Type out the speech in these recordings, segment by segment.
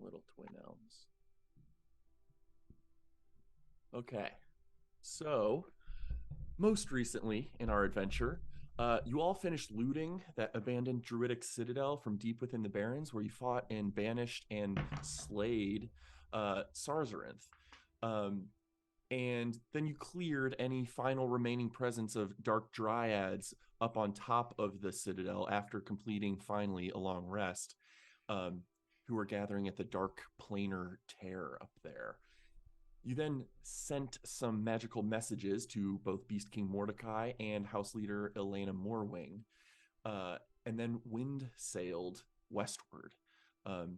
little twin elves. Okay, so most recently in our adventure, you all finished looting that abandoned druidic citadel from deep within the Barrens, where you fought and banished and slayed Sarzarinth. Um, and then you cleared any final remaining presence of dark dryads up on top of the citadel after completing finally a long rest, um, who were gathering at the dark planar tear up there. You then sent some magical messages to both Beast King Mordecai and House Leader Elena Morwing, uh, and then wind sailed westward, um,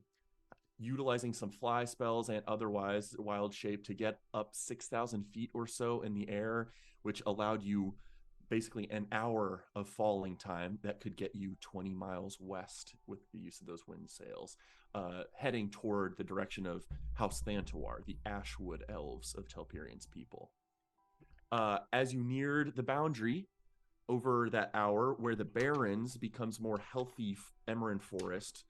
utilizing some fly spells and otherwise wild shape to get up 6,000 feet or so in the air, which allowed you basically an hour of falling time that could get you 20 miles west with the use of those wind sails, heading toward the direction of House Thantawar, the Ashwood elves of Telperian's people. As you neared the boundary over that hour where the Barrens becomes more healthy Emerald forest,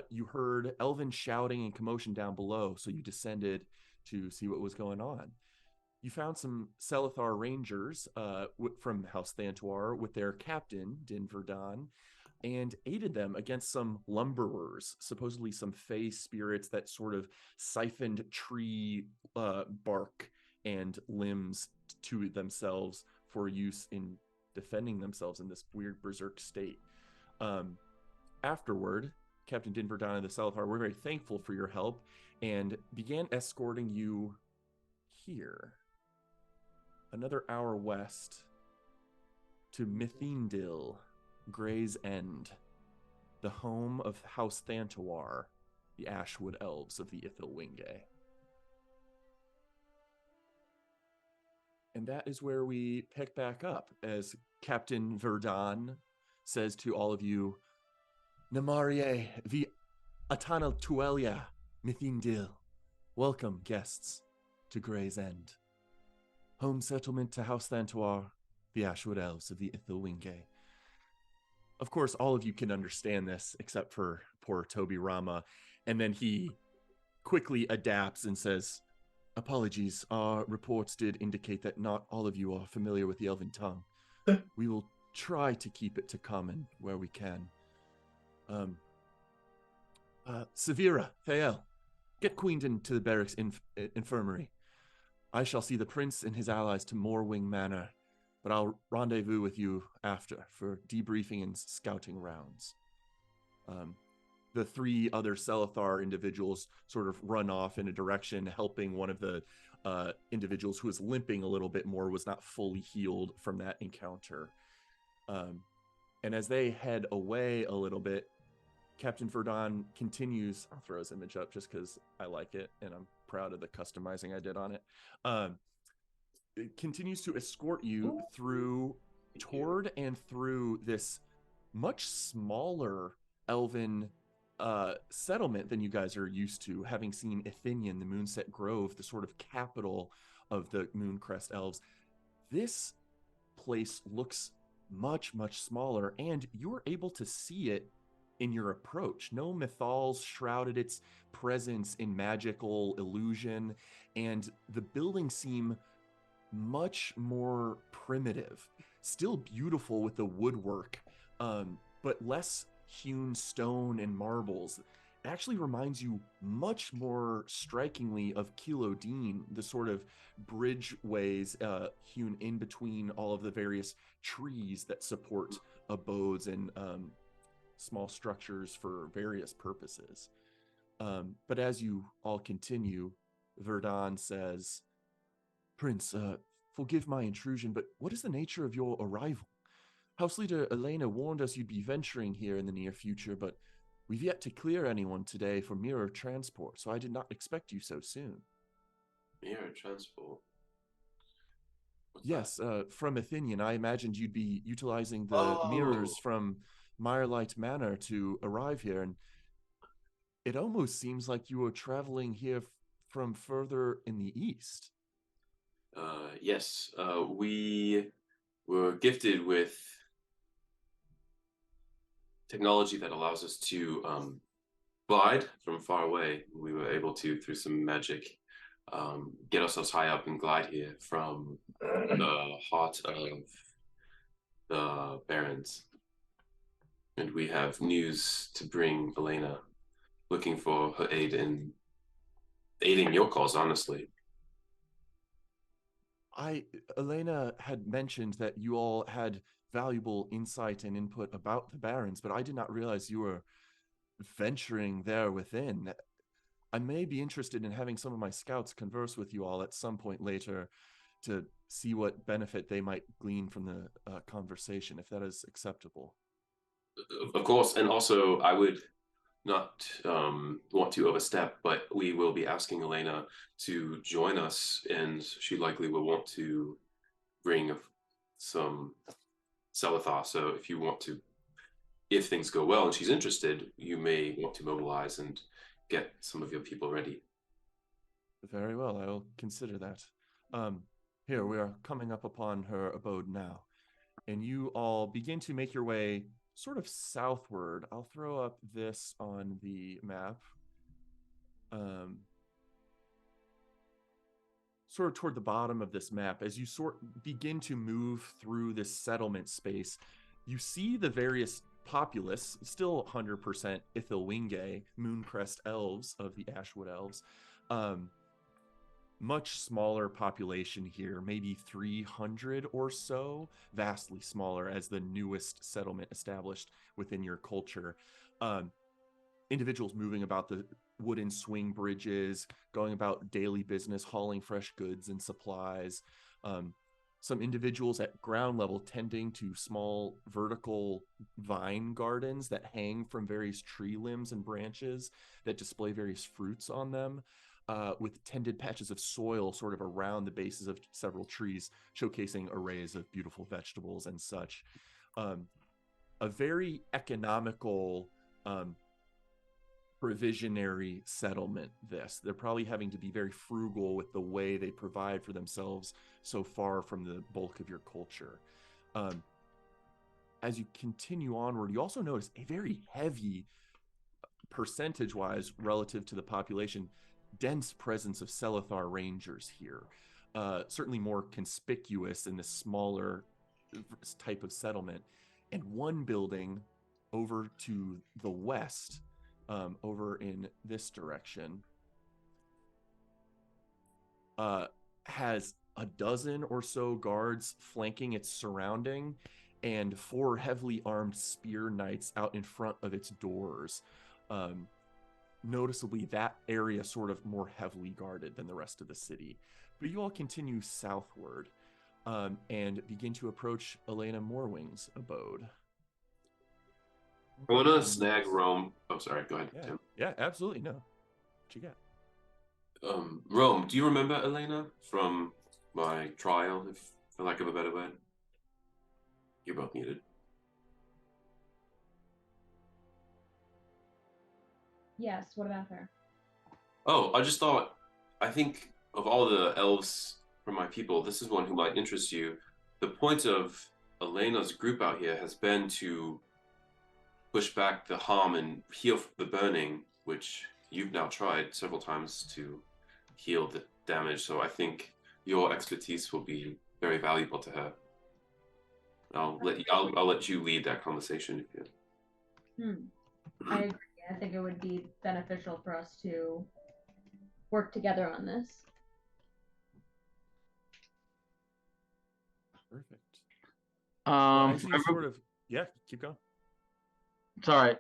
you heard elven shouting and commotion down below, so you descended to see what was going on. You found some Selithar rangers from House Thantwar with their captain, Din Verdon, and aided them against some lumberers, supposedly some fey spirits that sort of siphoned tree bark and limbs to themselves for use in defending themselves in this weird berserk state. Um, Afterward, Captain Din Verdon and the Selithar were very thankful for your help and began escorting you here, another hour west, to Mithindil, Gray's End, the home of House Thantawar, the Ashwood Elves of the Ithilwinge. And that is where we pick back up as Captain Verdon says to all of you, Namarie vi Atanal Tuelia, Mithindil. Welcome, guests, to Gray's End. Home settlement to House Thantawar, the Ashwood Elves of the Ithilwinge. Of course, all of you can understand this, except for poor Toby Rama. And then he quickly adapts and says, apologies, our reports did indicate that not all of you are familiar with the Elven tongue. We will try to keep it to common where we can. Severa, Thael, get Queendon to the barracks infirmary. I shall see the prince and his allies to Moorwing Manor, but I'll rendezvous with you after for debriefing and scouting rounds. The three other Selithar individuals sort of run off in a direction, helping one of the individuals who was limping a little bit more, was not fully healed from that encounter. And as they head away a little bit, Captain Verdon continues. I'll throw his image up just because I like it and I'm proud of the customizing I did on it. It continues to escort you toward and through this much smaller elven settlement than you guys are used to, having seen Athenian, the Moonset Grove, the sort of capital of the Mooncrest elves. This place looks much, much smaller, and you're able to see it in your approach. No mythals shrouded its presence in magical illusion, and the buildings seem much more primitive, still beautiful with the woodwork, but less hewn stone and marbles. It actually reminds you much more strikingly of Kilodine, the sort of bridgeways hewn in between all of the various trees that support abodes and small structures for various purposes. But as you all continue, Verdon says, Prince, forgive my intrusion, but what is the nature of your arrival? House Leader Elena warned us you'd be venturing here in the near future, but we've yet to clear anyone today for mirror transport, so I did not expect you so soon. Mirror transport? What's Yes, from Athenian, I imagined you'd be utilizing that? the Oh, mirrors from Mirelight Manor to arrive here, and it almost seems like you were traveling here from further in the east. yes. We were gifted with technology that allows us to glide from far away. We were able to, through some magic, get ourselves high up and glide here from the heart of the Barrens. And we have news to bring Elena, looking for her aid in aiding your cause, honestly. I Elena had mentioned that you all had valuable insight and input about the Barrens, but I did not realize you were venturing there within. I may be interested in having some of my scouts converse with you all at some point later to see what benefit they might glean from the conversation, if that is acceptable. Of course, and also I would not want to overstep, but we will be asking Elena to join us, and she likely will want to bring some Selethar. So if you want to, if things go well and she's interested, you may want to mobilize and get some of your people ready. Very well, I will consider that. Um, Here, we are coming up upon her abode now, and you all begin to make your way sort of southward. I'll throw up this on the map. Um, Sort of toward the bottom of this map, as you sort begin to move through this settlement space, you see the various populace, still 100% Ithilwinge, Mooncrest elves of the Ashwood elves. Um, Much smaller population here, maybe 300 or so, vastly smaller as the newest settlement established within your culture. Um, Individuals moving about the wooden swing bridges, going about daily business, hauling fresh goods and supplies. Um, some individuals at ground level tending to small vertical vine gardens that hang from various tree limbs and branches that display various fruits on them, with tended patches of soil sort of around the bases of several trees, showcasing arrays of beautiful vegetables and such. Um, a very economical, um, provisionary settlement. They're probably having to be very frugal with the way they provide for themselves, so far from the bulk of your culture. um, as you continue onward, you also notice a very heavy, percentage wise relative to the population, dense presence of Selethar Rangers here. Certainly more conspicuous in the smaller type of settlement. And one building over to the west, over in this direction, uh, has a dozen or so guards flanking its surrounding, and four heavily armed spear knights out in front of its doors. Um, Noticeably, that area sort of more heavily guarded than the rest of the city. But you all continue southward, and begin to approach Elena Morwing's abode. I Go want ahead to and make snag us. Rome. Oh, sorry. Go ahead, Yeah, Tim. yeah, absolutely. No, what you got? Rome, do you remember Elena from my trial, if for lack of a better word? You're both muted. Yes, what about her? Oh, I just thought, I think of all the elves from my people, this is one who might interest you. The point of Elena's group out here has been to push back the harm and heal the burning, which you've now tried several times to heal the damage. So I think your expertise will be very valuable to her. I'll let you lead that conversation if you. I agree. I think it would be beneficial for us to work together on this. Perfect. Well, as you sort of, yeah, keep going. Sorry,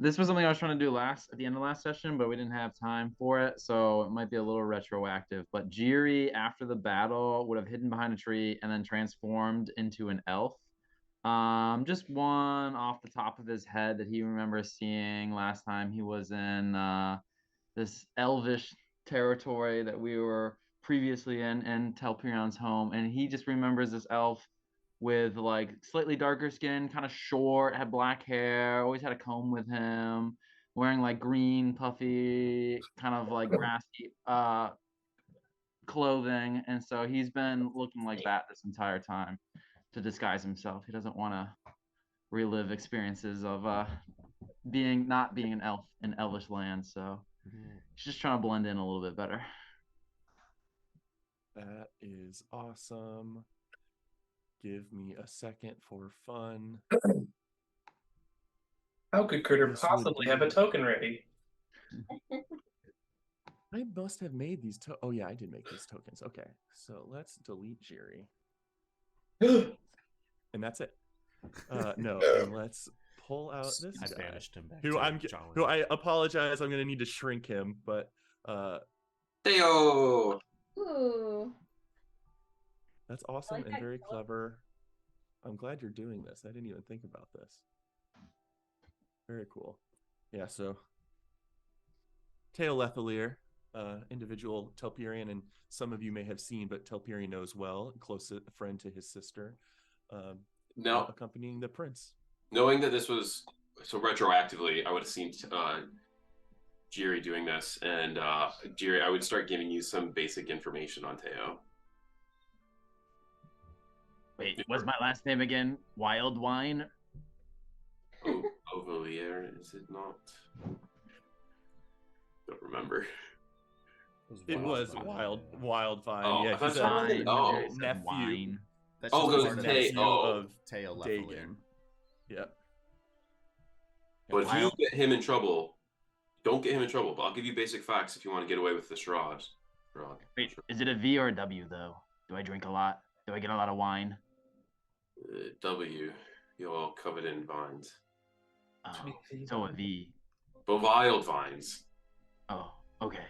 this was something I was trying to do at the end of last session, but we didn't have time for it, so it might be a little retroactive. But Jiri, after the battle, would have hidden behind a tree and then transformed into an elf. Just one off the top of his head that he remembers seeing last time he was in this elvish territory that we were previously in Telpirion's home, and he just remembers this elf with like slightly darker skin, kind of short, had black hair, always had a comb with him, wearing like green, puffy, kind of like grassy clothing. And so he's been looking like that this entire time to disguise himself. He doesn't want to relive experiences of not being an elf in elvish land, so she's just trying to blend in a little bit better. That is awesome. Give me a second for fun. How could Critter This would possibly have a be- token ready? I must have made these. Oh yeah, I did make these tokens. Okay, so let's delete Jiri, and that's it. No, and let's pull out this I guy. banished him back Who to I'm Jolly. who I apologize. I'm gonna need to shrink him, but Theo! Ooh. that's awesome and that, very Caleb. clever. I'm glad you're doing this. I didn't even think about this. Very cool. Yeah, so Teolethalier, individual Telperian, and some of you may have seen, but Telperian knows well, close friend to his sister, Now, accompanying the prince. knowing that this was so retroactively, I would have seen Jiri doing this, and Jiri, I would start giving you some basic information on Teo. Wait, what's my last name again? Wild Wine? Oh, Ovalier, is it not? Don't remember. It was Wildvine. Oh, Yeah, I thought he's you a meant- oh. nephew. Wine. That's Oh, just goes part of Tay- the oh. of Tail Dagon. Yeah. But if you Wild. get him in trouble, don't get him in trouble. But I'll give you basic facts if you want to get away with the Sherrod. Wait, is it a V or a W though? Do I drink a lot? Do I get a lot of wine? W, you're all covered in vines. Oh, so a V. But wild vines. Oh, okay.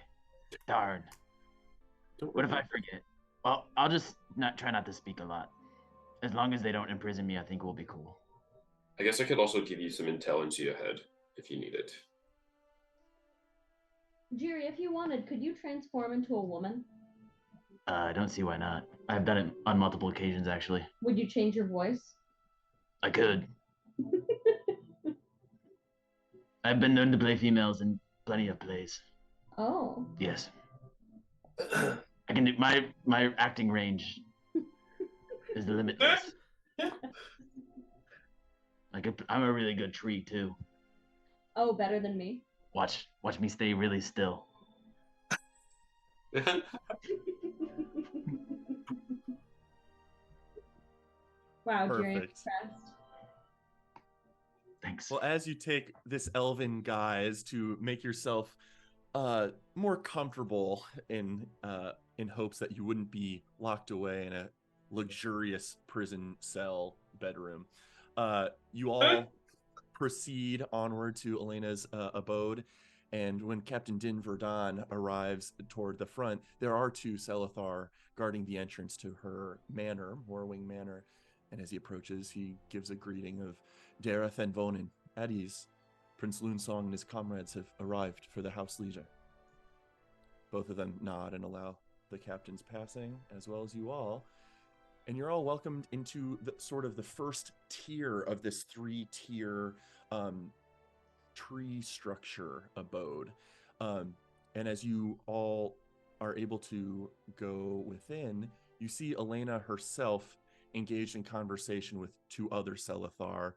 Darn. Don't What if I worry. forget? Well, I'll just try not to speak a lot. As long as they don't imprison me, I think we'll be cool. I guess I could also give you some intel into your head if you need it. Jiri, if you wanted, could you transform into a woman? I don't see why not. I've done it on multiple occasions, actually. Would you change your voice? I could. I've been known to play females in plenty of plays. Oh. Yes. I can do my acting range is limitless. I'm a really good tree too. Oh, better than me? Watch me stay really still. Wow, Jiri, I'm Perfect. impressed. Thanks. Well, as you take this elven guise to make yourself more comfortable in hopes that you wouldn't be locked away in a luxurious prison cell bedroom, you all proceed onward to Elena's abode. And when Captain Din Verdun arrives toward the front, there are two Selethar guarding the entrance to her manor, Morwing Manor. And as he approaches, he gives a greeting of Dareth and Vonin. At ease, Prince Loonsong and his comrades have arrived for the House Leisure. Both of them nod and allow the captain's passing, as well as you all. And you're all welcomed into the sort of the first tier of this three-tier tree structure abode. And as you all are able to go within, you see Elena herself engaged in conversation with two other Selethar.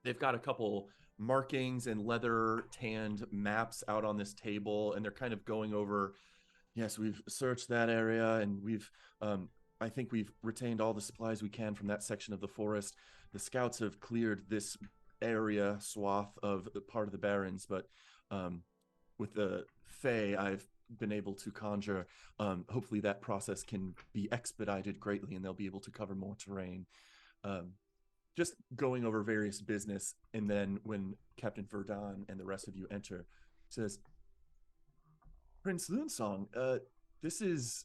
They've got a couple markings and leather tanned maps out on this table, and they're kind of going over, yes, we've searched that area, and I think we've retained all the supplies we can from that section of the forest. The scouts have cleared this area swath of part of the Barrens, but with the Fae I've been able to conjure, hopefully that process can be expedited greatly and they'll be able to cover more terrain. Just going over various business, and then when Captain Verdun and the rest of you enter, says, Prince Loonsong, this is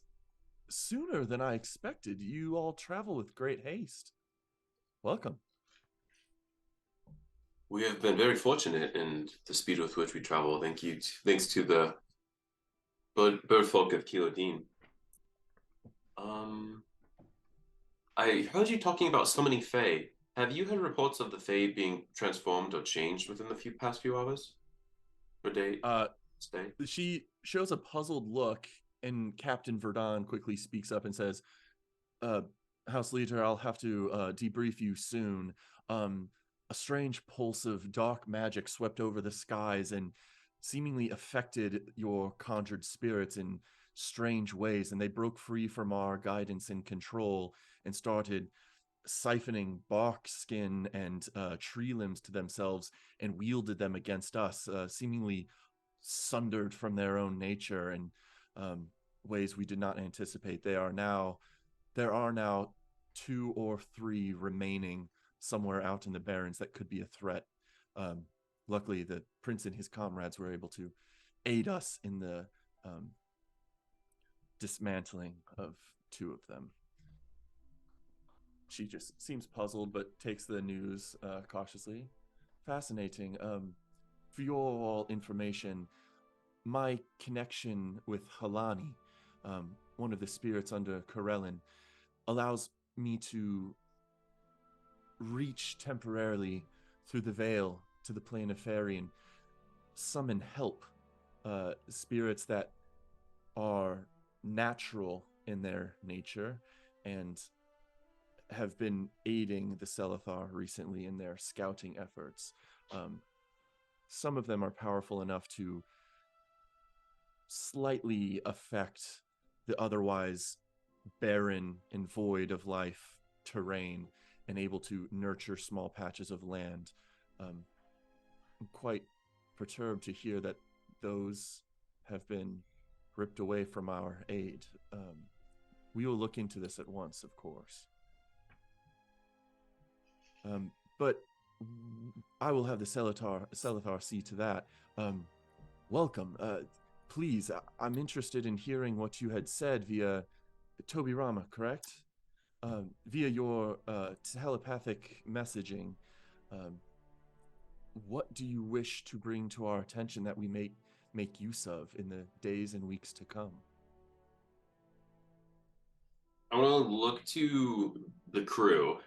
sooner than I expected. You all travel with great haste. Welcome. We have been very fortunate in the speed with which we travel. Thanks to the bird folk of Kilodin. I heard you talking about summoning Fae. Have you had reports of the Fae being transformed or changed within the past few hours? Or day? Stay? She shows a puzzled look, and Captain Verdun quickly speaks up and says, House Leader, I'll have to debrief you soon. a strange pulse of dark magic swept over the skies and seemingly affected your conjured spirits in strange ways, and they broke free from our guidance and control and started siphoning bark, skin, and tree limbs to themselves and wielded them against us, seemingly sundered from their own nature and ways we did not anticipate. There are now 2 or 3 remaining somewhere out in the barrens that could be a threat. Luckily, the prince and his comrades were able to aid us in the dismantling of 2 of them. She just seems puzzled, but takes the news cautiously. Fascinating. For your all information, my connection with Halani, one of the spirits under Corellin, allows me to reach temporarily through the veil to the plane of fairy and summon help, spirits that are natural in their nature and have been aiding the Selethar recently in their scouting efforts. Some of them are powerful enough to slightly affect the otherwise barren and void of life terrain and able to nurture small patches of land. I'm quite perturbed to hear that those have been ripped away from our aid. We will look into this at once, of course. But I will have the Selethar see to that. Welcome. Please, I'm interested in hearing what you had said via Toby Rama, correct? Via your telepathic messaging. What do you wish to bring to our attention that we make use of in the days and weeks to come? I want to look to the crew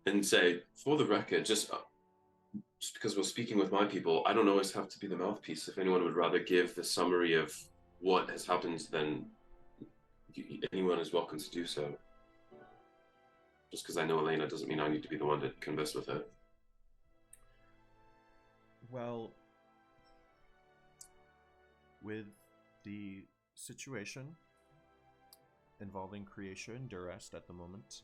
and say, for the record, just because we're speaking with my people, I don't always have to be the mouthpiece. If anyone would rather give the summary of what has happened, then anyone is welcome to do so. Just because I know Elena doesn't mean I need to be the one to converse with her. Well, with the situation involving Creatia and Durest at the moment,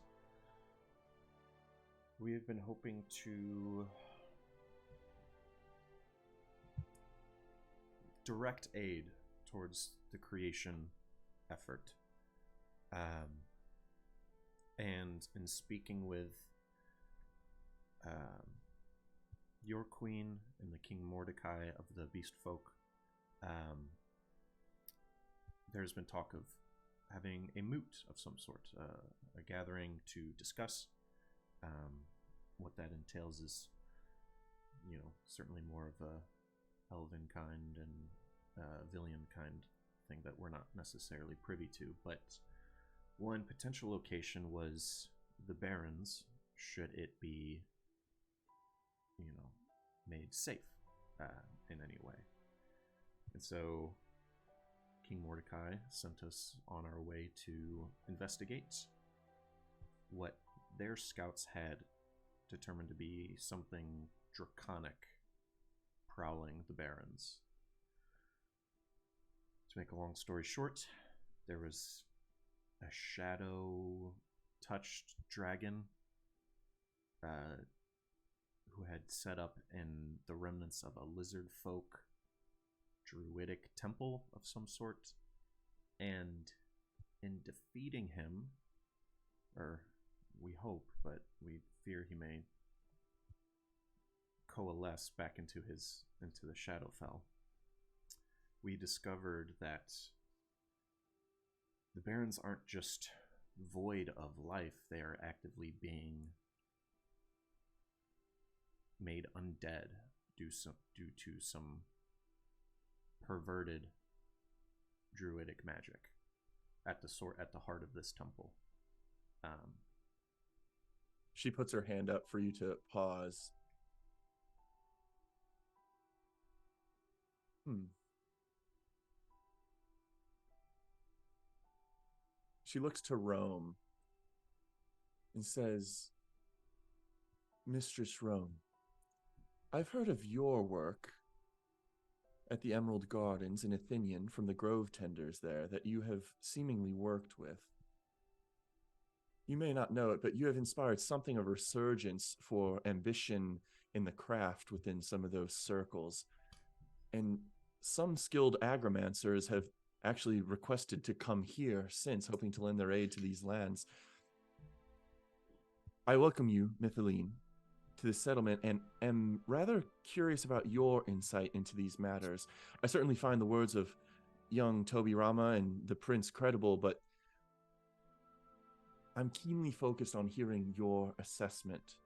we have been hoping to direct aid towards the creation effort. And in speaking with your queen and the King Mordecai of the Beast Folk, there's been talk of having a moot of some sort, a gathering to discuss. What that entails is, certainly more of a elven kind and Villian kind thing that we're not necessarily privy to. But one potential location was the Barrens, should it be, made safe in any way. And so King Mordecai sent us on our way to investigate what their scouts had determined to be something draconic prowling the Barrens. To make a long story short, there was a shadow-touched dragon who had set up in the remnants of a lizard folk druidic temple of some sort, and in defeating him, or we hope, but we fear he may coalesce back into the Shadowfell, we discovered that the Barrens aren't just void of life, they are actively being made undead due to some perverted druidic magic at the heart of this temple. She puts her hand up for you to pause. She looks to Rome and says, Mistress Rome, I've heard of your work at the Emerald Gardens in Athenian from the grove tenders there that you have seemingly worked with. You may not know it, but you have inspired something of a resurgence for ambition in the craft within some of those circles. And some skilled agromancers have actually requested to come here since, hoping to lend their aid to these lands. I welcome you, Mytheline, to this settlement and am rather curious about your insight into these matters. I certainly find the words of young Toby Rama and the prince credible, but I'm keenly focused on hearing your assessment.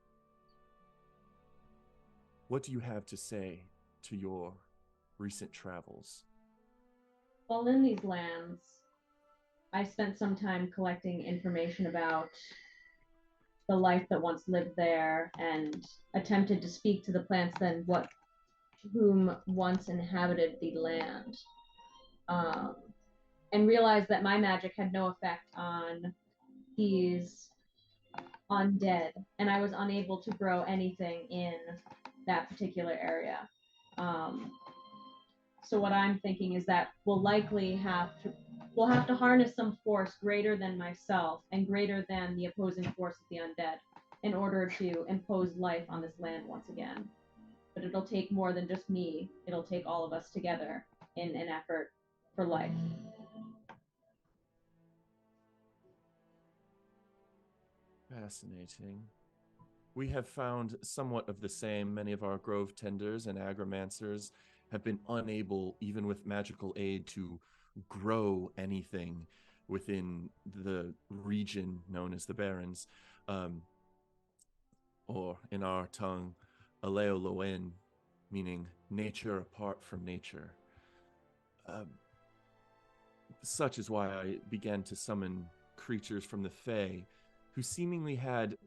What do you have to say to your recent travels? While in these lands, I spent some time collecting information about the life that once lived there and attempted to speak to the plants whom once inhabited the land. And realized that my magic had no effect on these undead, and I was unable to grow anything in that particular area. So what I'm thinking is that we'll have to harness some force greater than myself and greater than the opposing force of the undead in order to impose life on this land once again. But it'll take more than just me. It'll take all of us together in an effort for life. Fascinating. We have found somewhat of the same. Many of our grove tenders and agromancers have been unable, even with magical aid, to grow anything within the region known as the Barrens, or in our tongue, Aleo Loen, meaning nature apart from nature. Such is why I began to summon creatures from the Fae, who seemingly had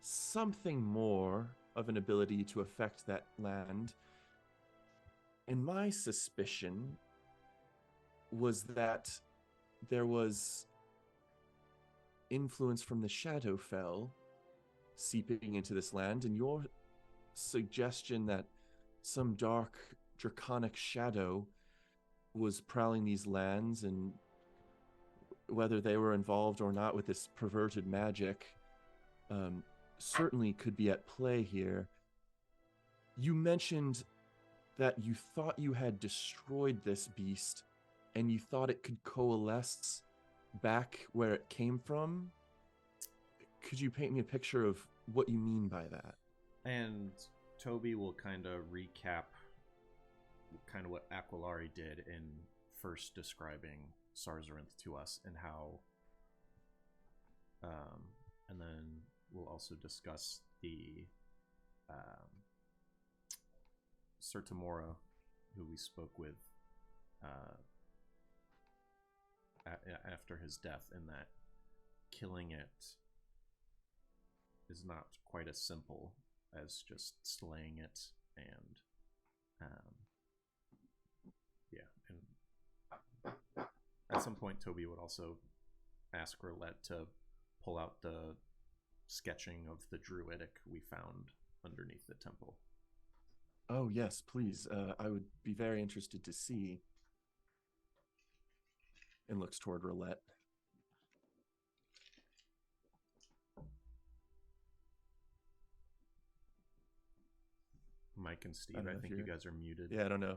something more of an ability to affect that land. And my suspicion was that there was influence from the Shadowfell seeping into this land, and your suggestion that some dark draconic shadow was prowling these lands, and whether they were involved or not with this perverted magic certainly could be at play here. You mentioned that you thought you had destroyed this beast and you thought it could coalesce back where it came from. Could you paint me a picture of what you mean by that? And Toby will kind of recap kind of what Aquilari did in first describing Sarzarinth to us and how and then we'll also discuss the Sir Tamora, who we spoke with after his death, and that killing it is not quite as simple as just slaying it. And and at some point Toby would also ask Roulette to pull out the sketching of the druidic we found underneath the temple. Oh yes, please. I would be very interested to see. And looks toward Roulette. Mike and Steve, I think you guys are muted. Yeah, I don't know.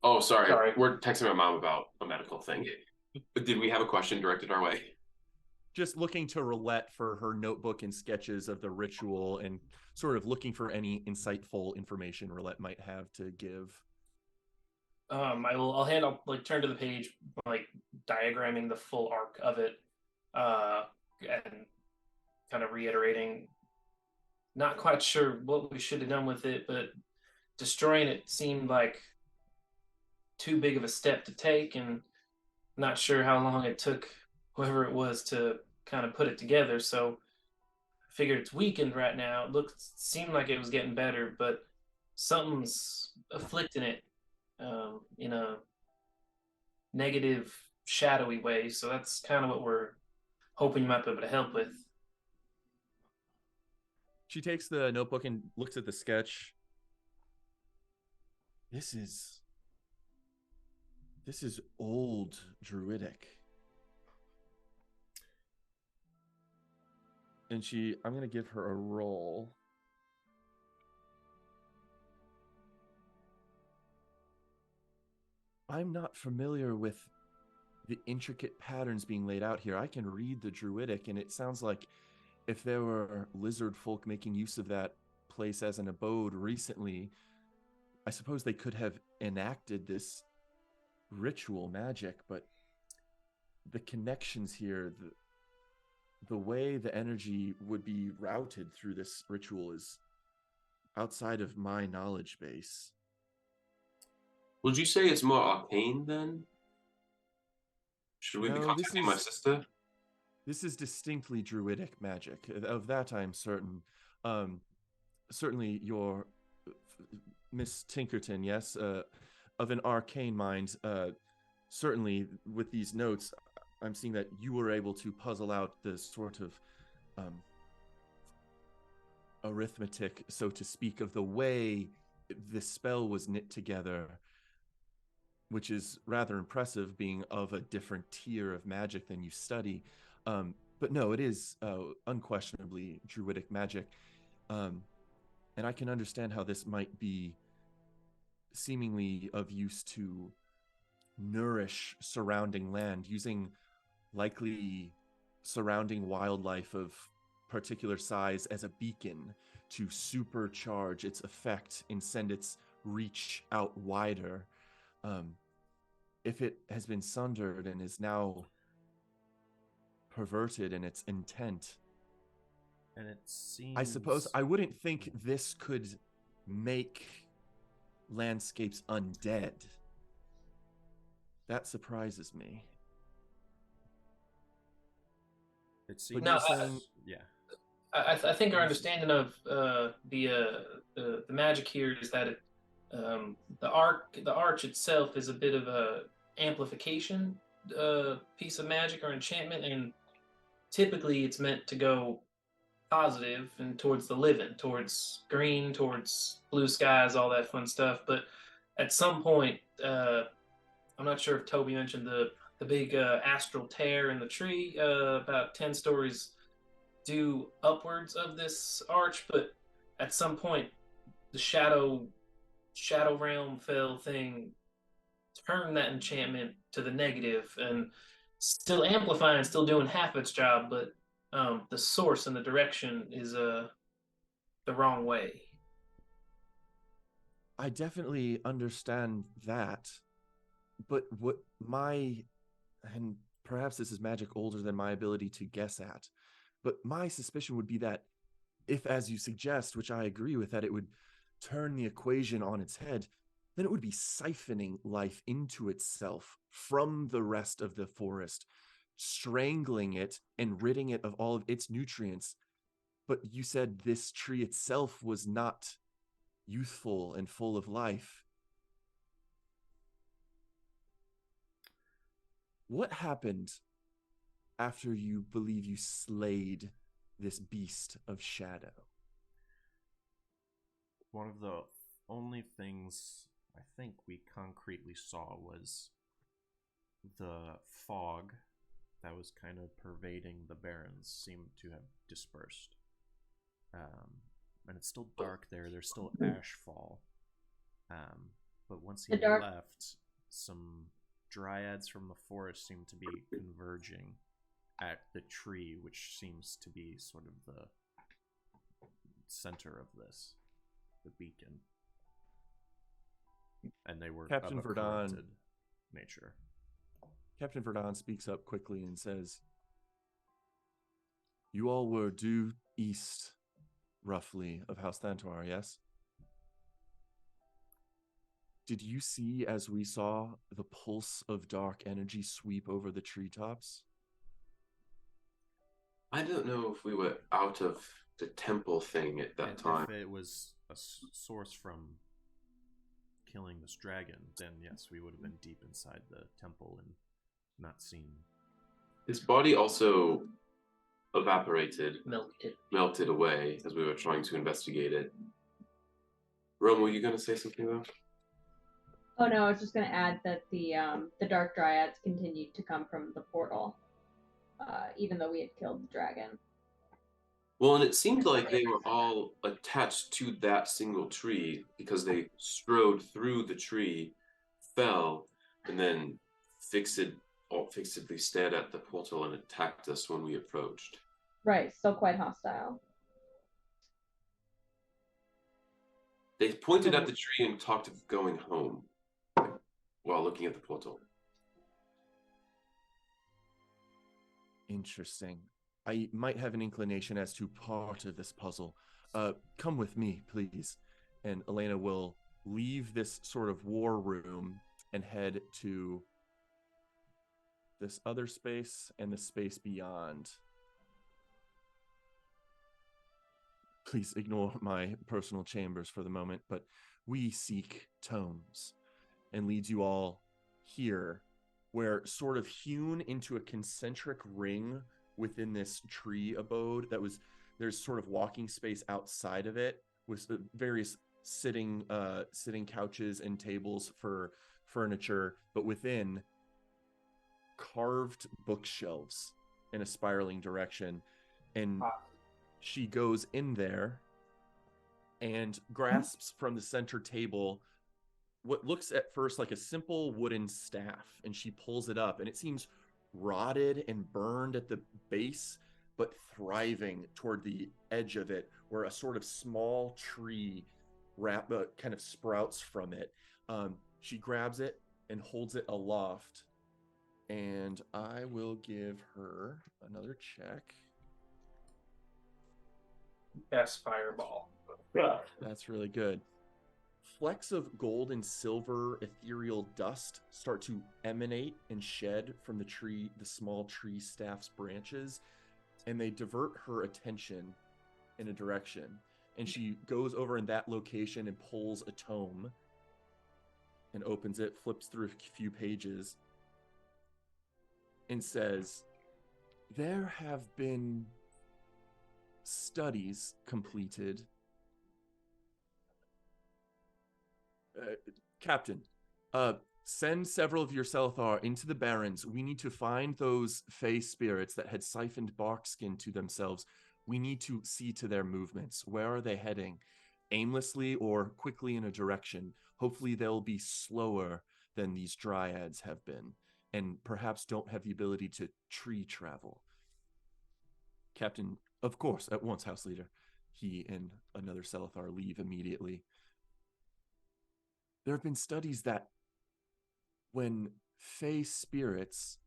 Oh, sorry. We're texting my mom about a medical thing. But did we have a question directed our way? Just looking to Roulette for her notebook and sketches of the ritual and sort of looking for any insightful information Roulette might have to give. I'll turn to the page, like diagramming the full arc of it, and kind of reiterating, not quite sure what we should have done with it, but destroying it seemed like too big of a step to take, and not sure how long it took whoever it was to kind of put it together. So I figured it's weakened right now. Seemed like it was getting better, but something's afflicting it in a negative, shadowy way. So that's kind of what we're hoping you might be able to help with. She takes the notebook and looks at the sketch. This is old druidic. And I'm going to give her a roll. I'm not familiar with the intricate patterns being laid out here. I can read the druidic, and it sounds like if there were lizard folk making use of that place as an abode recently, I suppose they could have enacted this ritual magic, but the connections here, the way the energy would be routed through this ritual is outside of my knowledge base. Would you say it's more arcane then? Should we be No, contacting my sister? This is distinctly druidic magic. Of that I'm certain. Certainly your Miss Tinkerton, yes, of an arcane mind. Certainly with these notes, I'm seeing that you were able to puzzle out the sort of arithmetic, so to speak, of the way the spell was knit together, which is rather impressive, being of a different tier of magic than you study. But no, it is unquestionably druidic magic. And I can understand how this might be seemingly of use to nourish surrounding land, using likely surrounding wildlife of particular size as a beacon to supercharge its effect and send its reach out wider. If it has been sundered and is now perverted in its intent, And it seems... I suppose I wouldn't think this could make landscapes undead. That surprises me. It seems... No, yeah. I think our understanding of the magic here is that the arch itself is a bit of a amplification piece of magic or enchantment, and typically it's meant to go positive and towards the living, towards green, towards blue skies, all that fun stuff. But at some point, I'm not sure if Toby mentioned the big astral tear in the tree, about 10 stories due upwards of this arch, but at some point the shadow realm fell thing turned that enchantment to the negative, and still amplifying, still doing half its job, but the source and the direction is the wrong way. I definitely understand that, but and perhaps this is magic older than my ability to guess at, but my suspicion would be that if, as you suggest, which I agree with, that it would turn the equation on its head, then it would be siphoning life into itself from the rest of the forest, strangling it and ridding it of all of its nutrients. But you said this tree itself was not youthful and full of life. What happened after you believe you slayed this beast of shadow? One of the only things I think we concretely saw was the fog that was kind of pervading the barrens seemed to have dispersed. And it's still dark there. There's still ashfall. But once he left, some dryads from the forest seem to be converging at the tree, which seems to be sort of the center of this, the beacon. And they were Captain of a Verdun. corrupted nature. Captain Verdun speaks up quickly and says, "You all were due east, roughly, of House Thantor, yes? Did you see, as we saw, the pulse of dark energy sweep over the treetops?" I don't know if we were out of the temple thing at that time. If it was a source from killing this dragon, then yes, we would have been deep inside the temple and not seen. His body also evaporated, melted away as we were trying to investigate it. Rome, were you going to say something though? Oh no, I was just going to add that the dark dryads continued to come from the portal, even though we had killed the dragon. Well, and it seemed like they were all attached to that single tree because they strode through the tree, fell, and then fixedly stared at the portal and attacked us when we approached. Right, still quite hostile. They pointed at the tree and talked of going home while looking at the portal. Interesting. I might have an inclination as to part of this puzzle. Come with me, please. And Elena will leave this sort of war room and head to this other space and the space beyond. Please ignore my personal chambers for the moment, but we seek tomes, and leads you all here, where sort of hewn into a concentric ring within this tree abode there's sort of walking space outside of it with the various sitting couches and tables for furniture, but within carved bookshelves in a spiraling direction. And she goes in there and grasps from the center table what looks at first like a simple wooden staff, and she pulls it up, and it seems rotted and burned at the base, but thriving toward the edge of it, where a sort of small tree kind of sprouts from it. She grabs it and holds it aloft, and I will give her another check. Yes, fireball. That's really good. Flecks of gold and silver ethereal dust start to emanate and shed from the small tree staff's branches, and they divert her attention in a direction. And she goes over in that location and pulls a tome and opens it, flips through a few pages, and says, "There have been studies completed. Captain, send several of your Selthar into the Barrens. We need to find those fey spirits that had siphoned barkskin to themselves. We need to see to their movements. Where are they heading? Aimlessly or quickly in a direction? Hopefully they'll be slower than these dryads have been, and perhaps don't have the ability to tree travel." Captain, of course, at once, House Leader. He and another Selthar leave immediately. There have been studies that when fey spirits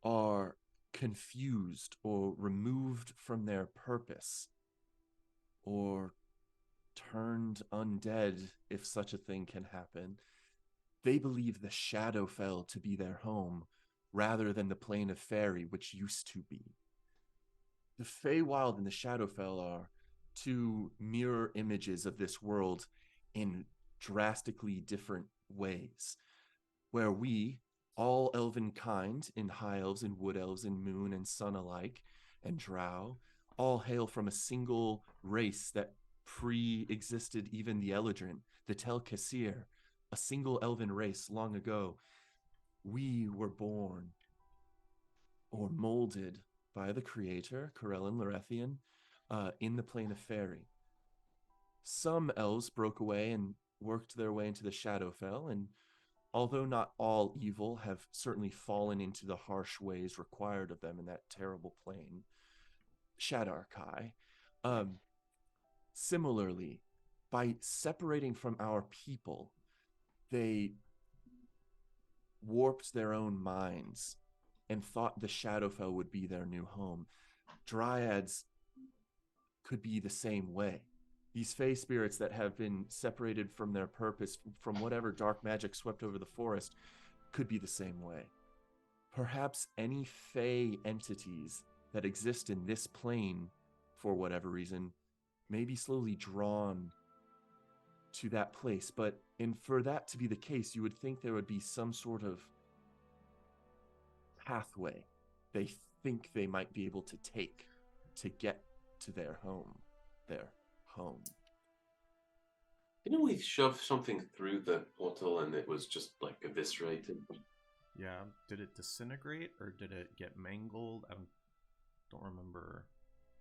are confused or removed from their purpose, or turned undead, if such a thing can happen, they believe the Shadowfell to be their home, rather than the Plane of Fairy, which used to be. The Feywild and the Shadowfell are two mirror images of this world in drastically different ways, where we, all elven kind, in high elves and wood elves and moon and sun alike, and drow, all hail from a single race that pre-existed even the Eladrin, the Tel Kasir, a single elven race long ago. We were born or molded by the creator, Corellin Larethian, in the Plane of Fairy. Some elves broke away and worked their way into the Shadowfell, and although not all evil, have certainly fallen into the harsh ways required of them in that terrible plane, Shadarkai. Similarly, by separating from our people, they warped their own minds and thought the Shadowfell would be their new home. Dryads could be the same way. These fey spirits that have been separated from their purpose, from whatever dark magic swept over the forest, could be the same way. Perhaps any fey entities that exist in this plane, for whatever reason, may be slowly drawn to that place. But for that to be the case, you would think there would be some sort of pathway they think they might be able to take to get to their home. Their home. Can Didn't we shove something through the portal and it was just like eviscerated? Yeah. Did it disintegrate or did it get mangled? I don't remember.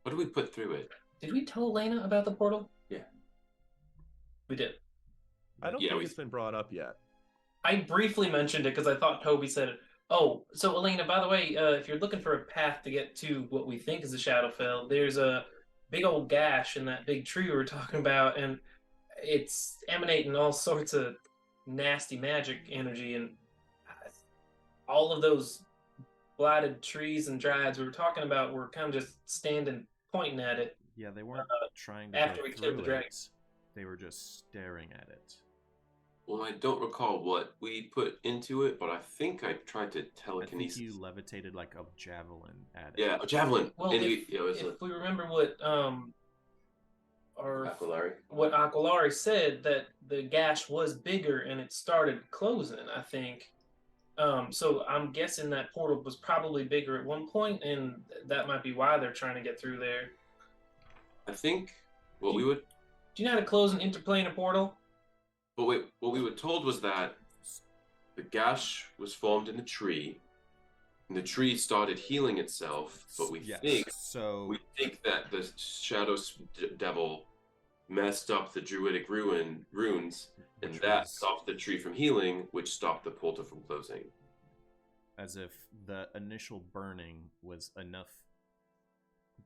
What did we put through it? Did we tell Elena about the portal? Yeah. We did. I don't Yeah, think we- it's been brought up yet. I briefly mentioned it because I thought Toby said it. Oh, so Elena, by the way, if you're looking for a path to get to what we think is the Shadowfell, there's a big old gash in that big tree we were talking about, and it's emanating all sorts of nasty magic energy, and all of those blighted trees and dryads we were talking about were kind of just standing, pointing at it. Yeah, they weren't trying to after go we killed through the dragon. it. They were just staring at it. Well, I don't recall what we put into it, but I think I tried to I think telekinesis. you levitated like a javelin at it. Yeah, a javelin. Well, and if, it was if we remember what Aquilari. what Aquilari said, that the gash was bigger and it started closing, I think. So I'm guessing that portal was probably bigger at one point, and that might be why they're trying to get through there. I think what we would Do you know how to close an interplanar portal? But wait, what we were told was that the gash was formed in the tree, and the tree started healing itself. But we Yes, think that the Shadow Devil messed up the druidic runes, and which that was stopped the tree from healing, which stopped the portal from closing. as if the initial burning was enough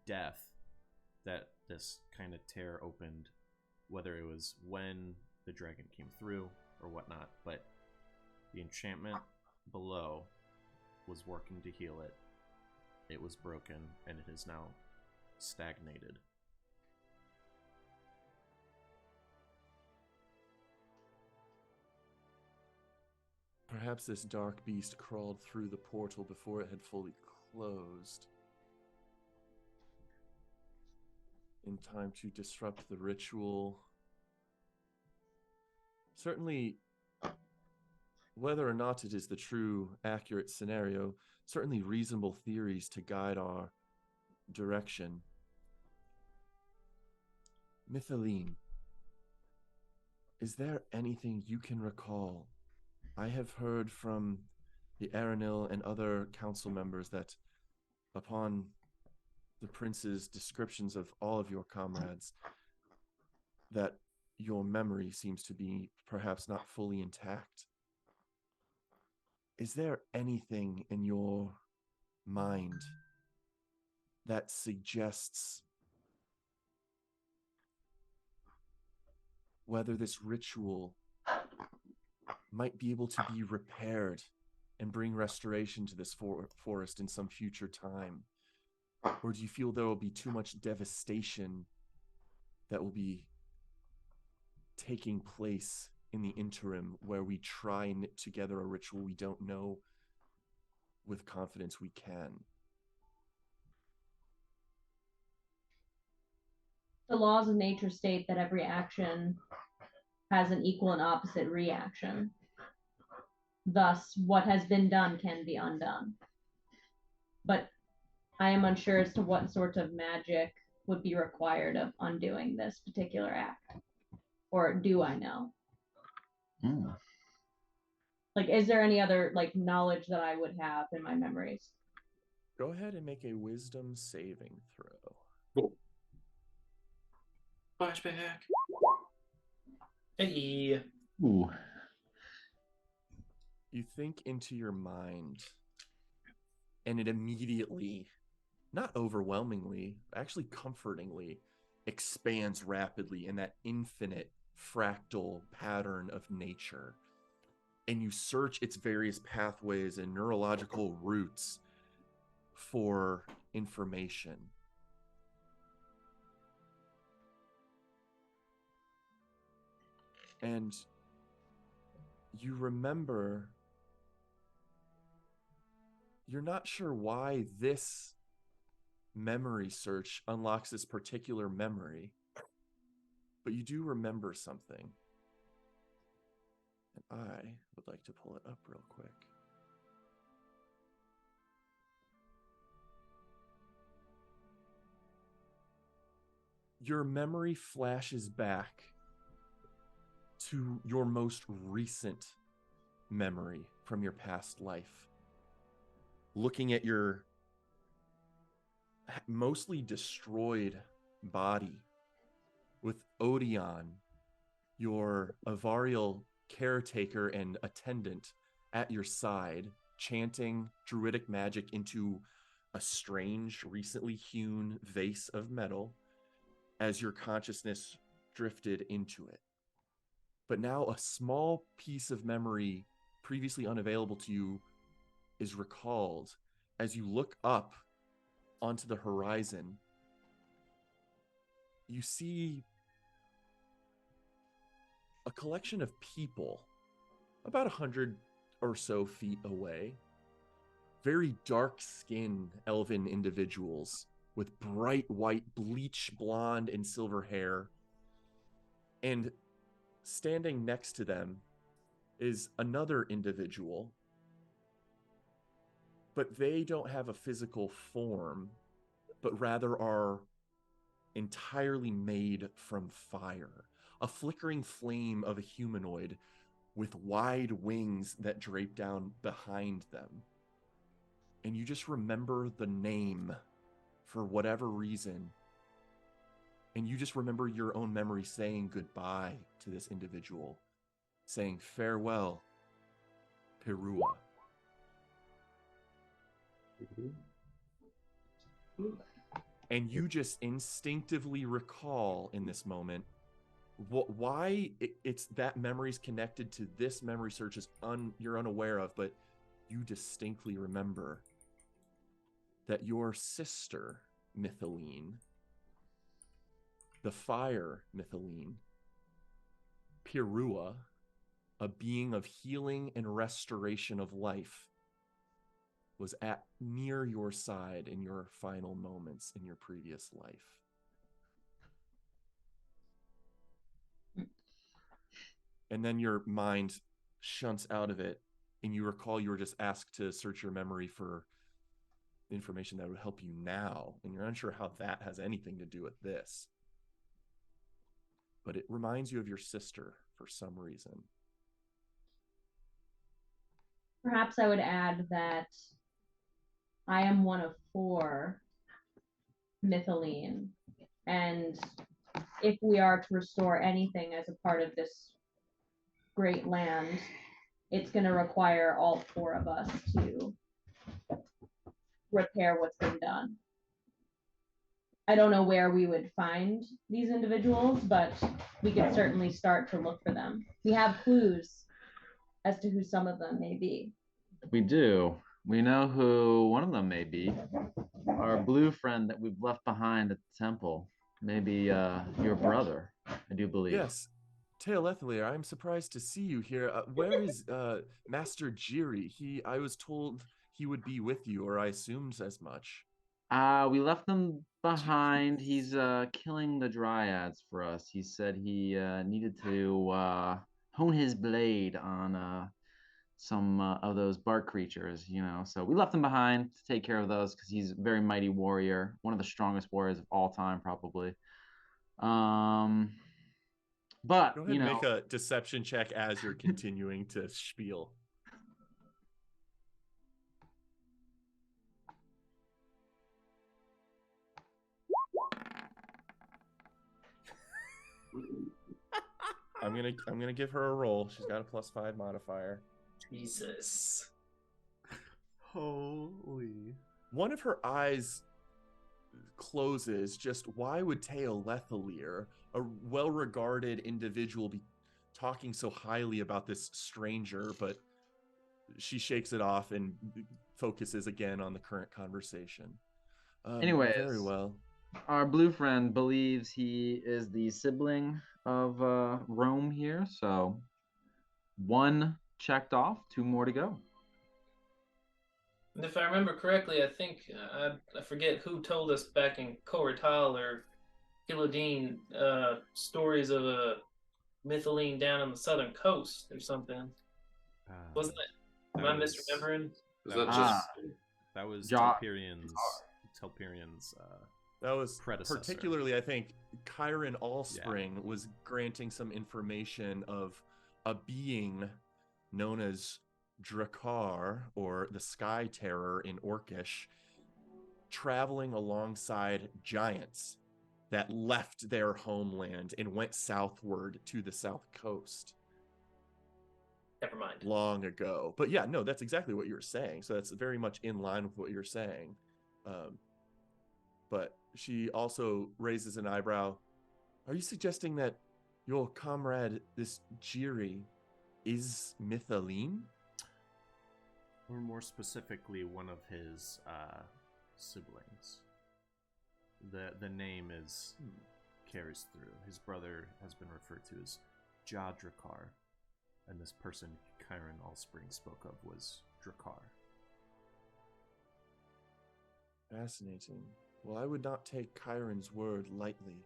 death that this kind of tear opened, whether it was when the dragon came through or whatnot, but the enchantment below was working to heal it. It was broken, and it is now stagnated. Perhaps this dark beast crawled through the portal before it had fully closed, in time to disrupt the ritual. Certainly, whether or not it is the true, accurate scenario, certainly reasonable theories to guide our direction. Mythaline, is there anything you can recall? I have heard from the Aranil and other council members that upon the prince's descriptions of all of your comrades, that your memory seems to be perhaps not fully intact. Is there anything in your mind that suggests whether this ritual might be able to be repaired and bring restoration to this forest in some future time? Or do you feel there will be too much devastation that will be taking place in the interim, where we try and knit together a ritual we don't know with confidence we can? The laws of nature state that every action has an equal and opposite reaction. Thus, what has been done can be undone. But I am unsure as to what sort of magic would be required of undoing this particular act. Or do I know? Like, is there any other knowledge that I would have in my memories? Go ahead and make a wisdom saving throw. Cool. Flashback. Hey. Ooh. You think into your mind, and it immediately, not overwhelmingly, actually comfortingly, expands rapidly in that infinite fractal pattern of nature. And you search its various pathways and neurological routes for information. And you remember, you're not sure why this memory search unlocks this particular memory, but you do remember something. And I would like to pull it up real quick. Your memory flashes back to your most recent memory from your past life. Looking at your mostly destroyed body with Odeon, your Avarial caretaker and attendant, at your side, chanting druidic magic into a strange, recently hewn vase of metal as your consciousness drifted into it. But now a small piece of memory previously unavailable to you is recalled as you look up onto the horizon. You see a collection of people about 100 or so feet away. Very dark-skinned elven individuals with bright white, bleach blonde, and silver hair. And standing next to them is another individual, but they don't have a physical form, but rather are entirely made from fire. A flickering flame of a humanoid with wide wings that drape down behind them. And you just remember the name for whatever reason. And you just remember your own memory saying goodbye to this individual, saying farewell, Perua. And you just instinctively recall in this moment why it's that memory's connected to this memory search is you're unaware of, but you distinctly remember that your sister, Mythaline, the fire Mythaline, Pirua, a being of healing and restoration of life, was at near your side in your final moments in your previous life. And then your mind shunts out of it, and you recall you were just asked to search your memory for information that would help you now, and you're unsure how that has anything to do with this. But it reminds you of your sister for some reason. Perhaps I would add that I am one of 4 Mythaline, and if we are to restore anything as a part of this great land, it's going to require all 4 of us to repair what's been done. I don't know where we would find these individuals, but we could certainly start to look for them. We have clues as to who some of them may be. We do. We know who one of them may be. Our blue friend that we've left behind at the temple. Maybe your brother, I do believe. Yes. Teolethalier, I'm surprised to see you here. Where is Master Jiri? I was told he would be with you, or I assumed as much. We left them behind. He's killing the dryads for us. He said he needed to hone his blade on some of those bark creatures, So we left him behind to take care of those because he's a very mighty warrior, one of the strongest warriors of all time, probably. But go ahead and make a deception check as you're continuing to spiel. I'm gonna give her a roll. She's got a +5 modifier. Jesus. Holy. One of her eyes closes. Just why would Teolethalier, a well-regarded individual, be talking so highly about this stranger? But she shakes it off and focuses again on the current conversation. Anyways, very well. Our blue friend believes he is the sibling of Rome here, so 1 checked off, 2 more to go. And if I remember correctly, I think I forget who told us back in Coratal or Philodine stories of a Mythaline down on the southern coast or something. Wasn't it? Am I misremembering? Was that just that was Ja- Telperian's That was predecessor. particularly, I think, Chiron Allspring was granting some information of a being known as Drakkar, or the Sky Terror in Orcish, traveling alongside giants that left their homeland and went southward to the south coast Never mind. long ago. But yeah, no, that's exactly what you're saying. So that's very much in line with what you're saying. But she also raises an eyebrow. Are you suggesting that your comrade, this Jiri, is Mythaline? Or more specifically, one of his siblings. The name is carries through. His brother has been referred to as Jadrakar, and this person Chiron Allspring spoke of was Drakkar. Fascinating. Well, I would not take Chiron's word lightly.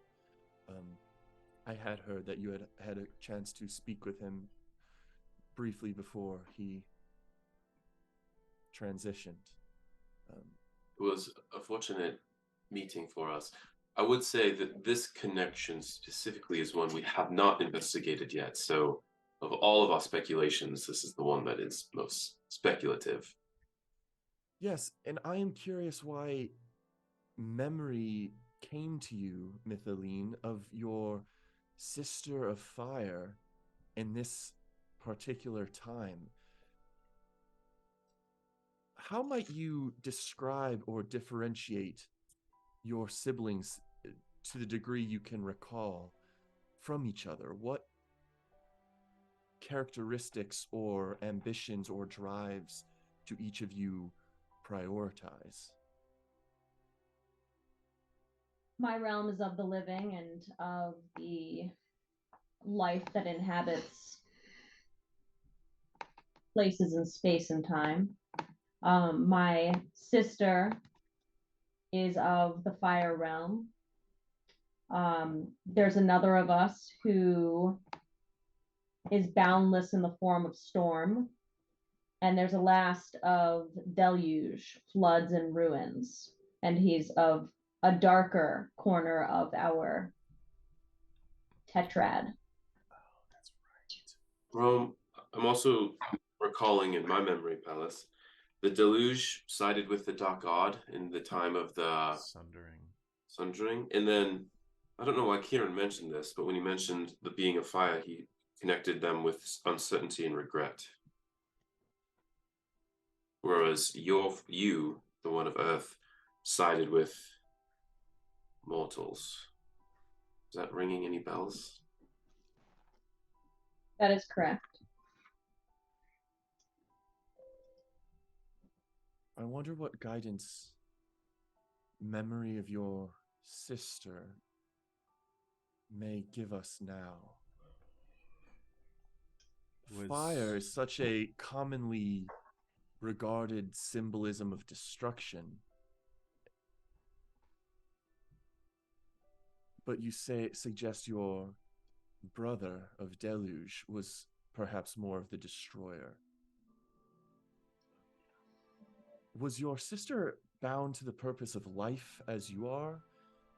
I had heard that you had had a chance to speak with him briefly before he transitioned. It was a fortunate meeting for us. I would say that this connection specifically is one we have not investigated yet. So, of all of our speculations, this is the one that is most speculative. Yes, and I am curious why memory came to you, Mythaline, of your sister of fire in this particular time. How might you describe or differentiate your siblings to the degree you can recall from each other? What characteristics or ambitions or drives do each of you prioritize? My realm is of the living and of the life that inhabits places in space and time. My sister is of the fire realm. There's another of us who is boundless in the form of storm. And there's a last of deluge, floods and ruins. And he's of a darker corner of our tetrad. Oh, that's right. I'm also recalling in my memory palace, the deluge sided with the dark god in the time of the sundering. And then, I don't know why Kieran mentioned this, but when he mentioned the being of fire, he connected them with uncertainty and regret. Whereas you, the one of earth, sided with mortals. Is that ringing any bells? That is correct. I wonder what guidance memory of your sister may give us now. Fire is such a commonly regarded symbolism of destruction. But you suggest your brother of Deluge was perhaps more of the destroyer. Was your sister bound to the purpose of life as you are?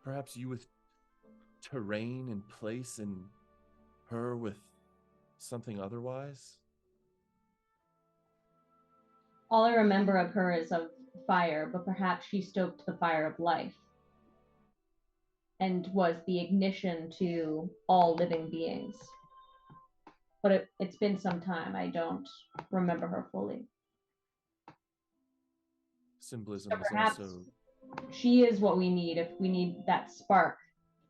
Perhaps you with terrain and place, and her with something otherwise? All I remember of her is of fire, but perhaps she stoked the fire of life and was the ignition to all living beings. But it's been some time. I don't remember her fully. Symbolism So is perhaps also... she is what we need if we need that spark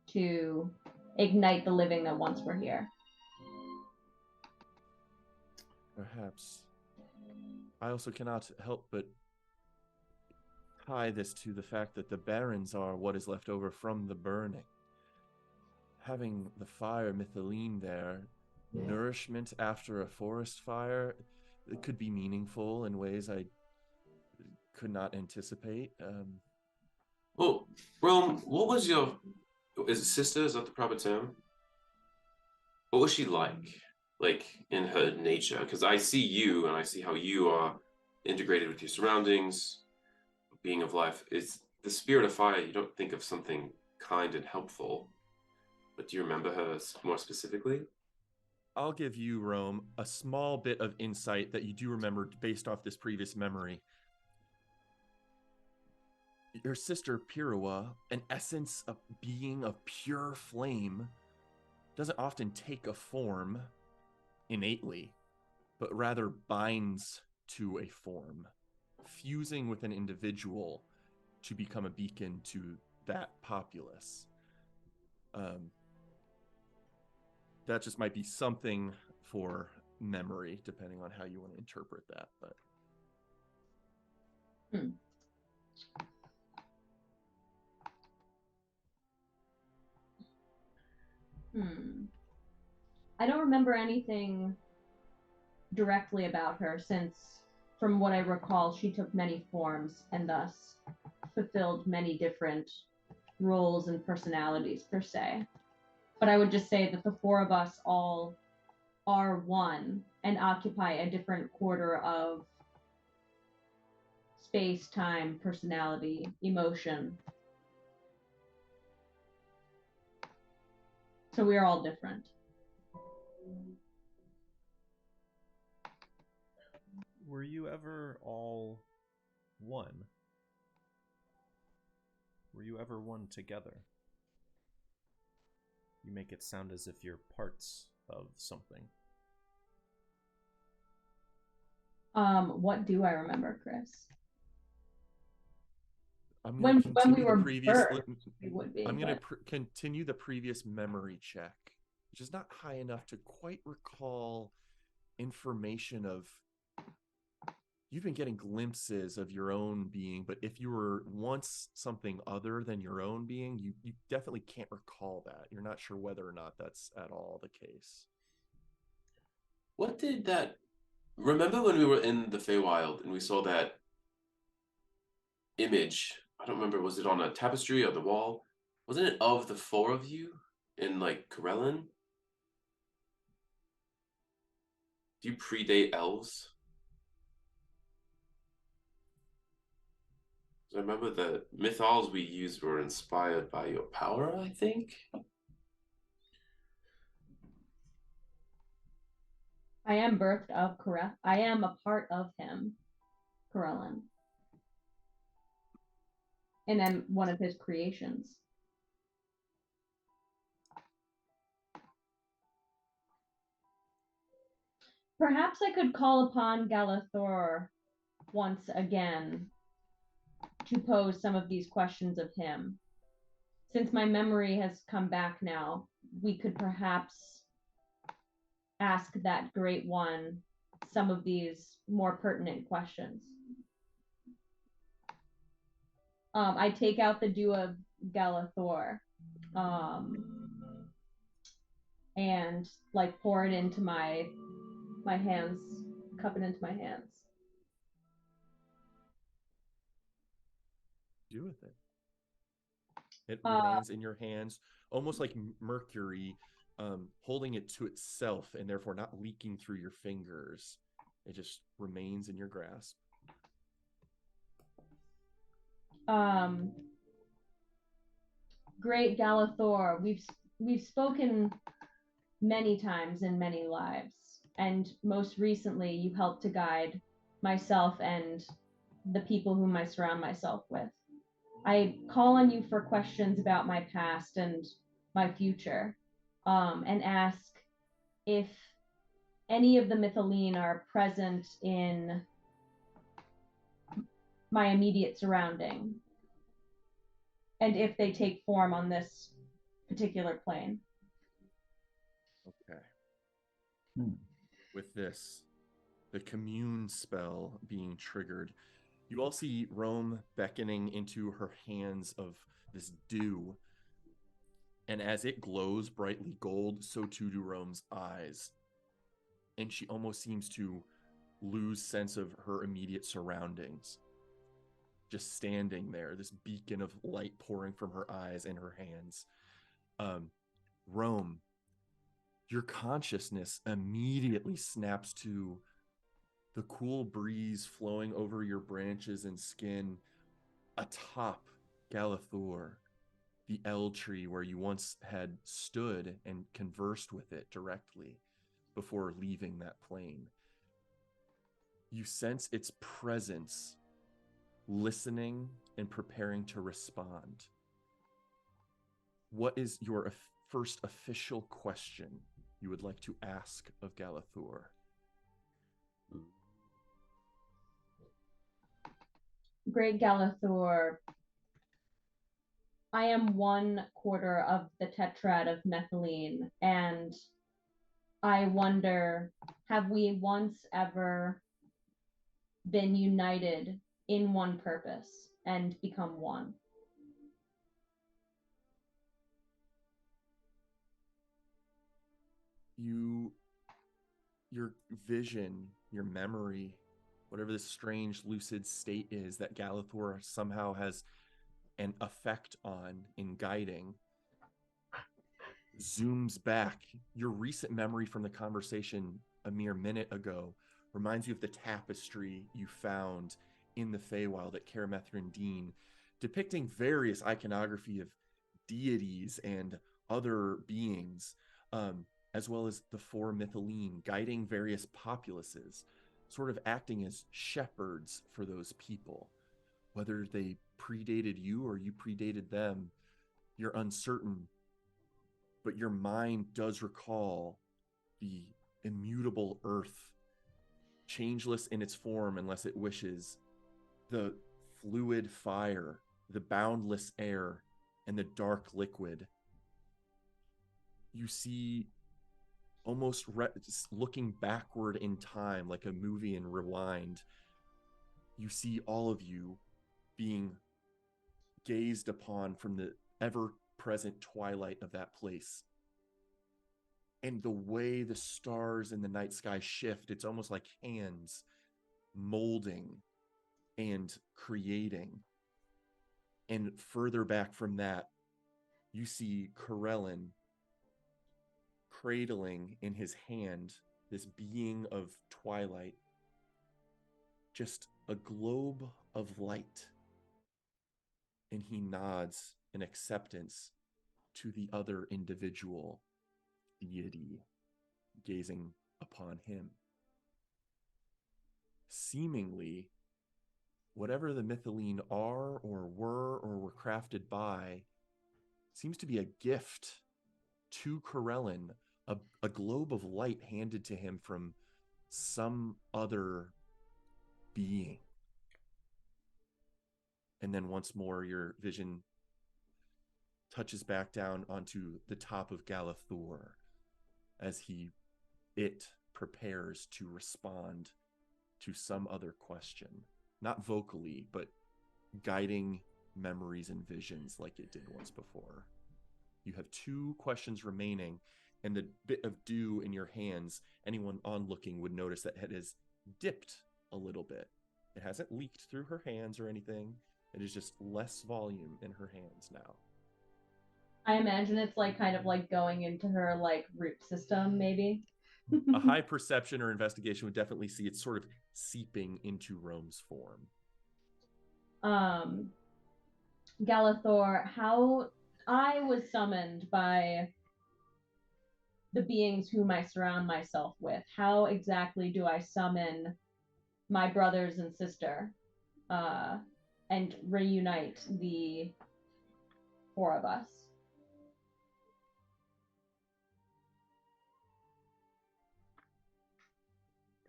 to ignite the living that once were here. Perhaps. I also cannot help but tie this to the fact that the barrens are what is left over from the burning. Having the fire Mythaline there, nourishment after a forest fire, it could be meaningful in ways I could not anticipate. Well, Rome, what was your... Is it sister? Is that the proper term? What was she like in her nature? Because I see you and I see how you are integrated with your surroundings, being of life. the spirit of fire, you don't think of something kind and helpful. But do you remember her more specifically? I'll give you, Rome, a small bit of insight that you do remember based off this previous memory. Your sister Pirua, an essence of being of pure flame, doesn't often take a form innately, but rather binds to a form, fusing with an individual to become a beacon to that populace. That just might be something for memory, depending on how you want to interpret that. But I don't remember anything directly about her, since, from what I recall, she took many forms and thus fulfilled many different roles and personalities per se. But I would just say that the four of us all are one and occupy a different quarter of space, time, personality, emotion. So we are all different. Were you ever all one? Were you ever one together? You make it sound as if you're parts of something. What do I remember, Chris? I'm going to continue we were the previous. birthed, we would be. I'm going to continue the previous memory check, which is not high enough to quite recall information of. You've been getting glimpses of your own being, but if you were once something other than your own being, you definitely can't recall that. You're not sure whether or not that's at all the case. What did that... Remember when we were in the Feywild and we saw that image? I don't remember, was it on a tapestry or the wall? Wasn't it of the four of you in, like, Corellin? Do you predate elves? I remember the mythos we used were inspired by your power, I think. I am birthed of Corell. I am a part of him, Corellin. And I'm one of his creations. Perhaps I could call upon Galathor once again to pose some of these questions of him. Since my memory has come back now, we could perhaps ask that great one some of these more pertinent questions. I take out the dew of Galathor and like pour it into my hands, cup it into my hands. Do with it. It remains in your hands, almost like mercury, holding it to itself and therefore not leaking through your fingers. It just remains in your grasp. Great Galathor, we've spoken many times in many lives, and most recently you helped to guide myself and the people whom I surround myself with. I call on you for questions about my past and my future, and ask if any of the Mytholine are present in my immediate surrounding, and if they take form on this particular plane. Okay. With this, the commune spell being triggered, you all see Rome beckoning into her hands of this dew. And as it glows brightly gold, so too do Rome's eyes. And she almost seems to lose sense of her immediate surroundings. Just standing there, this beacon of light pouring from her eyes and her hands. Rome, your consciousness immediately snaps to the cool breeze flowing over your branches and skin atop Galathor, the El tree where you once had stood and conversed with it directly before leaving that plane. You sense its presence, listening and preparing to respond. What is your first official question you would like to ask of Galathor? Great Galathor, I am 1/4 of the tetrad of methylene, and I wonder, have we once ever been united in one purpose and become one? Your vision, your memory, whatever this strange lucid state is that Galathor somehow has an effect on in guiding, zooms back. Your recent memory from the conversation a mere minute ago reminds you of the tapestry you found in the Feywild at Karamethrin Dean, depicting various iconography of deities and other beings, as well as the four Mythiline guiding various populaces, sort of acting as shepherds for those people. Whether they predated you or you predated them, you're uncertain, but your mind does recall the immutable earth, changeless in its form unless it wishes, the fluid fire, the boundless air, and the dark liquid. You see, almost looking backward in time like a movie in Rewind, you see all of you being gazed upon from the ever-present twilight of that place. And the way the stars in the night sky shift, it's almost like hands molding and creating. And further back from that, you see Corellin cradling in his hand this being of twilight, just a globe of light. And he nods in acceptance to the other individual deity gazing upon him. Seemingly, whatever the Mythiline are or were crafted by seems to be a gift to Corellin, a globe of light handed to him from some other being. And then once more, your vision touches back down onto the top of Galathor as it prepares to respond to some other question. Not vocally, but guiding memories and visions like it did once before. You have 2 questions remaining, and the bit of dew in your hands, anyone onlooking would notice that it has dipped a little bit. It hasn't leaked through her hands or anything. It is just less volume in her hands now. I imagine it's like kind of like going into her like root system, maybe. A high perception or investigation would definitely see it sort of seeping into Rome's form. Galathor, how I was summoned by the beings whom I surround myself with. How exactly do I summon my brothers and sister and reunite the 4 of us?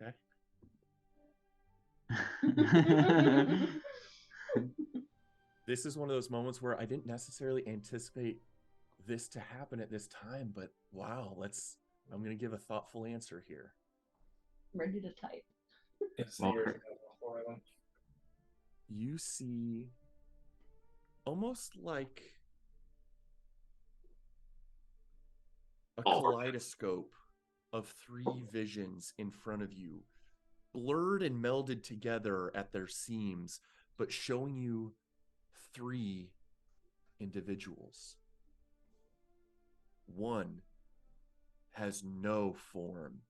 Okay. This is one of those moments where I didn't necessarily anticipate this to happen at this time, but wow, I'm going to give a thoughtful answer here. Ready to type. Yes, You see almost like a kaleidoscope of 3 visions in front of you, blurred and melded together at their seams, but showing you 3 individuals. One has no form.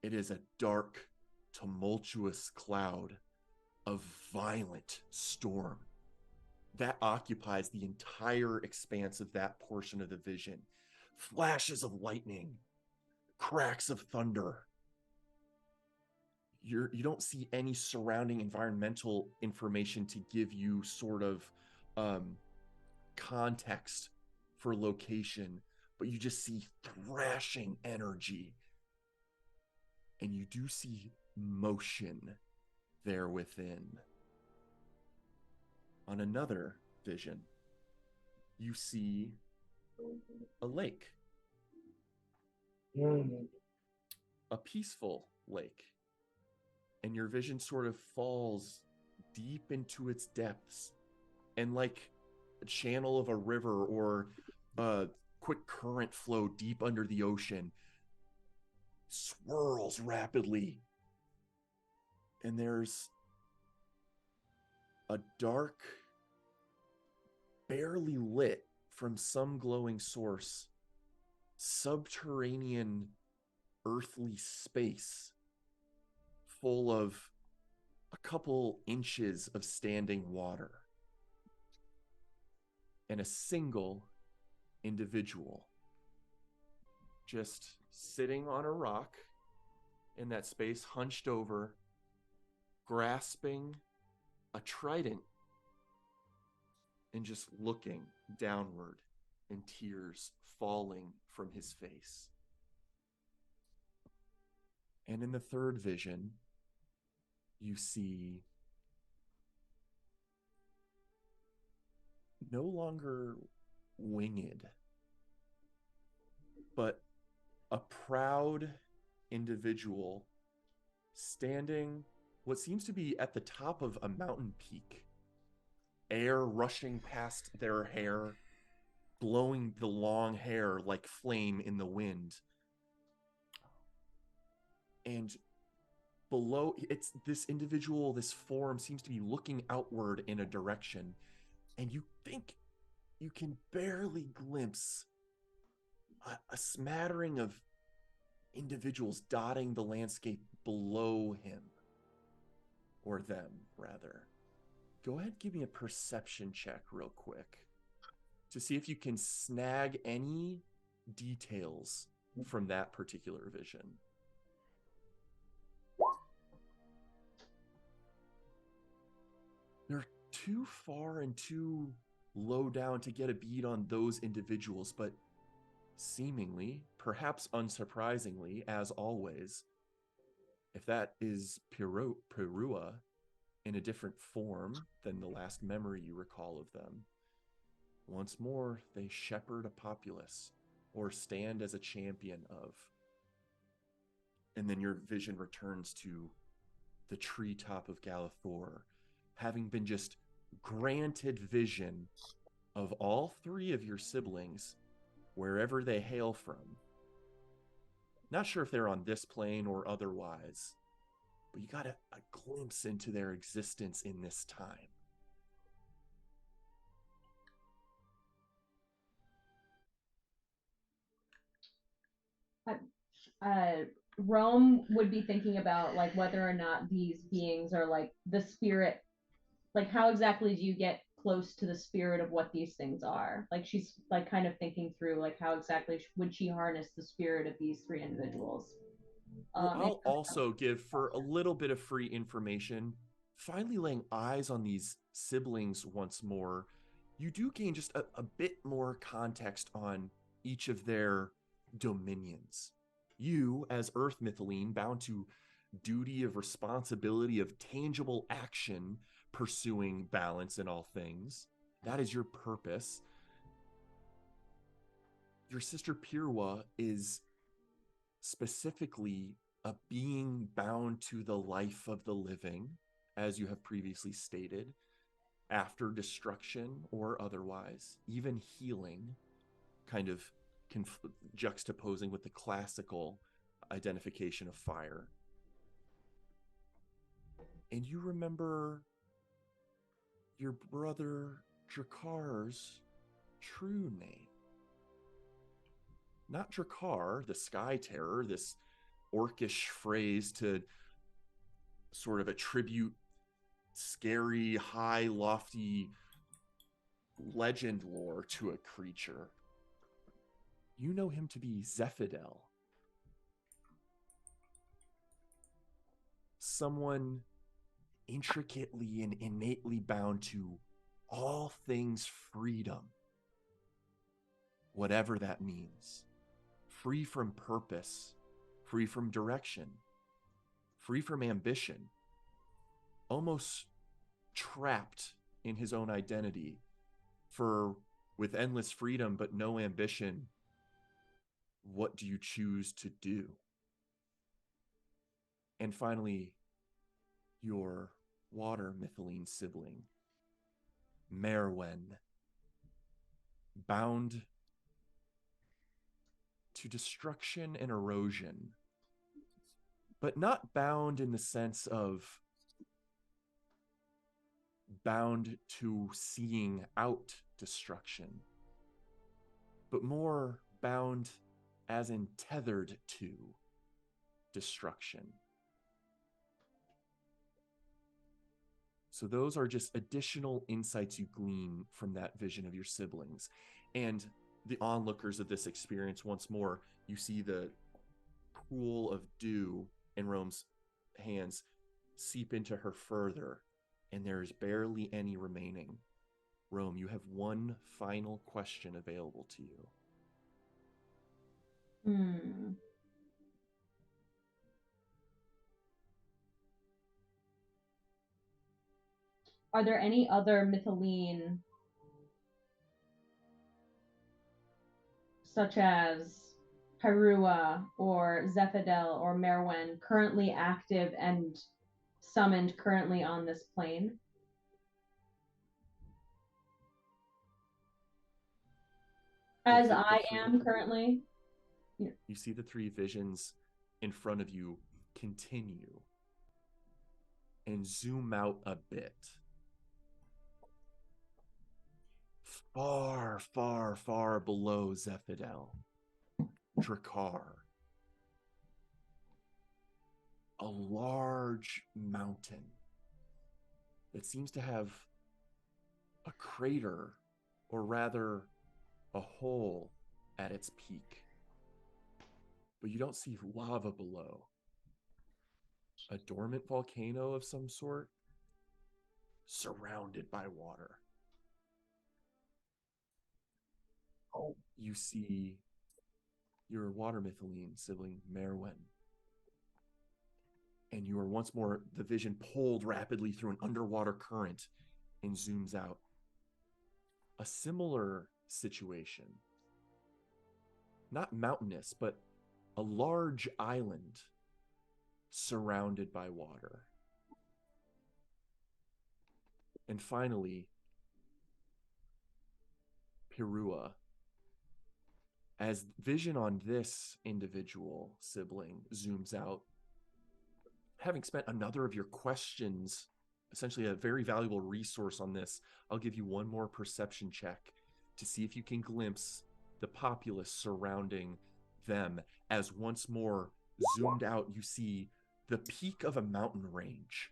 It is a dark, tumultuous cloud of violent storm. that occupies the entire expanse of that portion of the vision. Flashes of lightning, cracks of thunder. You don't see any surrounding environmental information to give you sort of context for location, but you just see thrashing energy. And you do see motion there within. On another vision, you see a lake. A peaceful lake. And your vision sort of falls deep into its depths. And like a channel of a river or a quick current flow deep under the ocean, swirls rapidly. And there's a dark, barely lit from some glowing source, subterranean earthly space full of a couple inches of standing water and a single individual just sitting on a rock in that space, hunched over, grasping a trident and just looking downward, and tears falling from his face. And in the third vision, you see no longer winged, but a proud individual standing what seems to be at the top of a mountain peak, air rushing past their hair, blowing the long hair like flame in the wind. And below, it's this individual, this form seems to be looking outward in a direction, and you think you can barely glimpse a smattering of individuals dotting the landscape below him, or them rather. Go ahead, give me a perception check real quick to see if you can snag any details from that particular vision. They're too far and too low down to get a bead on those individuals, but seemingly, perhaps unsurprisingly, as always, if that is Perua in a different form than the last memory you recall of them, once more they shepherd a populace or stand as a champion of. And then your vision returns to the treetop of Galathor, having been just granted vision of all three of your siblings, wherever they hail from. Not sure if they're on this plane or otherwise, but you got a glimpse into their existence in this time. Rome would be thinking about like whether or not these beings are like the spirit, like how exactly do you get close to the spirit of what these things are? Like she's like kind of thinking through like how exactly would she harness the spirit of these three individuals. Well, I'll also give, for a little bit of free information, finally laying eyes on these siblings once more, you do gain just a bit more context on each of their dominions. You, as Earth Mythiline, bound to duty of responsibility of tangible action, pursuing balance in all things, that is your purpose. Your sister Pirwa is specifically a being bound to the life of the living, as you have previously stated, after destruction or otherwise, even healing, kind of juxtaposing with the classical identification of fire. And you remember your brother Drakar's true name. Not Drakar, the Sky Terror, this orcish phrase to sort of attribute scary, high, lofty legend lore to a creature, you know him to be Zephidel. Someone intricately and innately bound to all things freedom, whatever that means. Free from purpose, free from direction, free from ambition, almost trapped in his own identity, for with endless freedom but no ambition, what do you choose to do? And finally, your water mythiline sibling, Merwen, bound to destruction and erosion, but not bound in the sense of bound to seeing out destruction, but more bound as in tethered to destruction. So those are just additional insights you glean from that vision of your siblings. And the onlookers of this experience, once more, you see the pool of dew in Rome's hands seep into her further, and there is barely any remaining. Rome, you have one final question available to you. Are there any other mythiline, such as Perua or Zephidel or Merwen, currently active and summoned currently on this plane? As I am currently. You see the three visions in front of you continue and zoom out a bit. Far, far, far below Zephidel, Drakkar, a large mountain that seems to have a crater, or rather a hole at its peak. But you don't see lava below. A dormant volcano of some sort, surrounded by water. Oh. You see your water mythiline sibling, Merwen. And you are once more, the vision pulled rapidly through an underwater current and zooms out. A similar situation. Not mountainous, but a large island surrounded by water. And finally, Perua. As vision on this individual sibling zooms out, having spent another of your questions, essentially a very valuable resource on this, I'll give you one more perception check to see if you can glimpse the populace surrounding them. As once more zoomed out, you see the peak of a mountain range,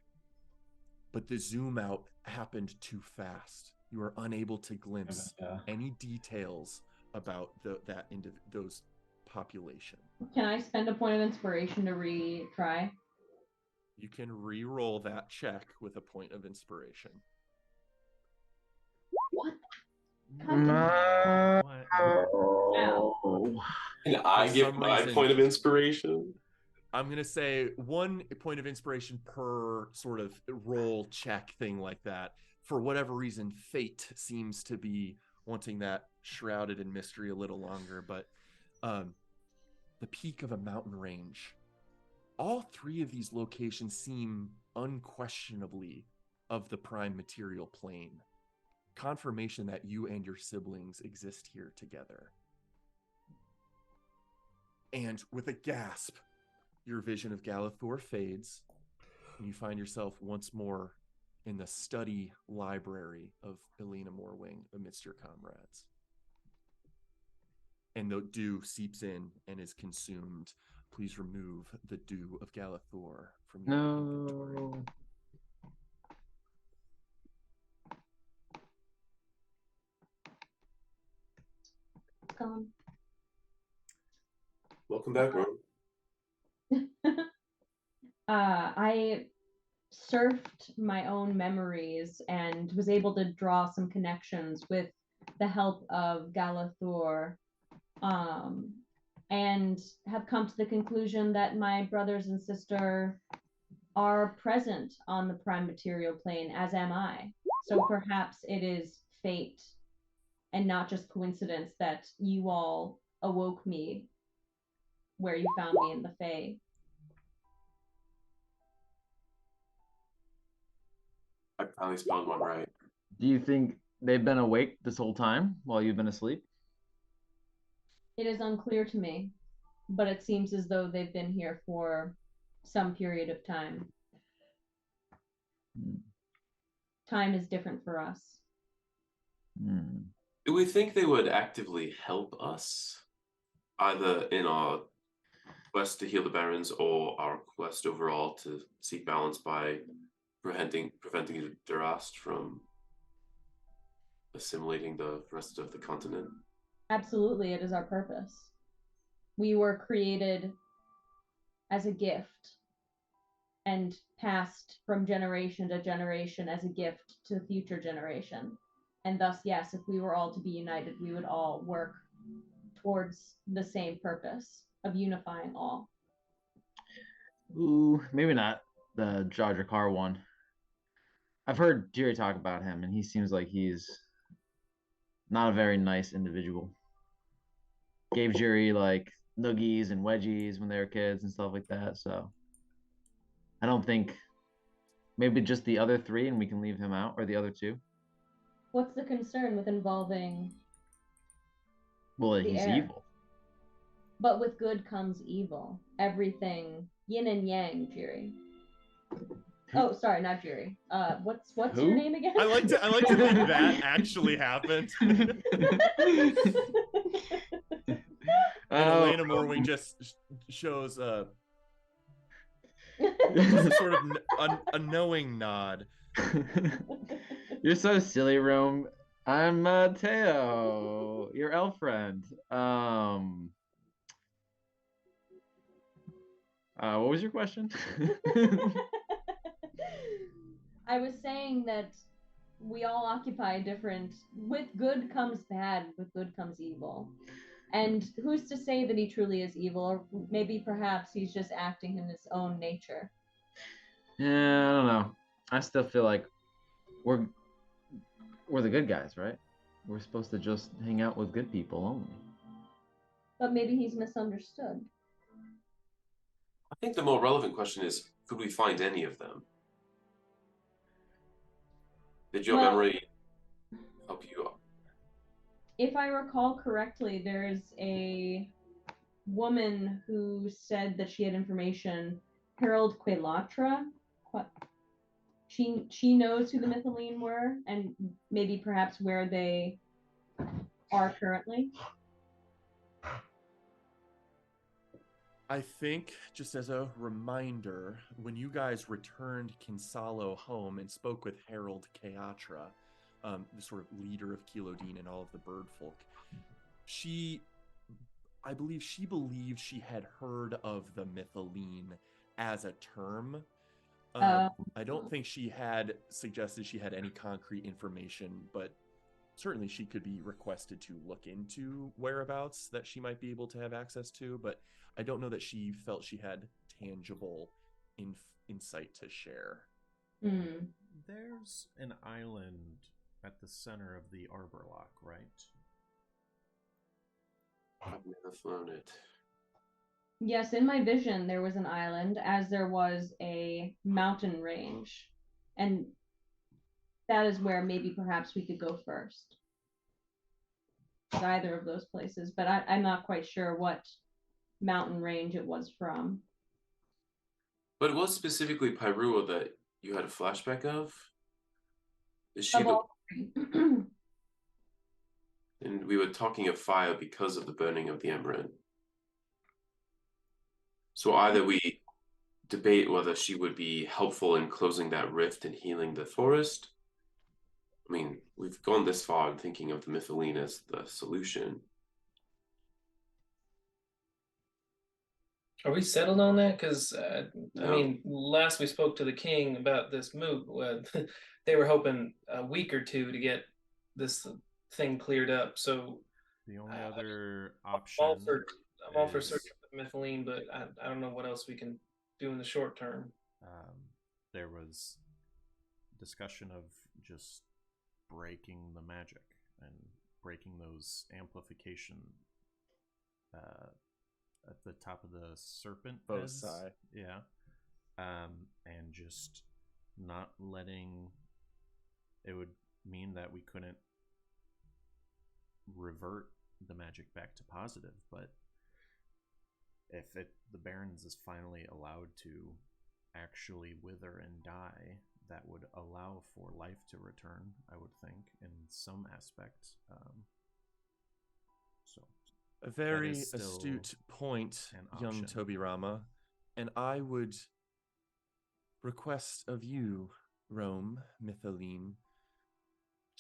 but the zoom out happened too fast. You are unable to glimpse any details about those population. Can I spend a point of inspiration to retry? You can re-roll that check with a point of inspiration. What? What? Can I For give some my reason- point of inspiration? I'm going to say one point of inspiration per sort of roll check thing like that. For whatever reason, fate seems to be wanting that shrouded in mystery a little longer. But the peak of a mountain range. All three of these locations seem unquestionably of the prime material plane. Confirmation that you and your siblings exist here together. And with a gasp, your vision of Galathor fades, and you find yourself once more in the study library of Elena Morwing amidst your comrades. And the dew seeps in and is consumed. Please remove the dew of Galathor from your inventory. Welcome back, Ron. I surfed my own memories and was able to draw some connections with the help of Galathor, and have come to the conclusion that my brothers and sister are present on the prime material plane, as am I. So perhaps it is fate and not just coincidence that you all awoke me where you found me in the Fae. I finally spelled one right. Do you think they've been awake this whole time while you've been asleep? It is unclear to me, but it seems as though they've been here for some period of time. Time is different for us. Do we think they would actively help us, either in our quest to heal the Barons or our quest overall to seek balance by preventing Durast from assimilating the rest of the continent? Absolutely, it is our purpose. We were created as a gift and passed from generation to generation as a gift to the future generation. And thus, yes, if we were all to be united, we would all work towards the same purpose of unifying all. Ooh, maybe not the Jar Jar one. I've heard Jerry talk about him, and he seems like he's not a very nice individual. Gave Jerry like noogies and wedgies when they were kids and stuff like that. So I don't think, maybe just the other three and we can leave him out, or the other two. What's the concern with involving Well, the he's heir? evil. But with good comes evil. Everything yin and yang, Jiri. Oh, sorry, not Jiri. What's Who? your name again? I like to think that actually happened. And Elena Morwing just shows just a sort of a knowing nod. You're so silly, Rome. I'm Teo, your elf friend. What was your question? I was saying that we all occupy different. With good comes bad, with good comes evil. And who's to say that he truly is evil, or maybe perhaps he's just acting in his own nature? Yeah, I don't know. I still feel like we're the good guys, right? We're supposed to just hang out with good people only. But maybe he's misunderstood. I think the more relevant question is, could we find any of them? Did your memory help you out? If I recall correctly, there's a woman who said that she had information, Harold Quelatra. She knows who the Mythiline were, and maybe perhaps where they are currently. I think, just as a reminder, when you guys returned Kinsalo home and spoke with Harold Keatra, the sort of leader of Kilodin and all of the bird folk, I believe she believed she had heard of the Mythiline as a term. I don't think she had suggested she had any concrete information, but certainly she could be requested to look into whereabouts that she might be able to have access to, but I don't know that she felt she had tangible insight to share. There's an island at the center of the Arbor Lock, right? I've never flown it. Yes, in my vision, there was an island, as there was a mountain range. And that is where maybe perhaps we could go first. Either of those places, but I'm not quite sure what mountain range it was from. But it was specifically Pyrua that you had a flashback of? Is she and we were talking of fire because of the burning of the Emerald. So either we debate whether she would be helpful in closing that rift and healing the forest. I mean, we've gone this far in thinking of the Mythiline as the solution. Are we settled on that? Because I No. mean, last we spoke to the king about this moot, they were hoping a week or two to get this thing cleared up. So The only uh, other I'm all option for I'm all for is searching for methylene, but I don't know what else we can do in the short term. there was discussion of just breaking the magic and breaking those amplification uh, at the top of the serpent heads. Foci. Yeah. And just not letting it would mean that we couldn't revert the magic back to positive, but if the Barrens is finally allowed to actually wither and die, that would allow for life to return, I would think, in some aspect. So A very still astute point, an young option. Toby Rama, and I would request of you, Rome, Mythaline,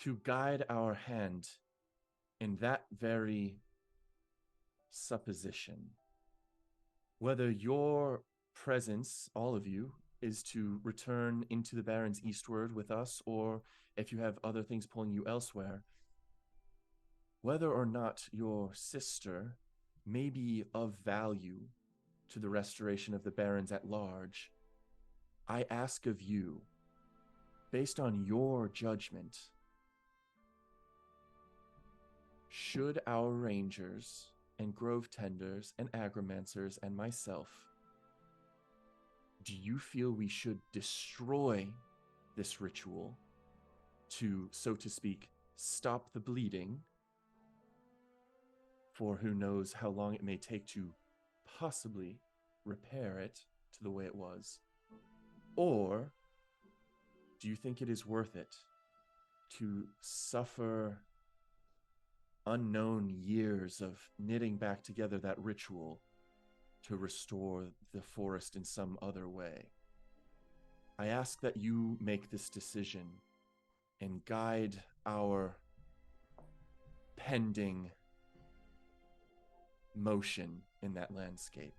to guide our hand in that very supposition. Whether your presence, all of you, is to return into the Barrens eastward with us, or if you have other things pulling you elsewhere, whether or not your sister may be of value to the restoration of the Barrens at large, I ask of you, based on your judgment, should our rangers and grove tenders and agromancers and myself, do you feel we should destroy this ritual to, so to speak, stop the bleeding, for who knows how long it may take to possibly repair it to the way it was? Or do you think it is worth it to suffer unknown years of knitting back together that ritual to restore the forest in some other way? I ask that you make this decision and guide our pending motion in that landscape.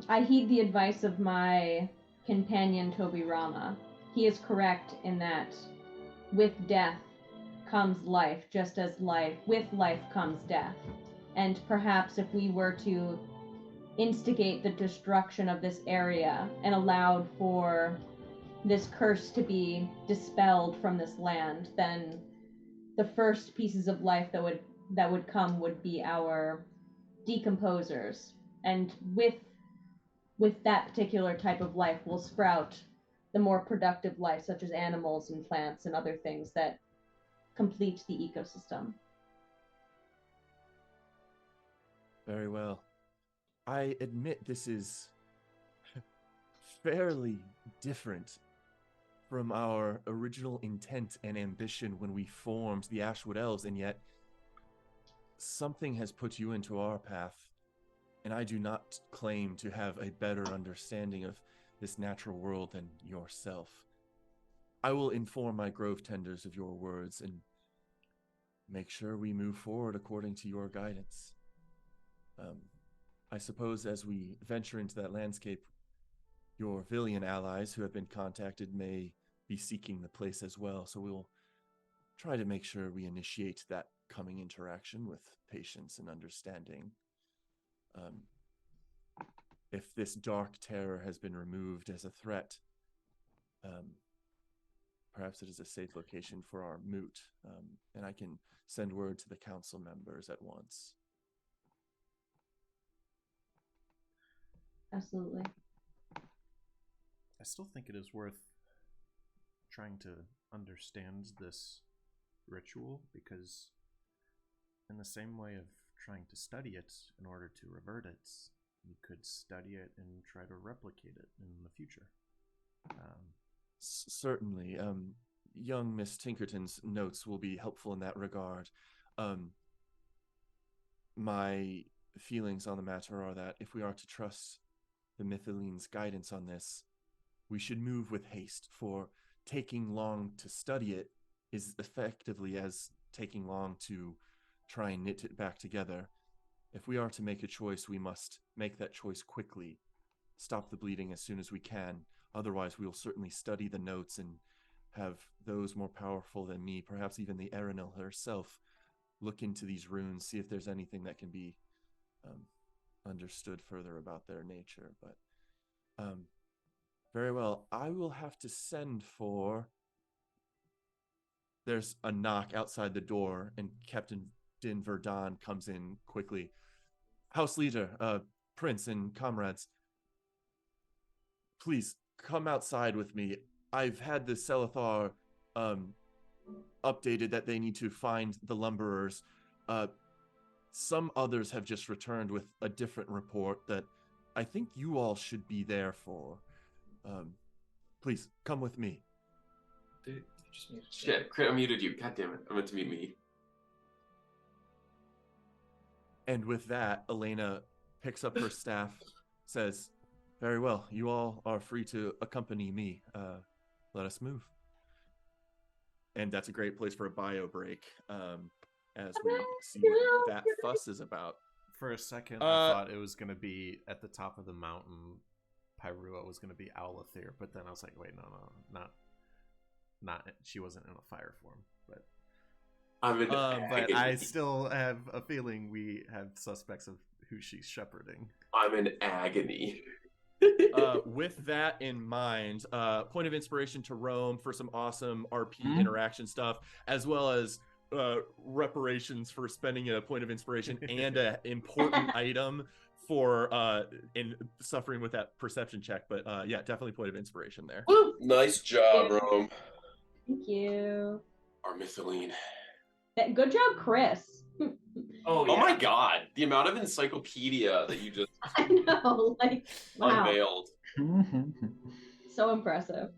I heed the advice of my companion Toby Rama. He is correct in that with death comes life, just as with life comes death. And perhaps if we were to instigate the destruction of this area and allowed for this curse to be dispelled from this land, then the first pieces of life that would come would be our decomposers. And with that particular type of life will sprout the more productive life, such as animals and plants and other things that complete the ecosystem. Very well. I admit this is fairly different from our original intent and ambition when we formed the Ashwood Elves, and yet something has put you into our path, and I do not claim to have a better understanding of this natural world than yourself. I will inform my grove tenders of your words and make sure we move forward according to your guidance. I suppose as we venture into that landscape, your Villian allies who have been contacted may be seeking the place as well, so we'll try to make sure we initiate that coming interaction with patience and understanding. If this dark terror has been removed as a threat, perhaps it is a safe location for our moot, and I can send word to the council members at once. Absolutely. I still think it is worth trying to understand this ritual, because in the same way of trying to study it in order to revert it, you could study it and try to replicate it in the future. Certainly. Young Miss Tinkerton's notes will be helpful in that regard. My feelings on the matter are that if we are to trust the Mythiline's guidance on this, we should move with haste, for taking long to study it is effectively as taking long to try and knit it back together. if we are to make a choice, we must make that choice quickly. Stop the bleeding as soon as we can. Otherwise, we will certainly study the notes and have those more powerful than me, perhaps even the Erenil herself, look into these runes, see if there's anything that can be understood further about their nature. But very well, I will have to send for... There's a knock outside the door, and Captain Din Verdun comes in quickly. House leader, Prince and comrades, please come outside with me. I've had the Selethar updated that they need to find the lumberers. Some others have just returned with a different report that I think you all should be there for. Please come with me. Dude, just muted. Shit, Crit, I muted you. God damn it. I meant to mute me. And with that, Elena picks up her staff, says, very well, you all are free to accompany me. Let us move. And that's a great place for a bio break, as we see what that fuss is about. For a second, I thought it was going to be at the top of the mountain. Pyrua was going to be Owlithir, but then I was like, wait, no, not. She wasn't in a fire form, but but I still have a feeling we have suspects of who she's shepherding. I'm in agony. With that in mind, point of inspiration to Rome for some awesome RP interaction stuff, as well as reparations for spending a point of inspiration and an important item for in suffering with that perception check. But yeah, definitely point of inspiration there. Woo! Nice job, Rome. Thank you. Our Mythiline. Good job, Chris. Oh, yeah. Oh my god, the amount of encyclopedia that you just I know, like, wow. unveiled. So impressive.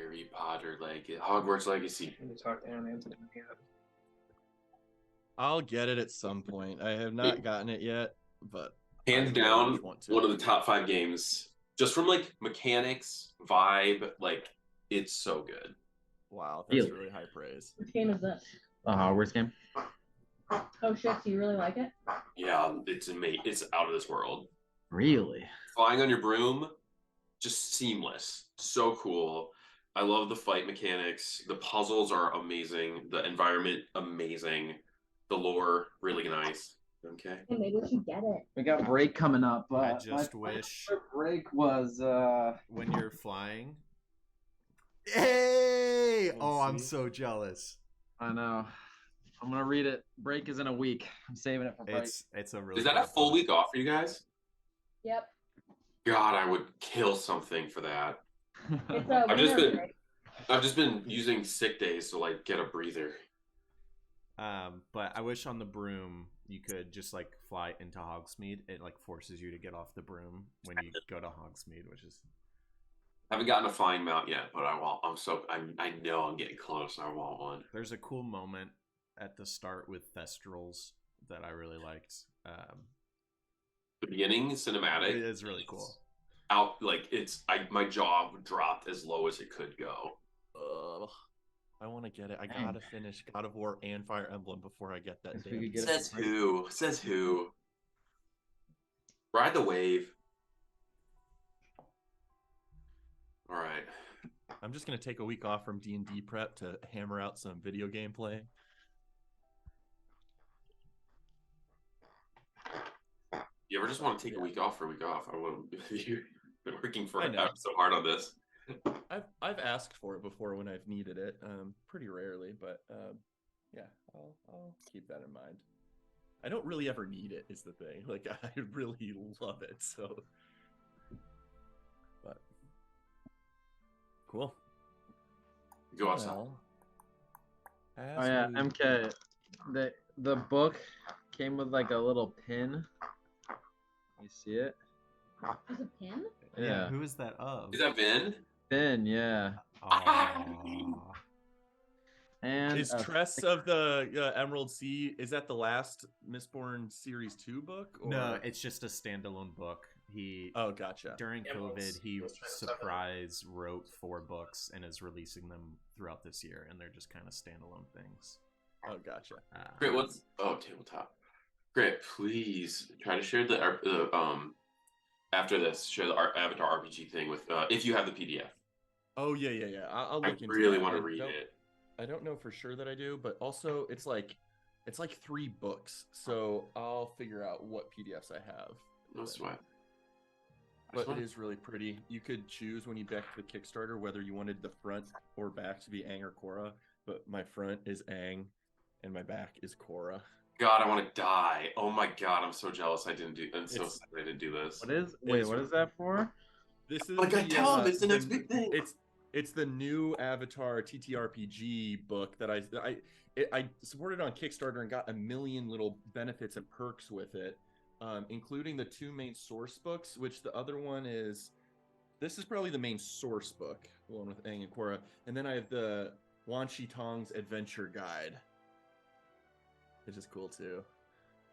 Harry Potter Hogwarts Legacy. Let me talk to Anthony again. I'll get it at some point. I have not gotten it yet, but Hands I very down, much want to. one of the top 5 games. Just from mechanics, vibe, it's so good. Wow, that's Really? really high praise. Which game is this? Hogwarts game. Oh shit! Do you really like it? Yeah, it's amazing. It's out of this world. Really? Flying on your broom, just seamless. So cool. I love the fight mechanics. The puzzles are amazing. The environment, amazing. The lore, really nice. Okay. Hey, maybe we should get it. We got break coming up. I just wish break was when you're flying. Hey! Let's Oh, I'm see. so jealous. I know. I'm gonna read it. Break is in a week. I'm saving it for break. It's a really. Is that a good full book. week off for you guys? Yep. God, I would kill something for that. It's a I've just winter been- break. I've just been using sick days to get a breather. But I wish on the broom you could just fly into Hogsmeade. It forces you to get off the broom when you go to Hogsmeade, which is I haven't gotten a flying mount yet, but I want. I know I'm getting close. I want one. there's a cool moment at the start with Thestrals that I really liked. The beginning cinematic It is really cool. Out my jaw dropped as low as it could go. Ugh. I want to get it. I gotta finish God of War and Fire Emblem before I get that. If we Damn could get it Says who? Says who? Ride the wave. All right. I'm just gonna take a week off from D&D prep to hammer out some video game playing. You ever just want to take a week off for a week off? I want to. You've been working I know. so hard on this. I've asked for it before when I've needed it, pretty rarely, but yeah, I'll keep that in mind. I don't really ever need it, is the thing. I really love it, so. But cool. Go outside. Well, as Oh yeah, we- MK. The book came with a little pin. You see it? There's a pin? Yeah. Who is that of? Is that Vin? Pin, yeah. Aw. And Is Tress of the Emerald Sea, is that the last Mistborn Series 2 book? Or... No, it's just a standalone book. He Oh, gotcha. during Emeralds. COVID he I was trying to stop it. surprise wrote 4 books and is releasing them throughout this year, and they're just kind of standalone things. Oh, gotcha. Great. What's tabletop? Great. Please try to share the after this. Share the Avatar RPG thing with if you have the PDF. Oh, yeah. I'll I look into really that. want to I read don't- it. I don't know for sure that I do, but also it's like 3 books, so I'll figure out what PDFs I have. No sweat. But it is really pretty. You could choose when you backed the Kickstarter whether you wanted the front or back to be Aang or Korra, but my front is Aang and my back is Korra. God, I want to die. Oh my God, I'm so jealous. I'm so It's- excited I didn't do this. what is what is that for? This is Oh my God, the, tell him it's the next big thing. It's the new Avatar TTRPG book that I supported on Kickstarter and got a million little benefits and perks with it, including the 2 main source books, which the other one is. This is probably the main source book, the one with Aang and Korra, and then I have the Wan Shi Tong's Adventure Guide, which is cool too.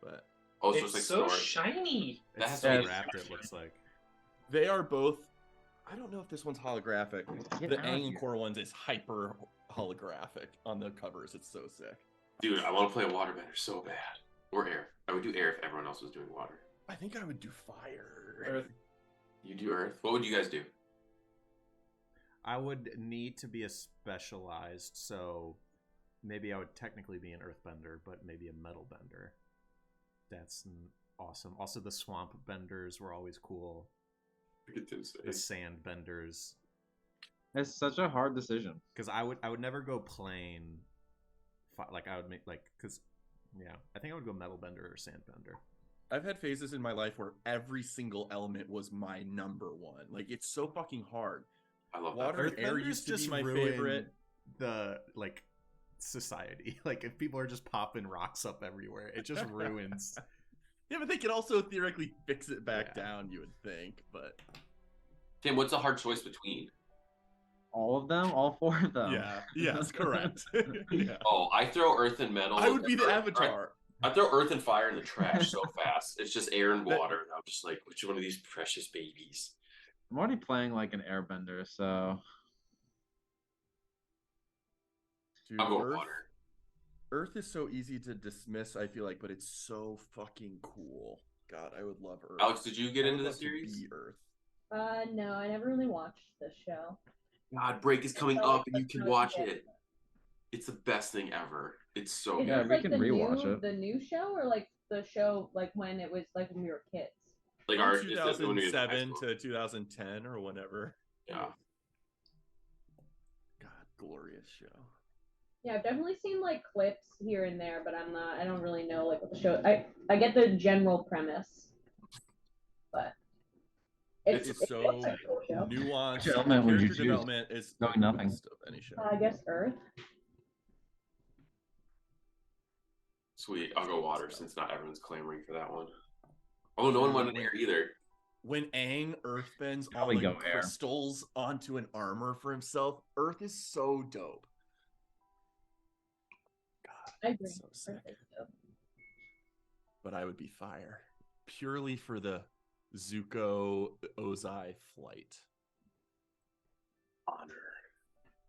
But Oh, It's so shiny. That It's has so to be- wrapped. It looks like. they are both. I don't know if this one's holographic. Get The out Aang and here. Korra ones is hyper holographic on the covers. It's so sick. Dude, I want to play waterbender so bad. Or air. I would do air if everyone else was doing water. I think I would do fire. Earth. You do earth. What would you guys do? I would need to be a specialized, so maybe I would technically be an earthbender, but maybe a metal bender. That's awesome. Also, the swamp benders were always cool. Look at this. The sand benders, It's such a hard decision. because I would never go plain. I would make because yeah, I think I would go metal bender or sand bender. I've had phases in my life where every single element was my number one. It's so fucking hard. I love Water that. and air Earthbenders used to be just my ruin favorite. The society. If people are just popping rocks up everywhere, it just ruins. Yeah, but they could also theoretically fix it back Yeah. down, you would think. But Tim, what's the hard choice between? All of them, all four of them. Yeah. Yes. Correct. Yeah. Oh, I throw earth and metal. I would be the Earth- Avatar. I throw earth and fire in the trash so fast. It's just air and That- water. And I'm just like, which one of these precious babies? I'm already playing like an airbender, so Dude, I'll go Earth, water. Earth is so easy to dismiss, I feel like, but it's so fucking cool. God, I would love Earth. Alex, did you get I into would the love to series? be Earth. No, I never really watched this show. God, break is coming Oh, up and you can watch it. It's the best thing ever. It's so Is Yeah, good. this we like can the rewatch new, it. the new show, or like the show like when it was like when we were kids? Like From our it's definitely when we were in high 2007 school. to 2010 or whenever. Yeah. God, glorious show. Yeah, I've definitely seen like clips here and there, but I don't really know like what the show. I get the general premise, but It's it's so a cool show. nuanced. Which element would you Character choose? development is Knowing the nothing. best of any show. I guess Earth. Sweet. I'll go water since not everyone's clamoring for that one. Oh, no one wanted air either. When Aang earthbends all Probably the go air. crystals onto an armor for himself, Earth is so dope. God, I agree. it's so sick. Earth is dope. But I would be fire purely for the Zuko Ozai flight. Honor.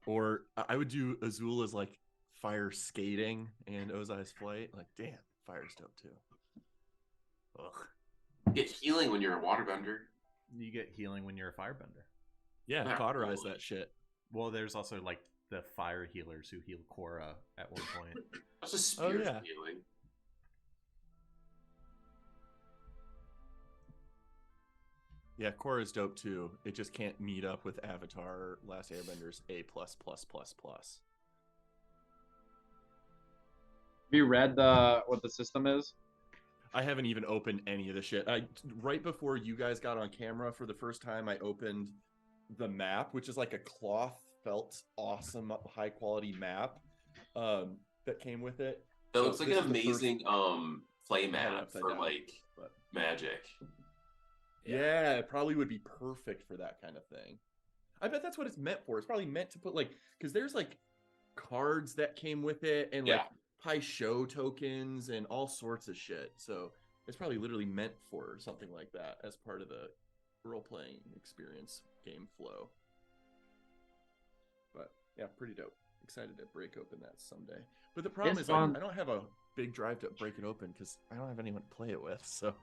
Or I would do Azul as like fire skating and Ozai's flight. Like, damn, fire's dope too. Ugh. Get healing when you're a waterbender. You get healing when you're a firebender. Yeah, Yeah, cauterize really. that shit. Well, there's also like the fire healers who heal Korra at one point. That's a spiritual yeah. healing. Yeah, Korra's dope too. It just can't meet up with Avatar Last Airbender's A+++++. Have you read what the system is? I haven't even opened any of the shit. Right before you guys got on camera for the first time, I opened the map, which is like a cloth felt, awesome, high quality map that came with it. That So looks like this an is the first- amazing play I had it map upside for down, like but- Magic. Yeah, it probably would be perfect for that kind of thing. I bet that's what it's meant for. It's probably meant to put like, because there's like cards that came with it and like Yeah. high show tokens and all sorts of shit. So it's probably literally meant for something like that as part of the role playing experience game flow. But yeah, pretty dope. Excited to break open that someday. But the problem It's is fun. I don't have a big drive to break it open because I don't have anyone to play it with. So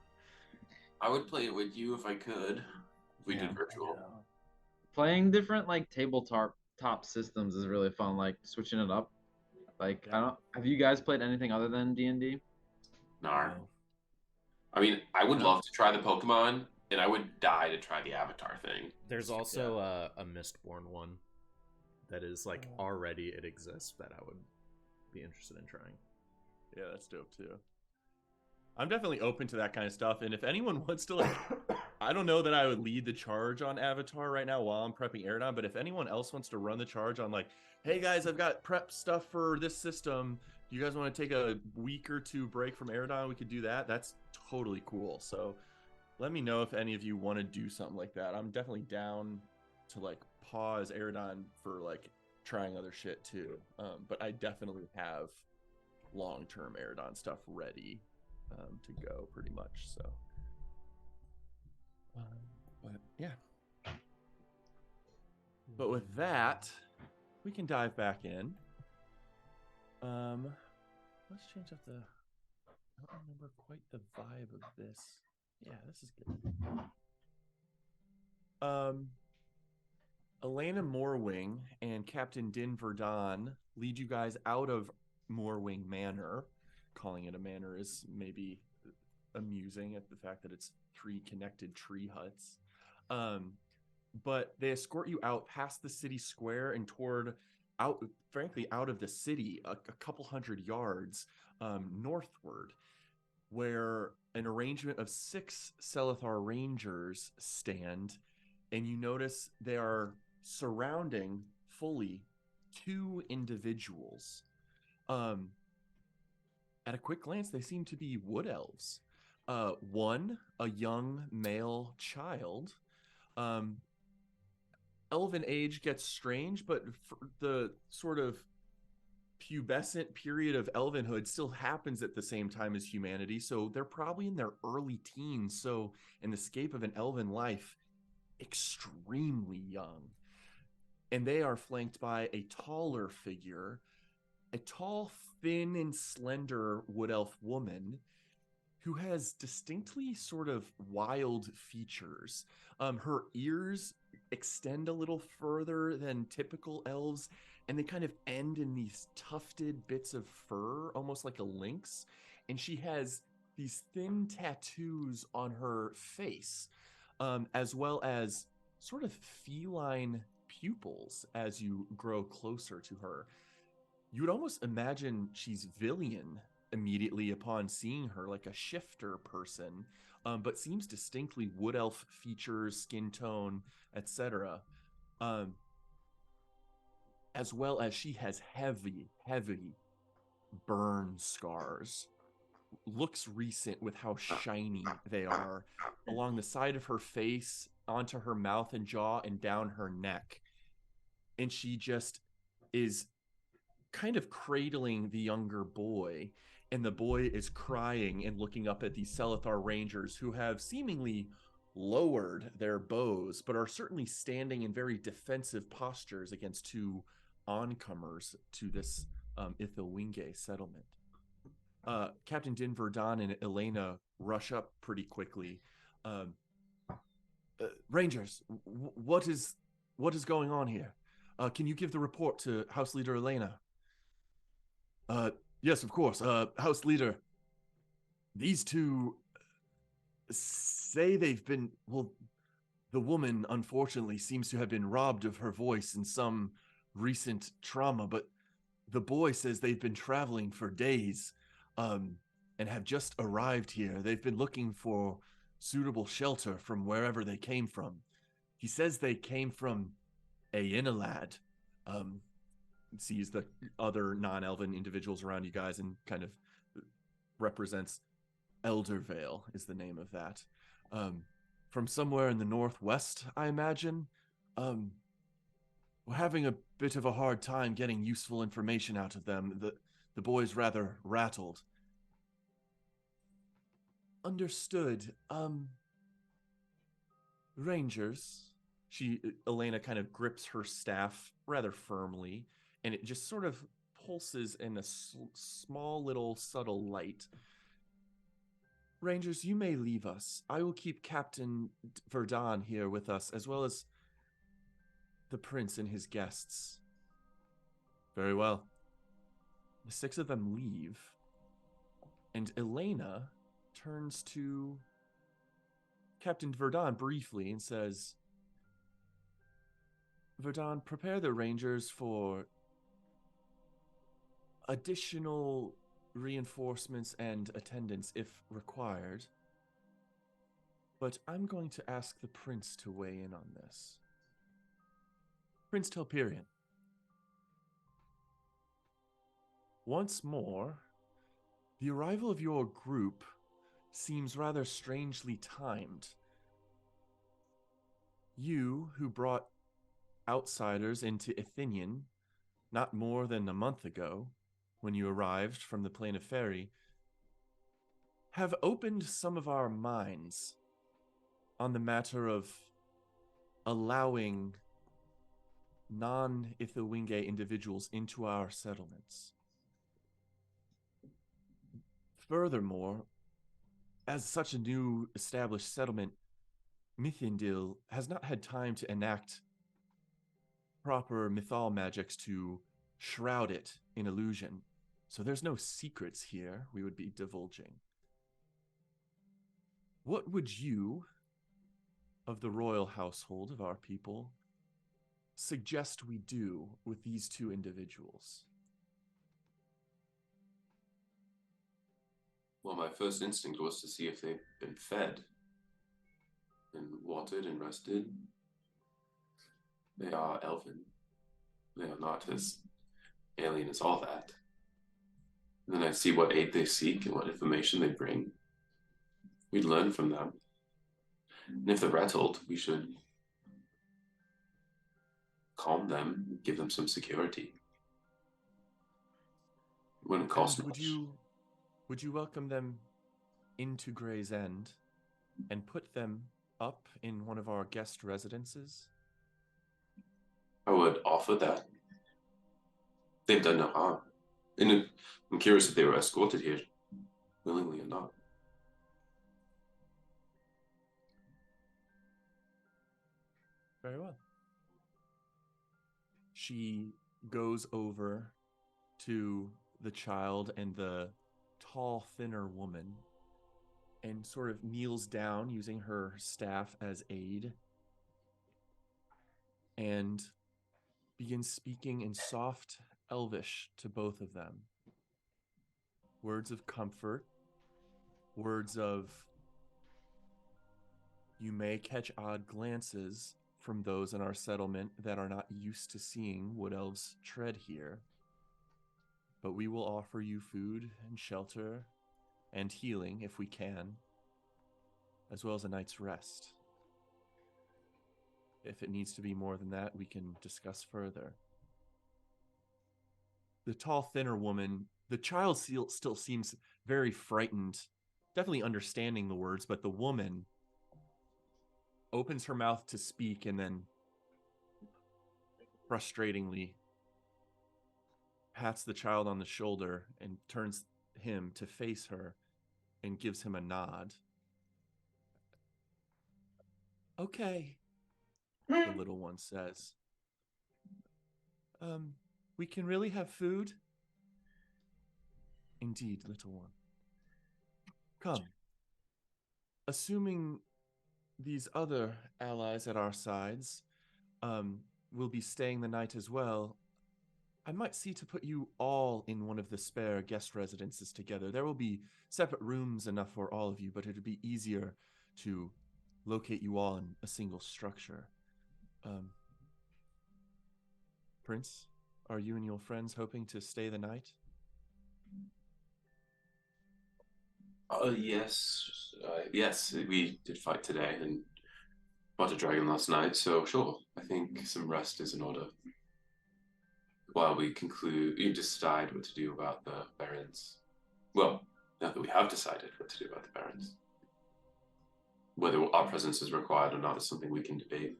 I would play it with you if I could. If we Yeah, did virtual. Playing different like tabletop systems is really fun. Like switching it up. Like Yeah. I don't. Have you guys played anything other than D&D? Nar. I mean, I would No. love to try the Pokemon, and I would die to try the Avatar thing. There's also a Mistborn one that is like already it exists that I would be interested in trying. yeah, that's dope too. I'm definitely open to that kind of stuff. And if anyone wants to, like, I don't know that I would lead the charge on Avatar right now while I'm prepping Aerodon, but if anyone else wants to run the charge on, like, hey guys, I've got prep stuff for this system. Do you guys want to take a week or two break from Aerodon? We could do that. That's totally cool. So let me know if any of you want to do something like that. I'm definitely down to, like, pause Aerodon for, like, trying other shit too. But I definitely have long-term Aerodon stuff ready to go pretty much. So but yeah, but with that we can dive back in. Let's change up the, I don't remember quite the vibe of this. Yeah, this is good. Elena Morwing and Captain Din Verdon lead you guys out of Morwing Manor. Calling it a manor is maybe amusing at the fact that it's 3 connected tree huts. But they escort you out past the city square and toward out of the city a couple hundred yards northward, where an arrangement of 6 Selethar Rangers stand, and you notice they are surrounding fully 2 individuals. At a quick glance, they seem to be wood elves. One, a young male child, elven age gets strange, but for the sort of pubescent period of elvenhood still happens at the same time as humanity, so they're probably in their early teens, so an escape of an elven life, extremely young. And they are flanked by a taller figure, a tall, thin, and slender wood elf woman who has distinctly sort of wild features. Her ears extend a little further than typical elves, and they kind of end in these tufted bits of fur, almost like a lynx. And she has these thin tattoos on her face, as well as sort of feline pupils as you grow closer to her. You would almost imagine she's Villian immediately upon seeing her, like a shifter person, but seems distinctly wood elf features, skin tone, etc. Um, as well as she has heavy burn scars. Looks recent with how shiny they are along the side of her face, onto her mouth and jaw, and down her neck. And she just is kind of cradling the younger boy, and the boy is crying and looking up at these Selethar Rangers who have seemingly lowered their bows, but are certainly standing in very defensive postures against two oncomers to this Ithilwinge settlement. Captain Din Verdon and Elena rush up pretty quickly. Rangers, what is going on here? Can you give the report to House Leader Elena? Yes, of course. House Leader, these two say they've been, well, the woman unfortunately seems to have been robbed of her voice in some recent trauma, but the boy says they've been traveling for days, and have just arrived here. They've been looking for suitable shelter from wherever they came from. He says they came from Aenalad. Sees the other non-elven individuals around you guys and kind of represents Eldervale is the name of that. From somewhere in the northwest, I imagine. We're having a bit of a hard time getting useful information out of them. The boy's rather rattled. Understood. Rangers. Elena kind of grips her staff rather firmly, and it just sort of pulses in a small little subtle light. Rangers, you may leave us. I will keep Captain Verdon here with us, as well as the prince and his guests. Very well. The six of them leave, and Elena turns to Captain Verdon briefly and says, Verdon, prepare the Rangers for additional reinforcements and attendance if required. But I'm going to ask the Prince to weigh in on this. Prince Telperion. Once more, the arrival of your group seems rather strangely timed. You, who brought outsiders into Ithinian not more than a month ago, when you arrived from the plane of Fairy, have opened some of our minds on the matter of allowing non-Ithilwinge individuals into our settlements. Furthermore, as such a new established settlement, Mithindil has not had time to enact proper mythal magics to shroud it in illusion. So there's no secrets here we would be divulging. What would you, of the royal household of our people, suggest we do with these two individuals? Well, my first instinct was to see if they've been fed and watered and rested. They are elven. They are not as alien as all that. And then I'd see what aid they seek and what information they bring. We'd learn from them. And if they're rattled, we should calm them, give them some security. It wouldn't cost And much. would you welcome them into Gray's End and put them up in one of our guest residences? I would offer that. They've done no harm. And I'm curious if they were escorted here willingly or not. Very well. She goes over to the child and the tall, thinner woman and sort of kneels down using her staff as aid and begins speaking in soft Elvish to both of them. Words of comfort, words of you may catch odd glances from those in our settlement that are not used to seeing wood elves tread here. But we will offer you food and shelter and healing if we can, as well as a night's rest. If it needs to be more than that, we can discuss further. The tall, thinner woman, the child still seems very frightened, definitely understanding the words, but the woman opens her mouth to speak and then frustratingly pats the child on the shoulder and turns him to face her and gives him a nod. Okay, the little one says. We can really have food? Indeed, little one. Come. Assuming these other allies at our sides will be staying the night as well, I might see to put you all in one of the spare guest residences together. There will be separate rooms enough for all of you, but it would be easier to locate you all in a single structure. Prince, are you and your friends hoping to stay the night? Yes. Yes, we did fight today and fought a dragon last night, so sure. I think some rest is in order. While we decide what to do about the barons. Well, now that we have decided what to do about the barons. Whether our presence is required or not is something we can debate.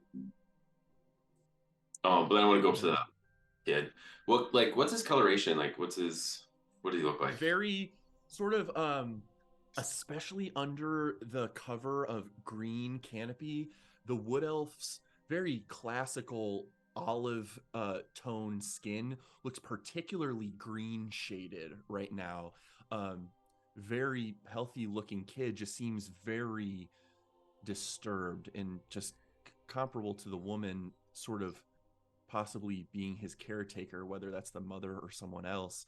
But then I want to go up to the kid. What's his coloration? What does he look like? Very sort of especially under the cover of green canopy, the wood elf's very classical olive tone skin looks particularly green shaded right now. Very healthy looking kid, just seems very disturbed and just comparable to the woman sort of possibly being his caretaker, whether that's the mother or someone else.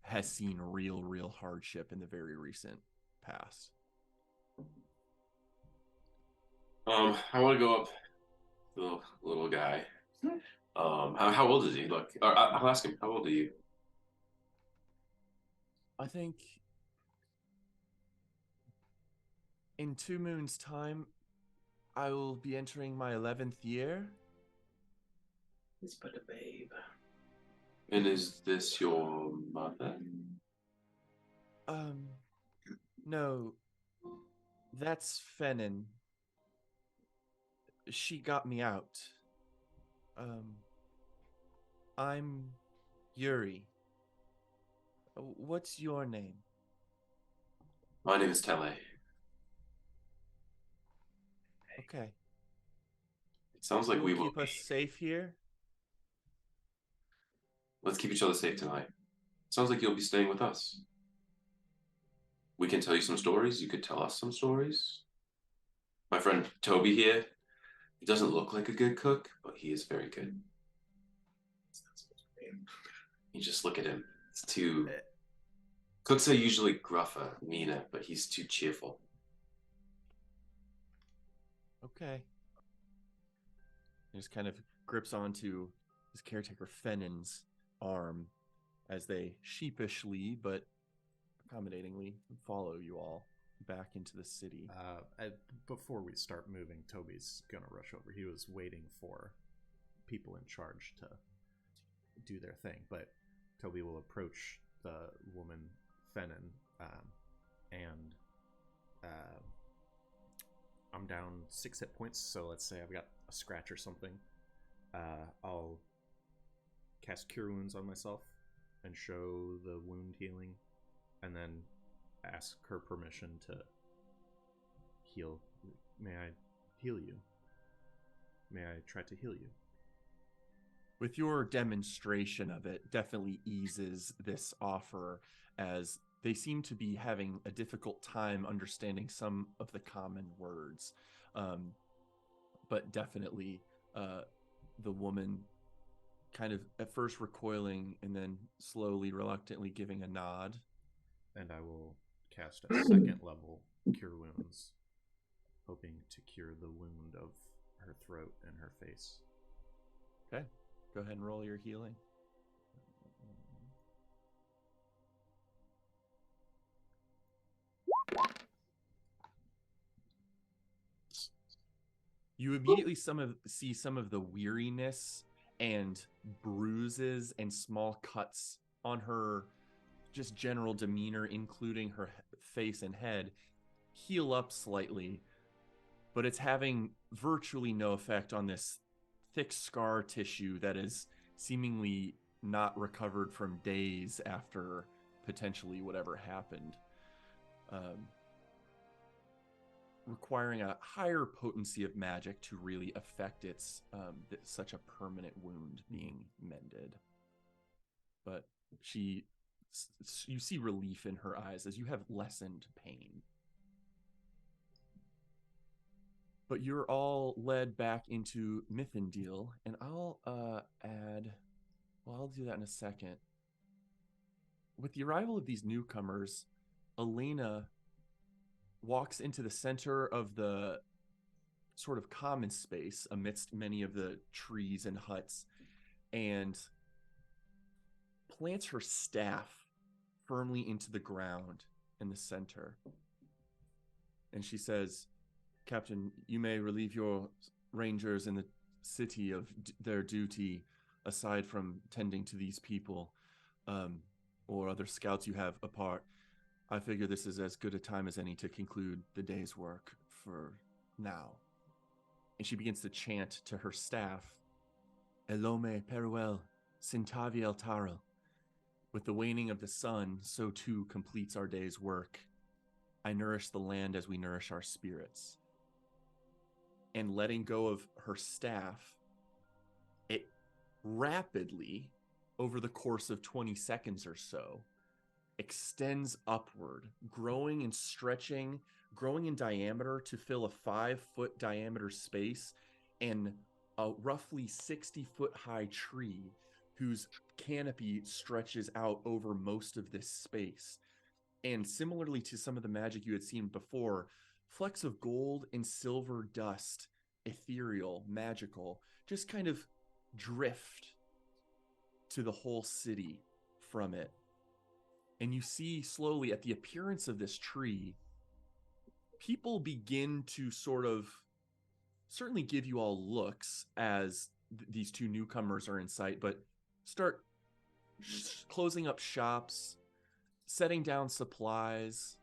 Has seen real hardship in the very recent past. I want to go up to the little guy. How old is he? Look, I'll ask him. How old are you? I think in 2 moons' time, I will be entering my 11th year. He's but a babe. And is this your mother? No, that's Fennin. She got me out. I'm Yuri. What's your name? My name is Tele. Okay. It sounds like we will keep us safe here. Let's keep each other safe tonight. Sounds like you'll be staying with us. We can tell you some stories. You could tell us some stories. My friend Toby here, he doesn't look like a good cook, but he is very good. You just look at him. It's too... Cooks are usually gruffer, meaner, but he's too cheerful. Okay. He just kind of grips onto his caretaker Fennin's arm as they sheepishly but accommodatingly follow you all back into the city. Before we start moving, Toby's gonna rush over. He was waiting for people in charge to do their thing. But Toby will approach the woman Fennon, and I'm down 6 hit points, so let's say I've got a scratch or something. I'll cast Cure Wounds on myself and show the wound healing, and then ask her permission to heal. May I heal you? May I try to heal you? With your demonstration of it, definitely eases this offer, as they seem to be having a difficult time understanding some of the common words. But definitely the woman kind of at first recoiling and then slowly, reluctantly giving a nod. And I will cast a second level Cure Wounds, hoping to cure the wound of her throat and her face. Okay. Go ahead and roll your healing. You immediately see some of the weariness and bruises and small cuts on her just general demeanor, including her face and head, heal up slightly, but it's having virtually no effect on this thick scar tissue that is seemingly not recovered from days after potentially whatever happened, requiring a higher potency of magic to really affect its such a permanent wound being mended. But you see relief in her eyes as you have lessened pain. But you're all led back into Mythendil, and I'll I'll do that in a second. With the arrival of these newcomers, Elena walks into the center of the sort of common space amidst many of the trees and huts, and plants her staff firmly into the ground in the center. And she says, "Captain, you may relieve your rangers in the city of their duty, aside from tending to these people, or other scouts you have apart. I figure this is as good a time as any to conclude the day's work for now." And she begins to chant to her staff, "Elome Peruel, Sintavi El Taro." With the waning of the sun, so too completes our day's work. I nourish the land as we nourish our spirits. And letting go of her staff, it rapidly, over the course of 20 seconds or so, extends upward, growing and stretching, growing in diameter to fill a 5-foot diameter space, and a roughly 60-foot high tree whose canopy stretches out over most of this space. And similarly to some of the magic you had seen before, flecks of gold and silver dust, ethereal, magical, just kind of drift to the whole city from it. And you see slowly at the appearance of this tree, people begin to sort of certainly give you all looks as these two newcomers are in sight, but start closing up shops, setting down supplies,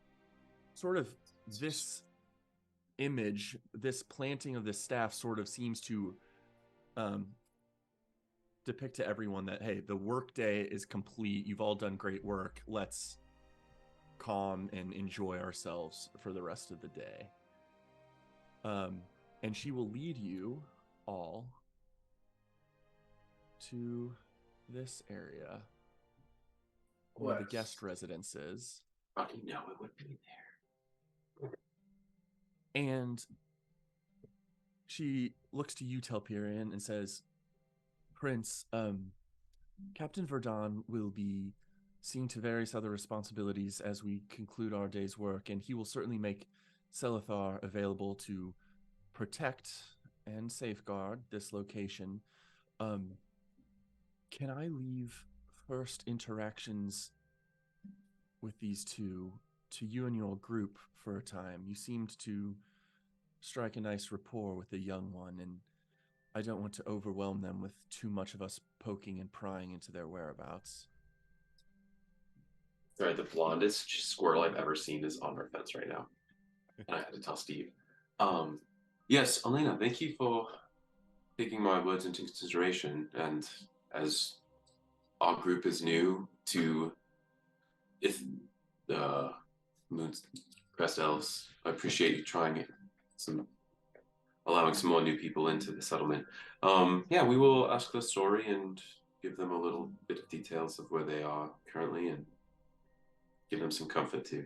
sort of this image, this planting of this staff sort of seems to depict to everyone that, hey, the workday is complete. You've all done great work. Let's calm and enjoy ourselves for the rest of the day. And she will lead you all to this area, one of the guest residences. I didn't know it would be there. And she looks to you, Telperion, and says, "Prince, Captain Verdon will be seeing to various other responsibilities as we conclude our day's work, and he will certainly make Selethar available to protect and safeguard this location. Can I leave first interactions with these two to you and your group for a time? You seemed to strike a nice rapport with the young one, and I don't want to overwhelm them with too much of us poking and prying into their whereabouts. All right, the blondest squirrel I've ever seen is on our fence right now. And I had to tell Steve. Yes, Elena, thank you for taking my words into consideration. And as our group is new to if the Moon's Crest Elves, I appreciate you trying some allowing some more new people into the settlement. Yeah, we will ask the story and give them a little bit of details of where they are currently and give them some comfort too.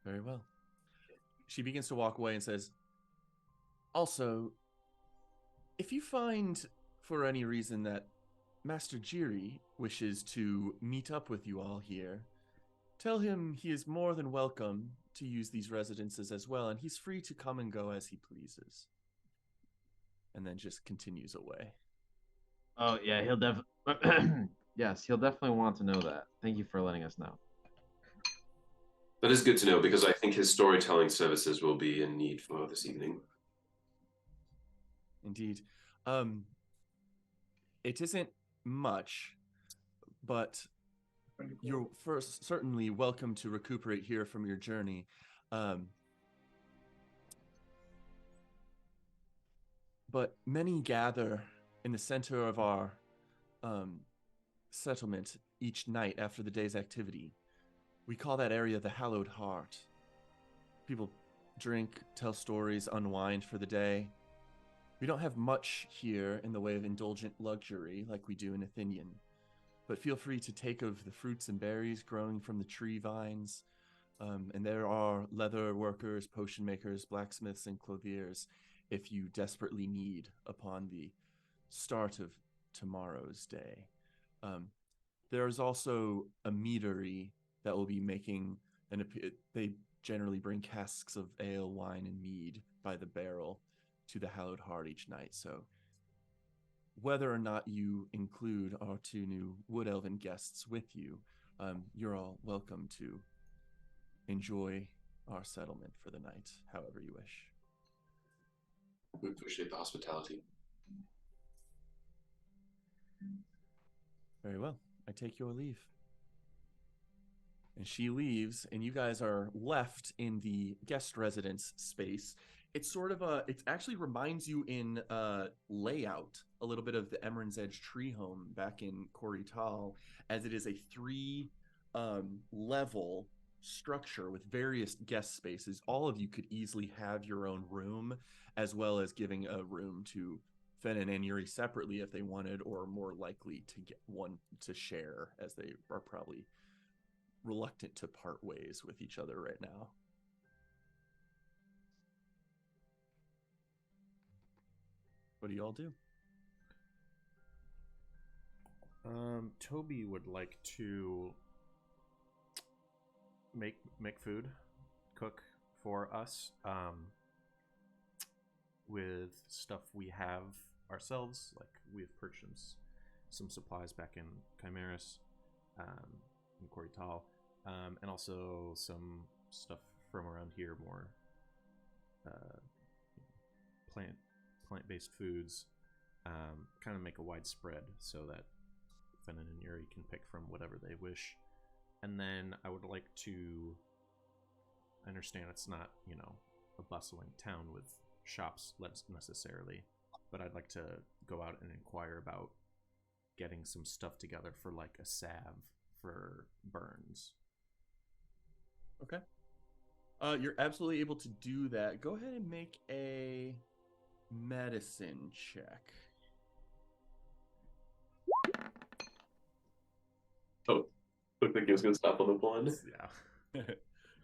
Very well. She begins to walk away and says, also, if you find for any reason that Master Jiri wishes to meet up with you all here, tell him he is more than welcome to use these residences as well, and he's free to come and go as he pleases. And then just continues away. Oh yeah, he'll definitely. Yes, he'll definitely want to know that. Thank you for letting us know. That is good to know because I think his storytelling services will be in need for this evening. Indeed. It isn't much, but you're first certainly welcome to recuperate here from your journey. But many gather in the center of our settlement each night after the day's activity. We call that area the Hallowed Heart. People drink, tell stories, unwind for the day. We don't have much here in the way of indulgent luxury like we do in Athenian, but feel free to take of the fruits and berries growing from the tree vines. And there are leather workers, potion makers, blacksmiths, and clothiers if you desperately need upon the start of tomorrow's day. There's also a meadery that will be making they generally bring casks of ale, wine, and mead by the barrel to the Hallowed Heart each night. So whether or not you include our two new Wood Elven guests with you, you're all welcome to enjoy our settlement for the night, however you wish. We appreciate the hospitality. Very well. I take your leave. And she leaves, and you guys are left in the guest residence space. It's sort of it actually reminds you in layout a little bit of the Emerald's Edge tree home back in Corital, as it is a 3 level structure with various guest spaces. All of you could easily have your own room, as well as giving a room to Fenn and Yuri separately if they wanted, or more likely to get one to share, as they are probably reluctant to part ways with each other right now. What do y'all do? Toby would like to make food, cook for us, with stuff we have ourselves. Like we've purchased some supplies back in Chimeras, in Corital, and also some stuff from around here, more plant-based foods. Kind of make a wide spread so that Fenn and Yuri can pick from whatever they wish. And then I would like to, I understand it's not, a bustling town with shops necessarily, but I'd like to go out and inquire about getting some stuff together for like a salve for burns. Okay. You're absolutely able to do that. Go ahead and make a medicine check. Oh, looked like he was going to stop on the blonde. Yeah.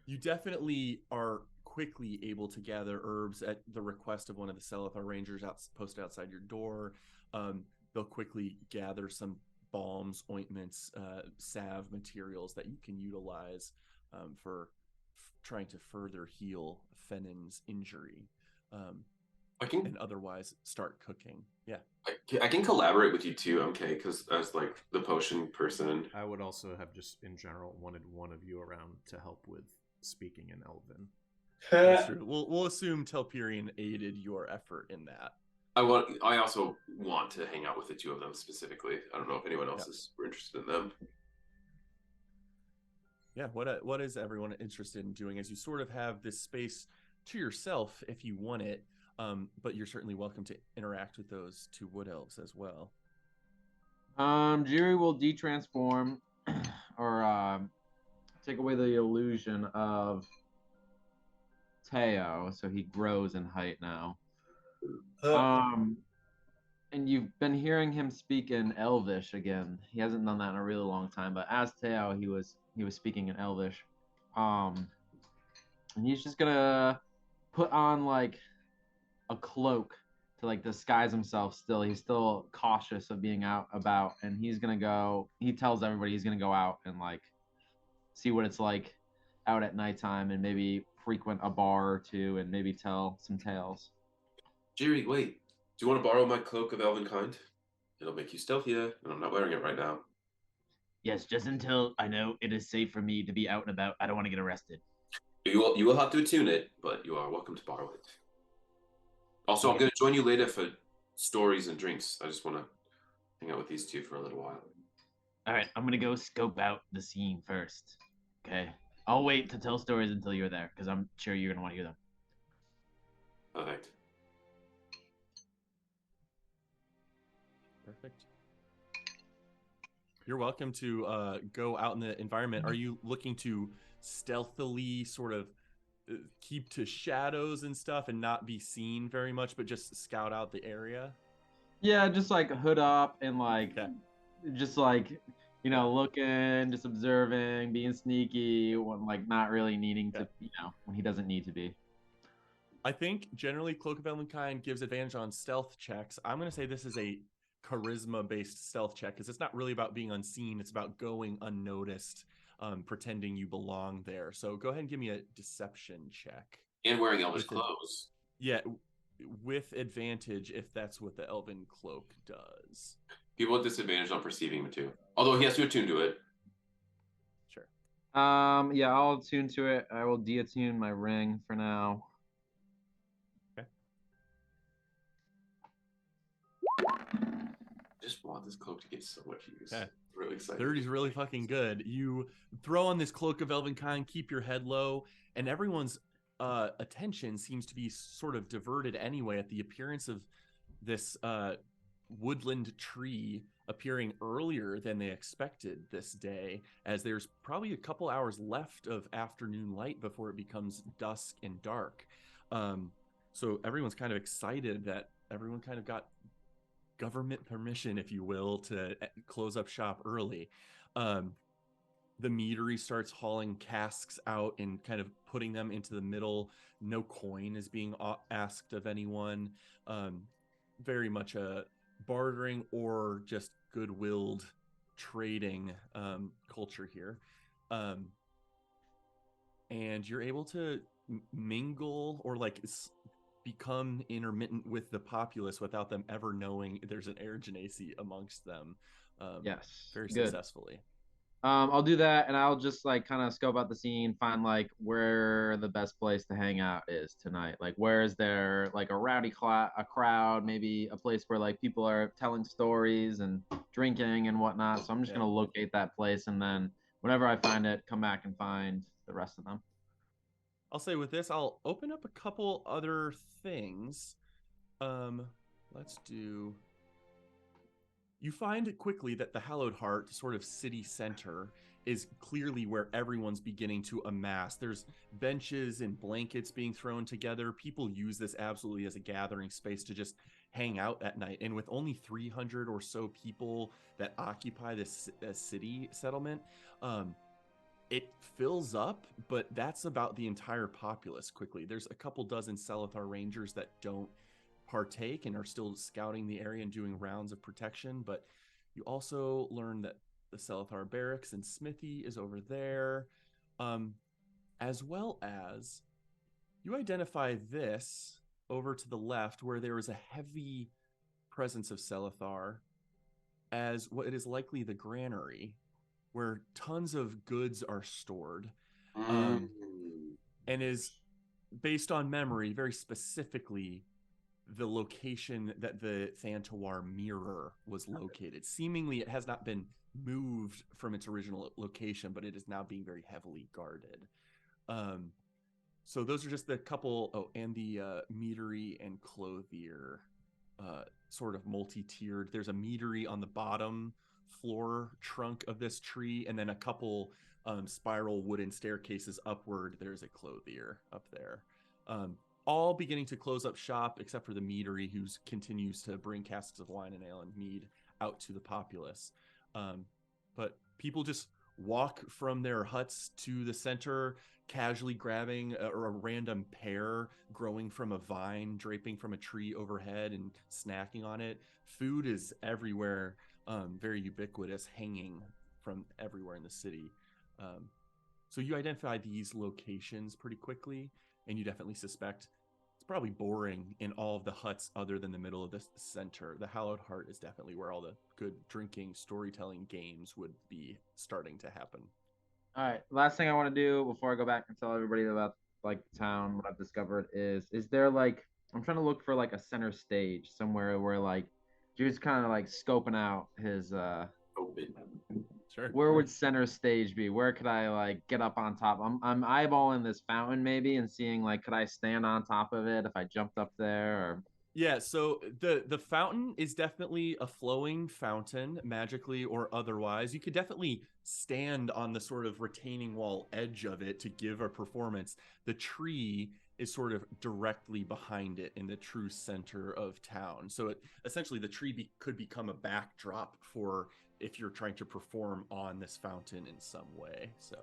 You definitely are quickly able to gather herbs at the request of one of the Selethar Rangers posted outside your door. They'll quickly gather some balms, ointments, salve materials that you can utilize for trying to further heal Fennon's injury. And otherwise start cooking. Yeah. I can collaborate with you too, MK, because as like the potion person. I would also have just in general wanted one of you around to help with speaking in Elven. That's true. We'll assume Telperion aided your effort in that. I also want to hang out with the two of them specifically. I don't know if anyone else Yeah. is interested in them. Yeah, what is everyone interested in doing? As you sort of have this space to yourself if you want it, but you're certainly welcome to interact with those two wood elves as well. Jiri will detransform or take away the illusion of Teo, so he grows in height now. Um, and you've been hearing him speak in Elvish again. He hasn't done that in a really long time, but as Teo, he was speaking in Elvish. And he's just gonna put on like a cloak to like disguise himself still. He's still cautious of being out about, and he's gonna go. He tells everybody he's gonna go out and like see what it's like out at nighttime, and maybe frequent a bar or two, and maybe tell some tales. Jiri, wait. Do you want to borrow my cloak of elven kind? It'll make you stealthier, and I'm not wearing it right now. Yes, just until I know it is safe for me to be out and about. I don't want to get arrested. You will have to attune it, but you are welcome to borrow it. Also, I'm going to join you later for stories and drinks. I just want to hang out with these two for a little while. All right, I'm gonna go scope out the scene first. Okay, I'll wait to tell stories until you're there because I'm sure you're gonna want to hear them. Perfect. Perfect. You're welcome to go out in the environment. Are you looking to stealthily sort of keep to shadows and stuff and not be seen very much, but just scout out the area? Yeah, just like hood up and like, Okay. just like, looking, just observing, being sneaky, when like not really needing to, when he doesn't need to be. I think generally Cloak of Elvenkind gives advantage on stealth checks. I'm going to say this is a charisma-based stealth check because it's not really about being unseen. It's about going unnoticed, pretending you belong there. So go ahead and give me a deception check. And wearing elvish With clothes. Yeah, with advantage if that's what the Elven Cloak does. People with disadvantage on perceiving him too. Although he has to attune to it. Sure. Yeah, I'll attune to it. I will deattune my ring for now. Okay. I just want this cloak to get so much use. Okay. Really excited. 30 is really fucking good. You throw on this Cloak of Elvenkind, keep your head low, and everyone's attention seems to be sort of diverted anyway at the appearance of this woodland tree appearing earlier than they expected this day, as there's probably a couple hours left of afternoon light before it becomes dusk and dark. So everyone's kind of excited that everyone kind of got government permission, if you will, to close up shop early. The meadery starts hauling casks out and kind of putting them into the middle. No coin is being asked of anyone. Very much a bartering or just good-willed trading culture here. And you're able to mingle or like become intermittent with the populace without them ever knowing there's an air genasi amongst them. Yes, very good. successfully. I'll do that, and I'll just like kind of scope out the scene, find like where the best place to hang out is tonight. Like, where is there like a rowdy a crowd, maybe a place where like people are telling stories and drinking and whatnot. So I'm just gonna locate that place, and then whenever I find it, come back and find the rest of them. I'll say with this, I'll open up a couple other things. Let's do. You find quickly that the Hallowed Heart, sort of city center, is clearly where everyone's beginning to amass. There's benches and blankets being thrown together. People use this absolutely as a gathering space to just hang out at night. And with only 300 or so people that occupy this city settlement, it fills up, but that's about the entire populace quickly. There's a couple dozen Selethar Rangers that don't partake and are still scouting the area and doing rounds of protection, but you also learn that the Selethar barracks and smithy is over there, as well as you identify this over to the left where there is a heavy presence of Selethar as what is likely the granary, where tons of goods are stored, and is based on memory very specifically the location that the Thantawar mirror was located. Seemingly, it has not been moved from its original location, but it is now being very heavily guarded. So those are just the couple. Oh, and the meadery and clothier, sort of multi-tiered. There's a meadery on the bottom floor trunk of this tree, and then a couple spiral wooden staircases upward. There's a clothier up there. All beginning to close up shop, except for the meadery, who continues to bring casks of wine and ale and mead out to the populace. But people just walk from their huts to the center, casually grabbing a random pear growing from a vine, draping from a tree overhead, and snacking on it. Food is everywhere, very ubiquitous, hanging from everywhere in the city. So you identify these locations pretty quickly, and you definitely suspect it's probably boring in all of the huts other than the middle of the center. The Hallowed Heart is definitely where all the good drinking, storytelling games would be starting to happen. All right. Last thing I want to do before I go back and tell everybody about like the town, what I've discovered is there like I'm trying to look for like a center stage somewhere where like Drew's kind of like scoping out his Open. Sure. where would center stage be? Where could I like get up on top? I'm eyeballing this fountain maybe and seeing like could I stand on top of it if I jumped up there or Yeah, so the fountain is definitely a flowing fountain, magically or otherwise. You could definitely stand on the sort of retaining wall edge of it to give a performance. The tree is sort of directly behind it in the true center of town. So essentially the tree could become a backdrop for if you're trying to perform on this fountain in some way. So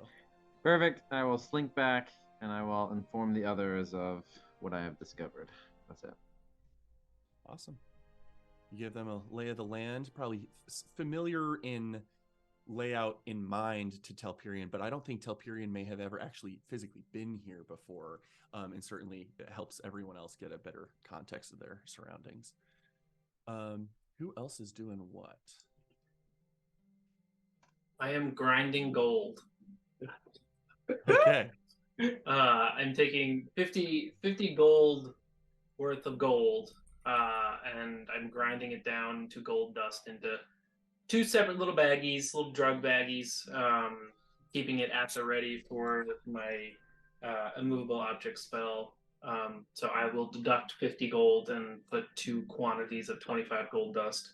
perfect. I will slink back and I will inform the others of what I have discovered. That's it. awesome. You give them a lay of the land, probably familiar in layout in mind to Telperion, but I don't think Telperion may have ever actually physically been here before, and certainly it helps everyone else get a better context of their surroundings. Who else is doing what? I am grinding gold. Okay. I'm taking 50 gold worth of gold, and I'm grinding it down to gold dust into two separate little baggies, little drug baggies, keeping it at the ready for my immovable object spell. So I will deduct 50 gold and put two quantities of 25 gold dust.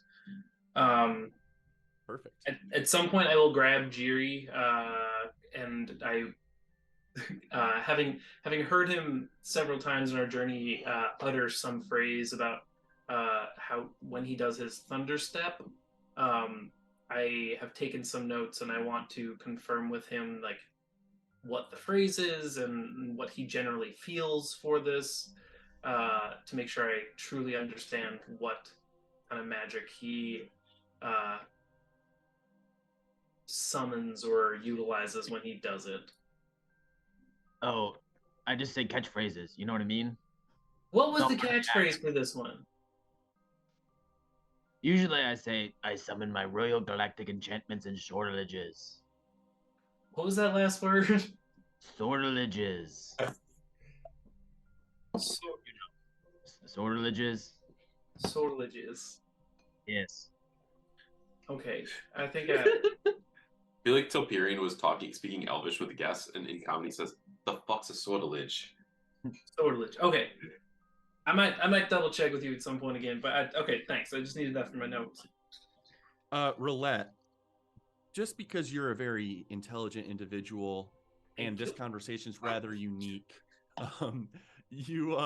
Perfect. At some point, I will grab Jiri, and I, having heard him several times in our journey, utter some phrase about how when he does his thunder step. I have taken some notes, and I want to confirm with him like what the phrase is and what he generally feels for this, to make sure I truly understand what kind of magic he summons or utilizes when he does it. Oh, I just say catchphrases. You know what I mean? What was No, the catchphrase for this one? Usually I say I summon my royal galactic enchantments and sortileges. What was that last word? Sortileges. Sortileges. Sortileges. Yes. Okay, I think I feel like Telperion was speaking Elvish with the guests, and in comedy says, "The fuck's a sortilege?" sortilege. Okay, I might double check with you at some point again. But okay, thanks. I just needed that for my notes. Roulette, just because you're a very intelligent individual and this conversation is rather unique, you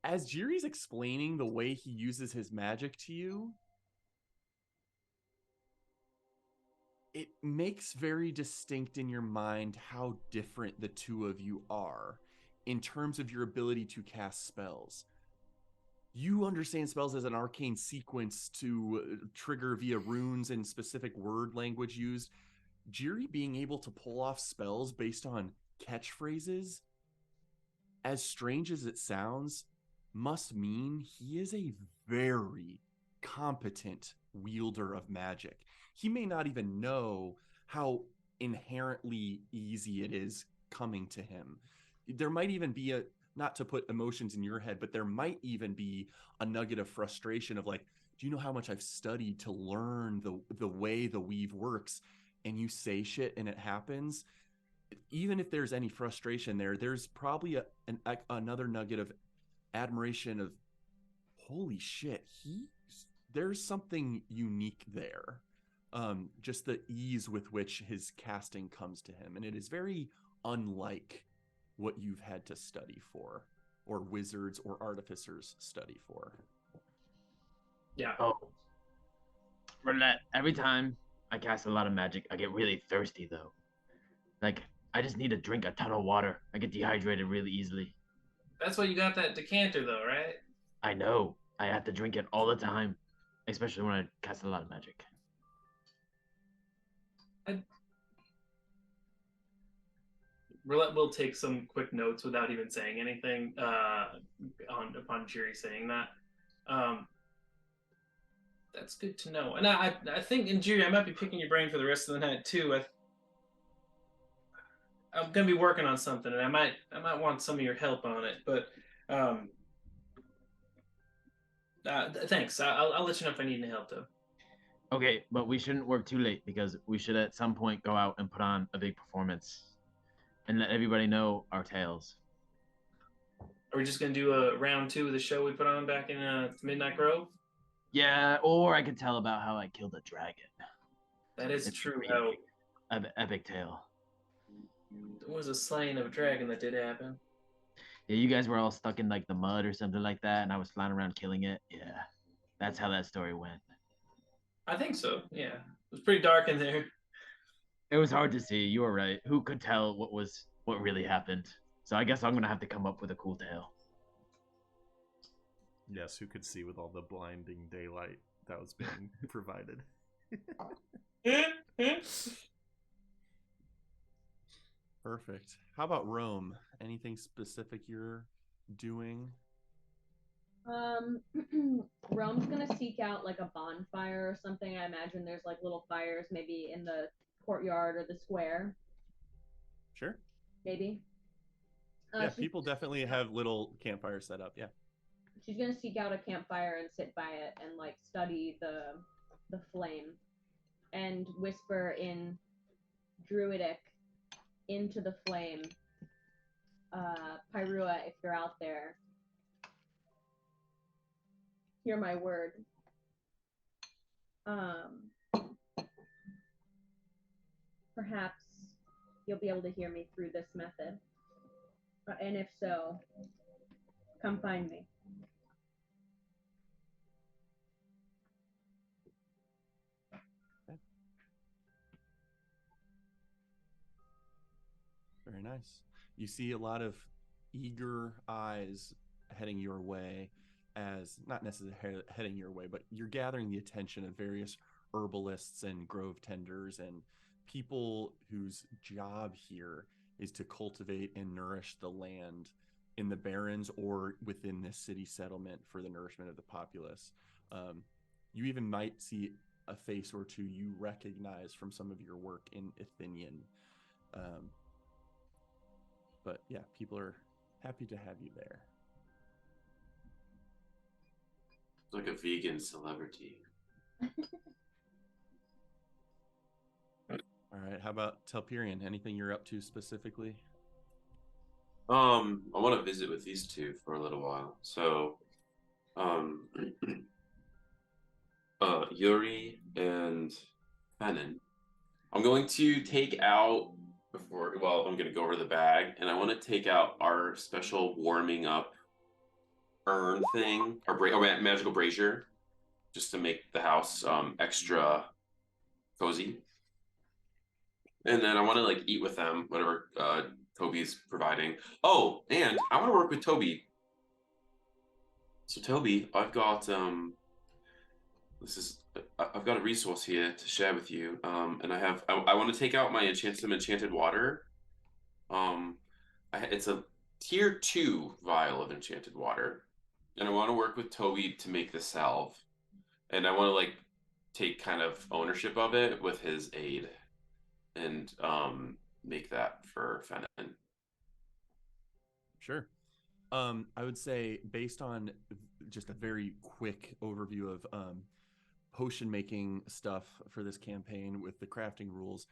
as Jiri's explaining the way he uses his magic to you, it makes very distinct in your mind how different the two of you are in terms of your ability to cast spells. You understand spells as an arcane sequence to trigger via runes and specific word language used. Jiri being able to pull off spells based on catchphrases, as strange as it sounds, must mean he is a very competent wielder of magic. He may not even know how inherently easy it is coming to him. There might even be not to put emotions in your head, but there might even be a nugget of frustration of like, do you know how much I've studied to learn the way the weave works? And you say shit and it happens. Even if there's any frustration there, there's probably another nugget of admiration of, holy shit, there's something unique there. Just the ease with which his casting comes to him, and it is very unlike what you've had to study for, or wizards or artificers study for. Yeah. Oh, Roulette, every time I cast a lot of magic, I get really thirsty though. Like, I just need to drink a ton of water. I get dehydrated really easily. That's why you got that decanter, though, right? I know. I have to drink it all the time, especially when I cast a lot of magic. Roulette will take some quick notes without even saying anything upon Jerry saying that. That's good to know. And I think, in Jerry, I might be picking your brain for the rest of the night too. I'm gonna be working on something, and I might want some of your help on it. But thanks. I'll let you know if I need any help, though. Okay, but we shouldn't work too late because we should at some point go out and put on a big performance and let everybody know our tales. Are we just gonna do a round 2 of the show we put on back in Midnight Grove? Yeah, or I could tell about how I killed a dragon. That is It's true. pretty How epic tale. there was a slaying of a dragon that did happen. Yeah, you guys were all stuck in like the mud or something like that, and I was flying around killing it. Yeah, that's how that story went. I think so. Yeah, it was pretty dark in there. It was hard to see. You were right. Who could tell what really happened? So I guess I'm gonna have to come up with a cool tale. Yes, who could see with all the blinding daylight that was being provided? Perfect. How about Rome? Anything specific you're doing? Rome's gonna seek out like a bonfire or something. I imagine there's like little fires maybe in the courtyard or the square. Sure. Maybe. Yeah, people definitely have little campfires set up. Yeah. She's gonna seek out a campfire and sit by it and like study the flame and whisper in Druidic into the flame. Pyrua, if you're out there, hear my word. Perhaps you'll be able to hear me through this method. And if so, come find me. Very nice. You see a lot of eager eyes heading your way, as not necessarily heading your way, but you're gathering the attention of various herbalists and grove tenders and people whose job here is to cultivate and nourish the land in the barrens or within this city settlement for the nourishment of the populace. You even might see a face or two you recognize from some of your work in Athenian. But yeah, people are happy to have you there. Like a vegan celebrity. All right, how about Telperion? Anything you're up to specifically? I want to visit with these two for a little while. So, Yuri and Fanon. I'm going to take out I'm going to go over the bag, and I want to take out our special warming up urn thing, our magical brazier, just to make the house extra cozy. And then I want to like eat with them, whatever Toby's providing. Oh, and I want to work with Toby. So Toby, I've got I've got a resource here to share with you. And I want to take out my enchanted water. It's a tier 2 vial of enchanted water, and I want to work with Toby to make the salve, and I want to like take kind of ownership of it with his aid, and make that for Fenton. Sure. I would say based on just a very quick overview of potion making stuff for this campaign with the crafting rules,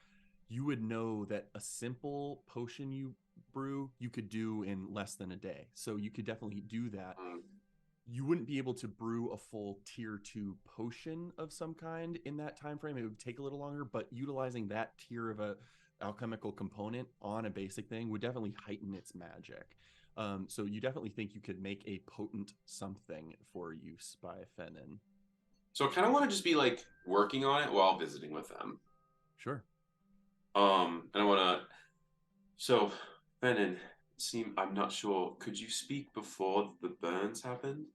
you would know that a simple potion you brew you could do in less than a day. So you could definitely do that. Mm. You wouldn't be able to brew a full tier 2 potion of some kind in that time frame. It would take a little longer, but utilizing that tier of a alchemical component on a basic thing would definitely heighten its magic. So you definitely think you could make a potent something for use by Fennin. So I kind of want to just be like working on it while visiting with them. Sure. And I want to. So, Benin, I'm not sure. Could you speak before the burns happened?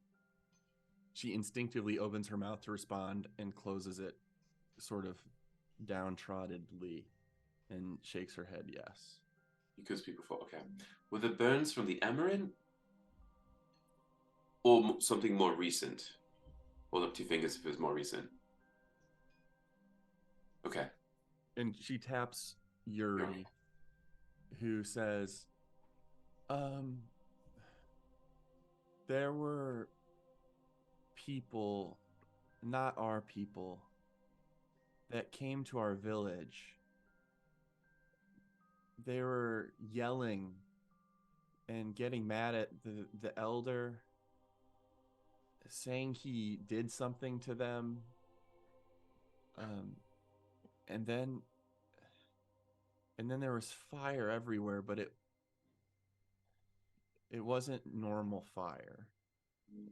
She instinctively opens her mouth to respond and closes it sort of downtroddedly and shakes her head yes. You could speak before. Okay. Were the burns from the Emerin or something more recent? Hold up 2 fingers if it was more recent. Okay. And she taps Yuri, who says, there were people, not our people, that came to our village. They were yelling and getting mad at the elder, saying he did something to them. And then there was fire everywhere, but it wasn't normal fire.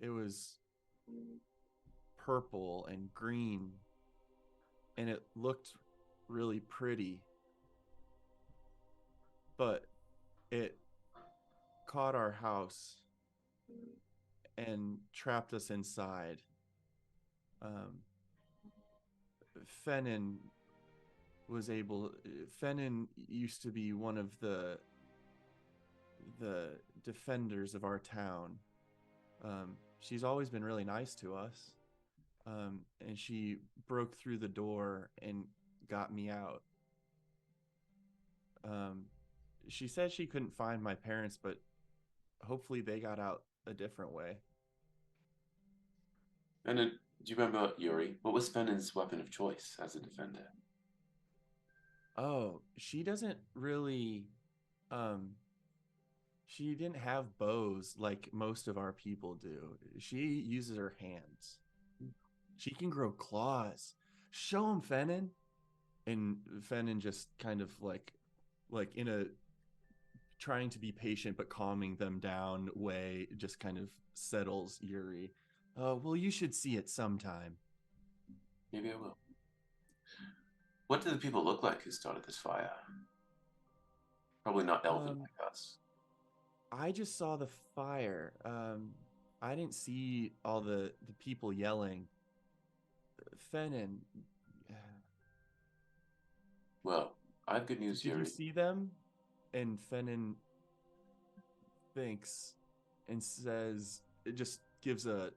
It was purple and green, and it looked really pretty, but it caught our house and trapped us inside. Fennin Fennin used to be one of the defenders of our town. She's always been really nice to us. And she broke through the door and got me out. She said she couldn't find my parents, but hopefully they got out a different way. And do you remember, Yuri, what was Fennin's weapon of choice as a defender? Oh, she doesn't really she didn't have bows like most of our people do. She uses her hands. She can grow claws. Show him, Fennin. And Fennin just kind of like in a trying to be patient but calming them down way just kind of settles Yuri. Well, you should see it sometime. Maybe I will. What do the people look like who started this fire? Probably not elven like us. I just saw the fire. I didn't see all the people yelling. Fennin. Well, I have good news, Did Yuri. you see them? And Fennin thinks and says, it just gives a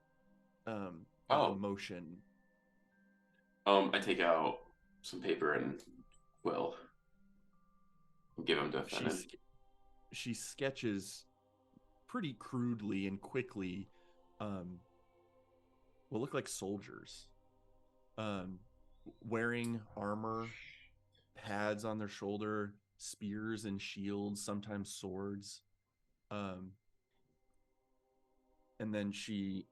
motion. I take out some paper and quill. Give them to Fennin. She sketches pretty crudely and quickly what look like soldiers wearing armor, pads on their shoulder, spears and shields, sometimes swords. And then she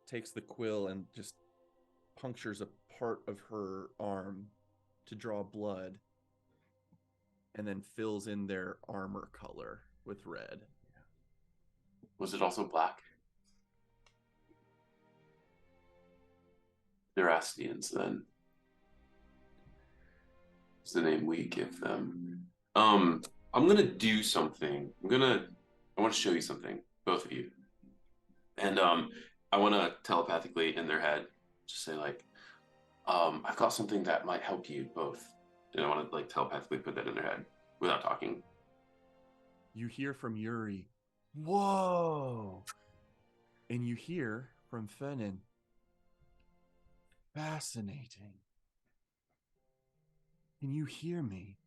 takes the quill and just punctures a part of her arm to draw blood, and then fills in their armor color with red. Was it also black? They're Astians, then. It's the name we give them. I'm gonna do something. I want to show you something, both of you. And I want to telepathically in their head just say like, I've got something that might help you both. And I want to like telepathically put that in their head without talking. You hear from Yuri, "Whoa!" And you hear from Fennin, "Fascinating. Can you hear me?"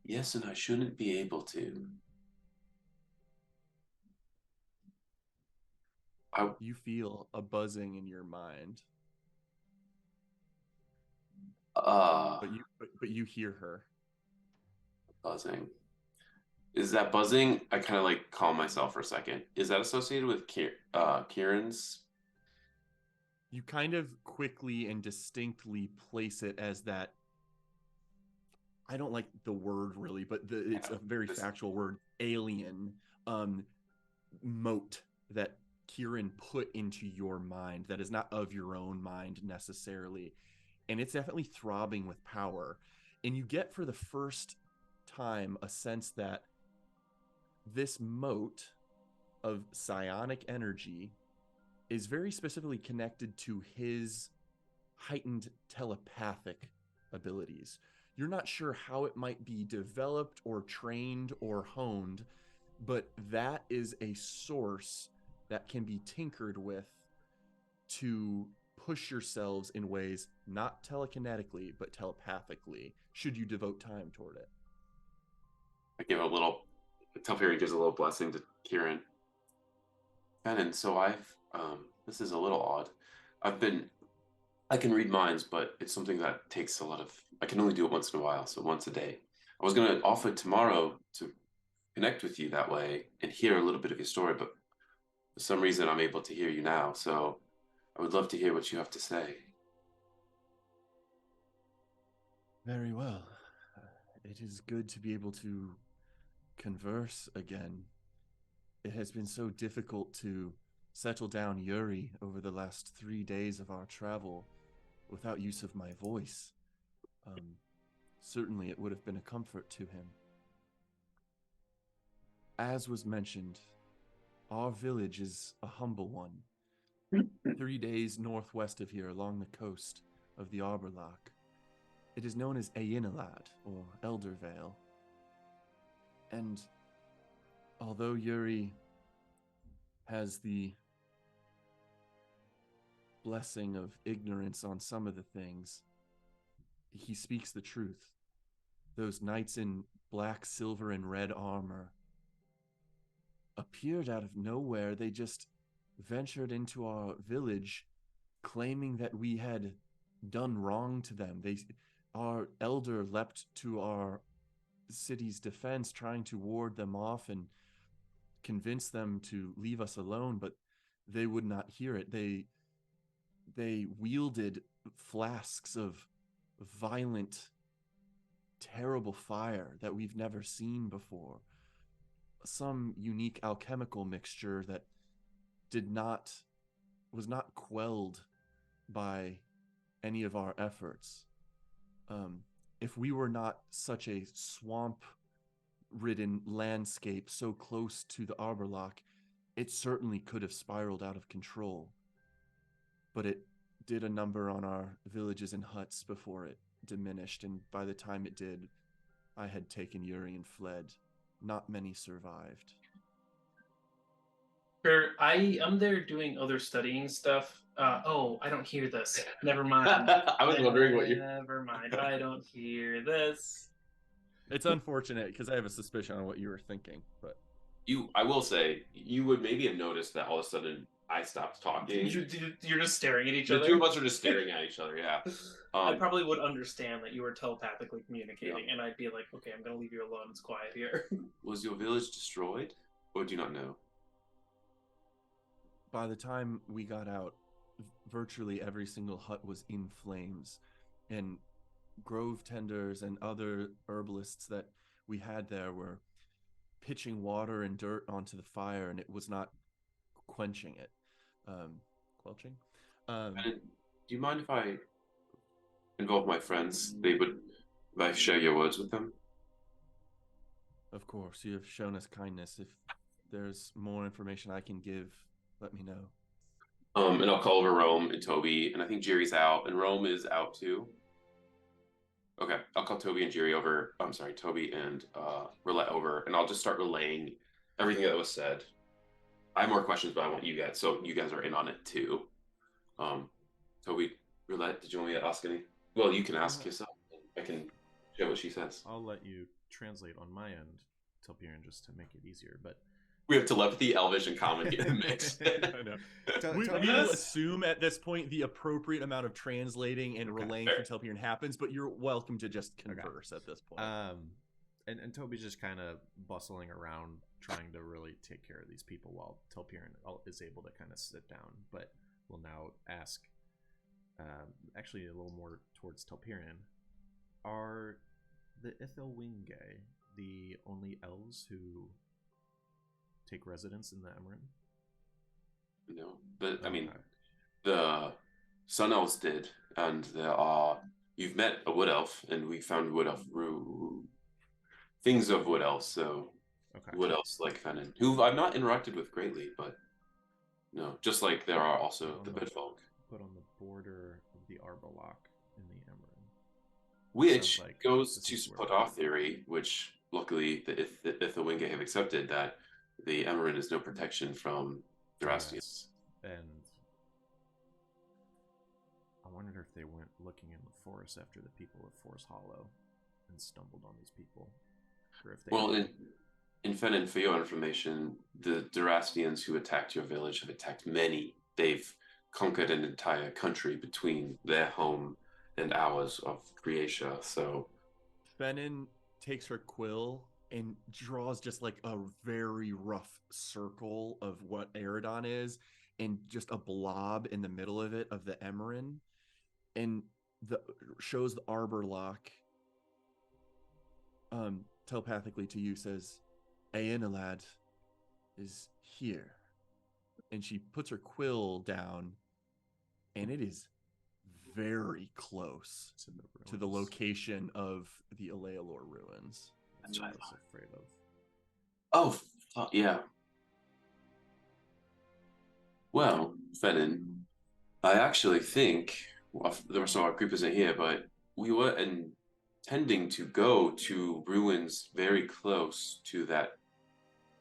Yes, and I shouldn't be able to. You feel a buzzing in your mind, but you hear her. Buzzing. Is that buzzing? I kind of like calm myself for a second. Is that associated with Kieran's? You kind of quickly and distinctly place it as that. I don't like the word really, but it's a very factual word. Alien moat that Kieran put into your mind that is not of your own mind necessarily, and it's definitely throbbing with power. And you get for the first time a sense that this moat of psionic energy is very specifically connected to his heightened telepathic abilities. You're not sure how it might be developed or trained or honed, but that is a source that can be tinkered with to push yourselves in ways not telekinetically but telepathically, should you devote time toward it. I give a little. Telperion gives a little blessing to Kieran. And so this is a little odd. I can read minds, but it's something that takes a lot of. I can only do it once in a while, so once a day. I was gonna offer tomorrow to connect with you that way and hear a little bit of your story, but for some reason I'm able to hear you now, so I would love to hear what you have to say. Very well. It is good to be able to converse again. It has been so difficult to settle down Yuri over the last 3 days of our travel without use of my voice. Certainly it would have been a comfort to him. As was mentioned, our village is a humble one. 3 days northwest of here along the coast of the Arborlock. It is known as Ayenalad, or Eldervale. And although Yuri has the blessing of ignorance on some of the things, he speaks the truth. Those knights in black, silver, and red armor appeared out of nowhere. They just ventured into our village claiming that we had done wrong to them. Our elder leapt to our city's defense, trying to ward them off and convince them to leave us alone, but they would not hear it. They wielded flasks of violent, terrible fire that we've never seen before. Some unique alchemical mixture that was not quelled by any of our efforts. If we were not such a swamp-ridden landscape so close to the Arborlock, it certainly could have spiraled out of control. But it did a number on our villages and huts before it diminished, and by the time it did, I had taken Yuri and fled. Not many survived. I'm there doing other studying stuff. I don't hear this. Never mind. I was wondering what you. Never mind. I don't hear this. It's unfortunate because I have a suspicion on what you were thinking, but I will say, you would maybe have noticed that all of a sudden I stopped talking. You're just staring at each The other. two of us are just staring at each other. Yeah. I probably would understand that you were telepathically communicating, and I'd be like, okay, I'm gonna leave you alone. It's quiet here. Was your village destroyed, or do you not know? by the time we got out, virtually every single hut was in flames, and grove tenders and other herbalists that we had there were pitching water and dirt onto the fire, and it was not quenching it. Quelching? Do you mind if I involve my friends? If I share your words with them? Of course, you have shown us kindness. If there's more information I can give, let me know. And I'll call over Rome and Toby, and I think Jerry's out, and Rome is out too. Okay, I'll call Toby and Jerry over. I'm sorry, Toby and Roulette over, and I'll just start relaying everything that was said. I have more questions, but I want you guys, so you guys are in on it too. Toby, Roulette, did you want me to ask any? Well, you can ask yourself. I can share what she says. I'll let you translate on my end, Telpiran, just to make it easier. But We have telepathy, Elvish, and common in the mix. I know. We will assume at this point the appropriate amount of translating and relaying fair. through Telpian happens, but you're welcome to just converse at this point. And Toby's just kind of bustling around trying to really take care of these people while Telpian is able to kind of sit down. But we'll now ask, actually a little more towards Telpian, are the Ithilwinge the only elves who take residence in the Emerald? No, but I mean, the Sun Elves did, and you've met a Wood Elf, and we found Wood Elf things of Wood Elves, so Wood Elves like Fennin, who I've not interacted with greatly, but no, just like there are also the Bedfolk. Put on the border of the Arborlock in the Emerald. Which goes to support our theory, which luckily the Ithilwinge have accepted, that the Emerald is no protection from Durastians. And I wondered if they went looking in the forest after the people of Forest Hollow and stumbled on these people. Or if they in Fennin, for your information, the Durastians who attacked your village have attacked many. They've conquered an entire country between their home and ours of Creatia, so... Fennin takes her quill and draws just like a very rough circle of what Eridon is, and just a blob in the middle of it of the Emerin, and shows the arbor lock telepathically to you, says, Aenalad is here. And she puts her quill down, and it is very close to the location of the Alealor ruins. That's what I was afraid of. Oh, yeah. Well, Fennin, I actually think, the rest of our group isn't here, but we were intending to go to ruins very close to that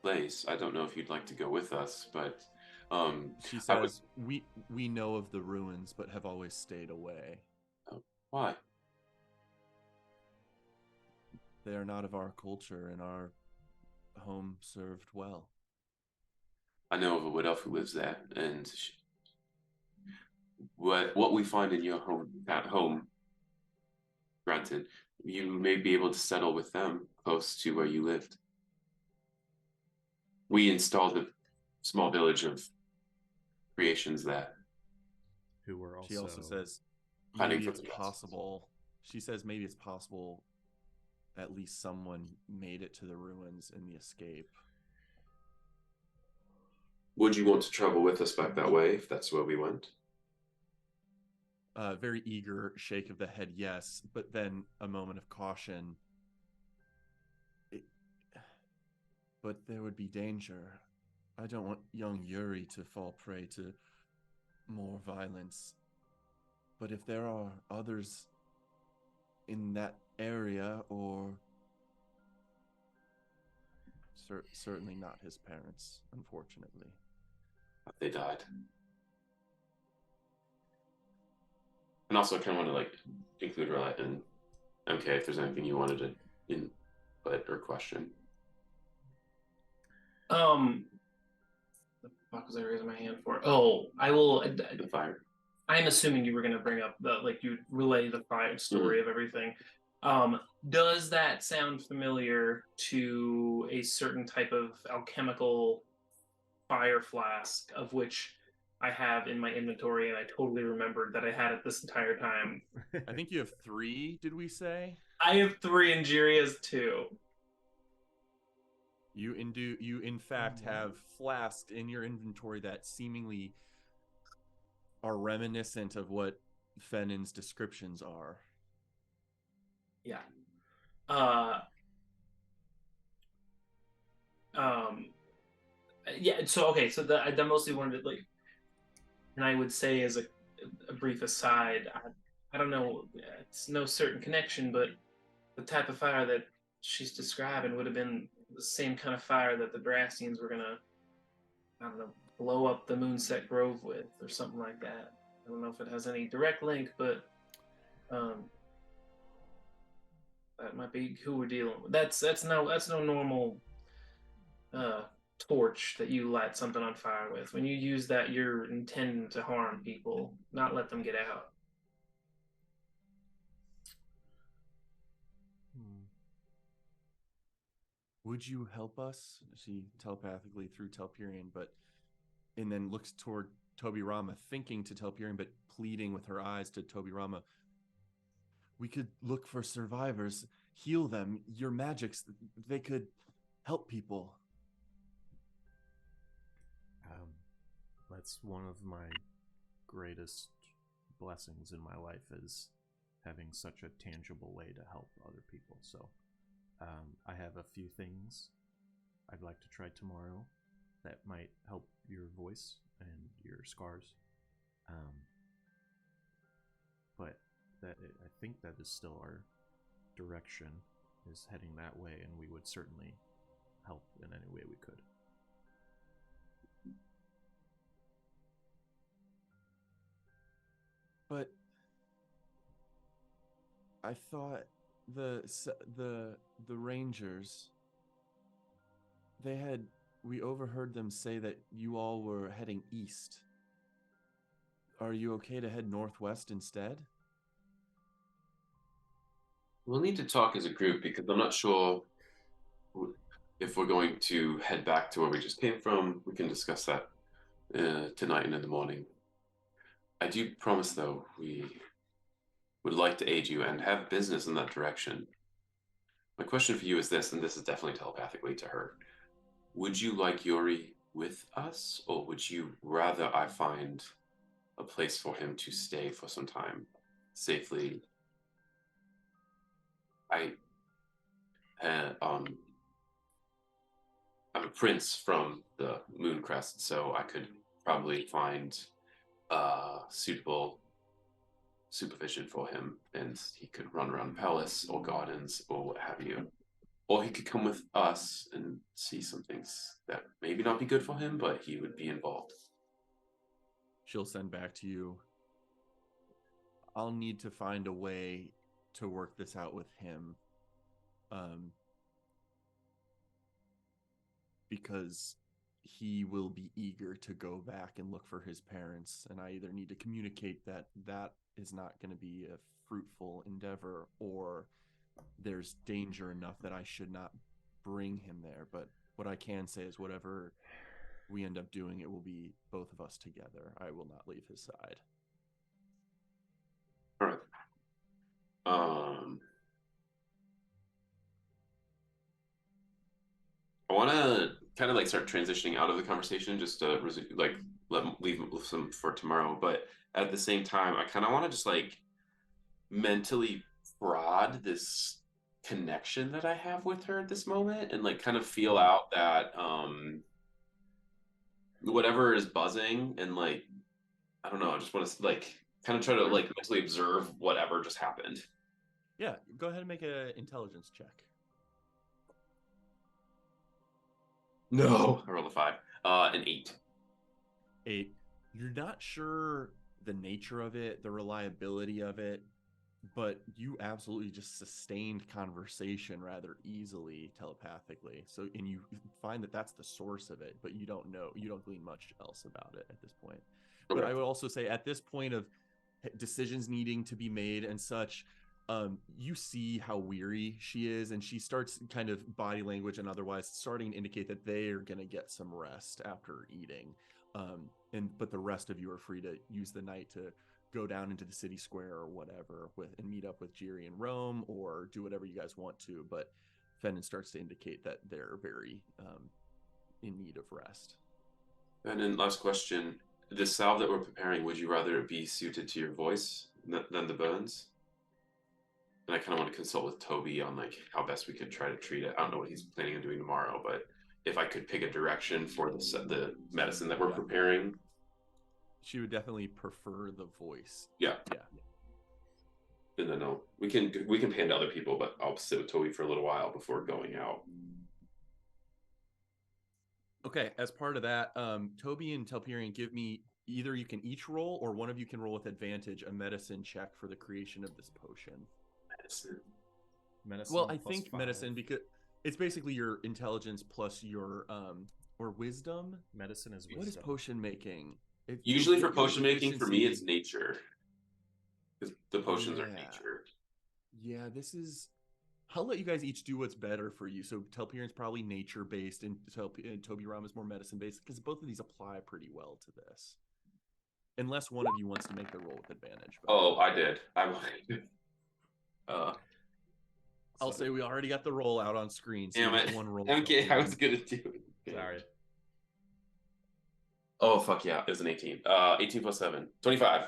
place. I don't know if you'd like to go with us, but... she says, we know of the ruins, but have always stayed away. Oh, why? They are not of our culture, and our home served well. I know of a Wood Elf who lives there, and what we find in your home, granted, you may be able to settle with them close to where you lived. We installed a small village of creations there. Who were also... She also says, maybe it's possible. She says maybe it's possible at least someone made it to the ruins in the escape. Would you want to travel with us back that way if that's where we went? Very eager shake of the head, yes, but then a moment of caution. But there would be danger. I don't want young Yuri to fall prey to more violence. But if there are others in that area, or certainly not his parents, unfortunately. They died. And also, I kind of want to include Roulette and MK if there's anything you wanted to input or question. The fuck was I raising my hand for? Oh, I will. The fire. I'm assuming you were going to bring up you relay the fire story of everything. Does that sound familiar to a certain type of alchemical fire flask, of which I have in my inventory, and I totally remembered that I had it this entire time? I think you have 3, did we say? I have 3 and Jiri has 2. You in fact have flasks in your inventory that seemingly are reminiscent of what Fennin's descriptions are. Yeah. Yeah. So okay. So I mostly wanted to and I would say as a brief aside, I don't know. It's no certain connection, but the type of fire that she's describing would have been the same kind of fire that the Drastians were gonna, I don't know, blow up the Moonset Grove with, or something like that. I don't know if it has any direct link, but that might be who we're dealing with. That's no normal torch that you light something on fire with. When you use that, you're intending to harm people, not let them get out. Would you help us? She telepathically through Telperion, and then looks toward Toby Rama, thinking to Telperion, but pleading with her eyes to Toby Rama. We could look for survivors, heal them. Your magics, they could help people. That's one of my greatest blessings in my life, is having such a tangible way to help other people. So I have a few things I'd like to try tomorrow that might help your voice and your scars. But I think that is still our direction, is heading that way, and we would certainly help in any way we could. But I thought the Rangers, we overheard them say that you all were heading east. Are you okay to head northwest instead? We'll need to talk as a group, because I'm not sure if we're going to head back to where we just came from. We can discuss that tonight and in the morning. I do promise, though, we would like to aid you and have business in that direction. My question for you is this, and this is definitely telepathically to her. Would you like Yuri with us, or would you rather I find a place for him to stay for some time safely? I'm a prince from the Mooncrest, so I could probably find suitable supervision for him, and he could run around the palace or gardens or what have you. Or he could come with us and see some things that maybe not be good for him, but he would be involved. She'll send back to you. I'll need to find a way to work this out with him. Because he will be eager to go back and look for his parents, and I either need to communicate that is not going to be a fruitful endeavor, or there's danger enough that I should not bring him there. But what I can say is whatever we end up doing, it will be both of us together. I will not leave his side. All right. I want to kind of like start transitioning out of the conversation, just to like leave some for tomorrow. But at the same time, I kind of want to just like mentally prod this connection that I have with her at this moment, and like kind of feel out that whatever is buzzing, and like I don't know, I just want to like kind of try to like mentally observe whatever just happened. Yeah, go ahead and make an intelligence check. No, I rolled a 5. An 8. 8. You're not sure the nature of it, the reliability of it, but you absolutely just sustained conversation rather easily telepathically. So, and you find that that's the source of it, but you don't glean much else about it at this point. Okay. But I would also say at this point of decisions needing to be made and such, you see how weary she is, and she starts kind of body language and otherwise starting to indicate that they are going to get some rest after eating. But the rest of you are free to use the night to go down into the city square or whatever and meet up with Jiri in Rome, or do whatever you guys want to. But Fenton starts to indicate that they're very in need of rest. And then last question, the salve that we're preparing, would you rather it be suited to your voice than the burns? And I kind of want to consult with Toby on like how best we could try to treat it. I don't know what he's planning on doing tomorrow, but if I could pick a direction for the medicine that we're preparing. She would definitely prefer the voice. Yeah. And then we can pan to other people, but I'll sit with Toby for a little while before going out. Okay, as part of that, Toby and Telperion, give me, either you can each roll, or one of you can roll with advantage, a medicine check for the creation of this potion. Medicine well, I think 5. medicine, because it's basically your intelligence plus your or wisdom. Medicine is wisdom. What is potion making? Usually for potion making, for me, it's nature. Because the potions are Yeah. nature. Yeah, this is. I'll let you guys each do what's better for you. So Telperian's probably nature based, and Toby Ram is more medicine based because both of these apply pretty well to this. Unless one of you wants to make the roll with advantage. But Oh, I did. I'll say we already got the roll out on screen. So Damn you it. get one roll. Okay, I was gonna do it. Sorry. Oh fuck yeah, it was an 18. 18 plus 7. 25.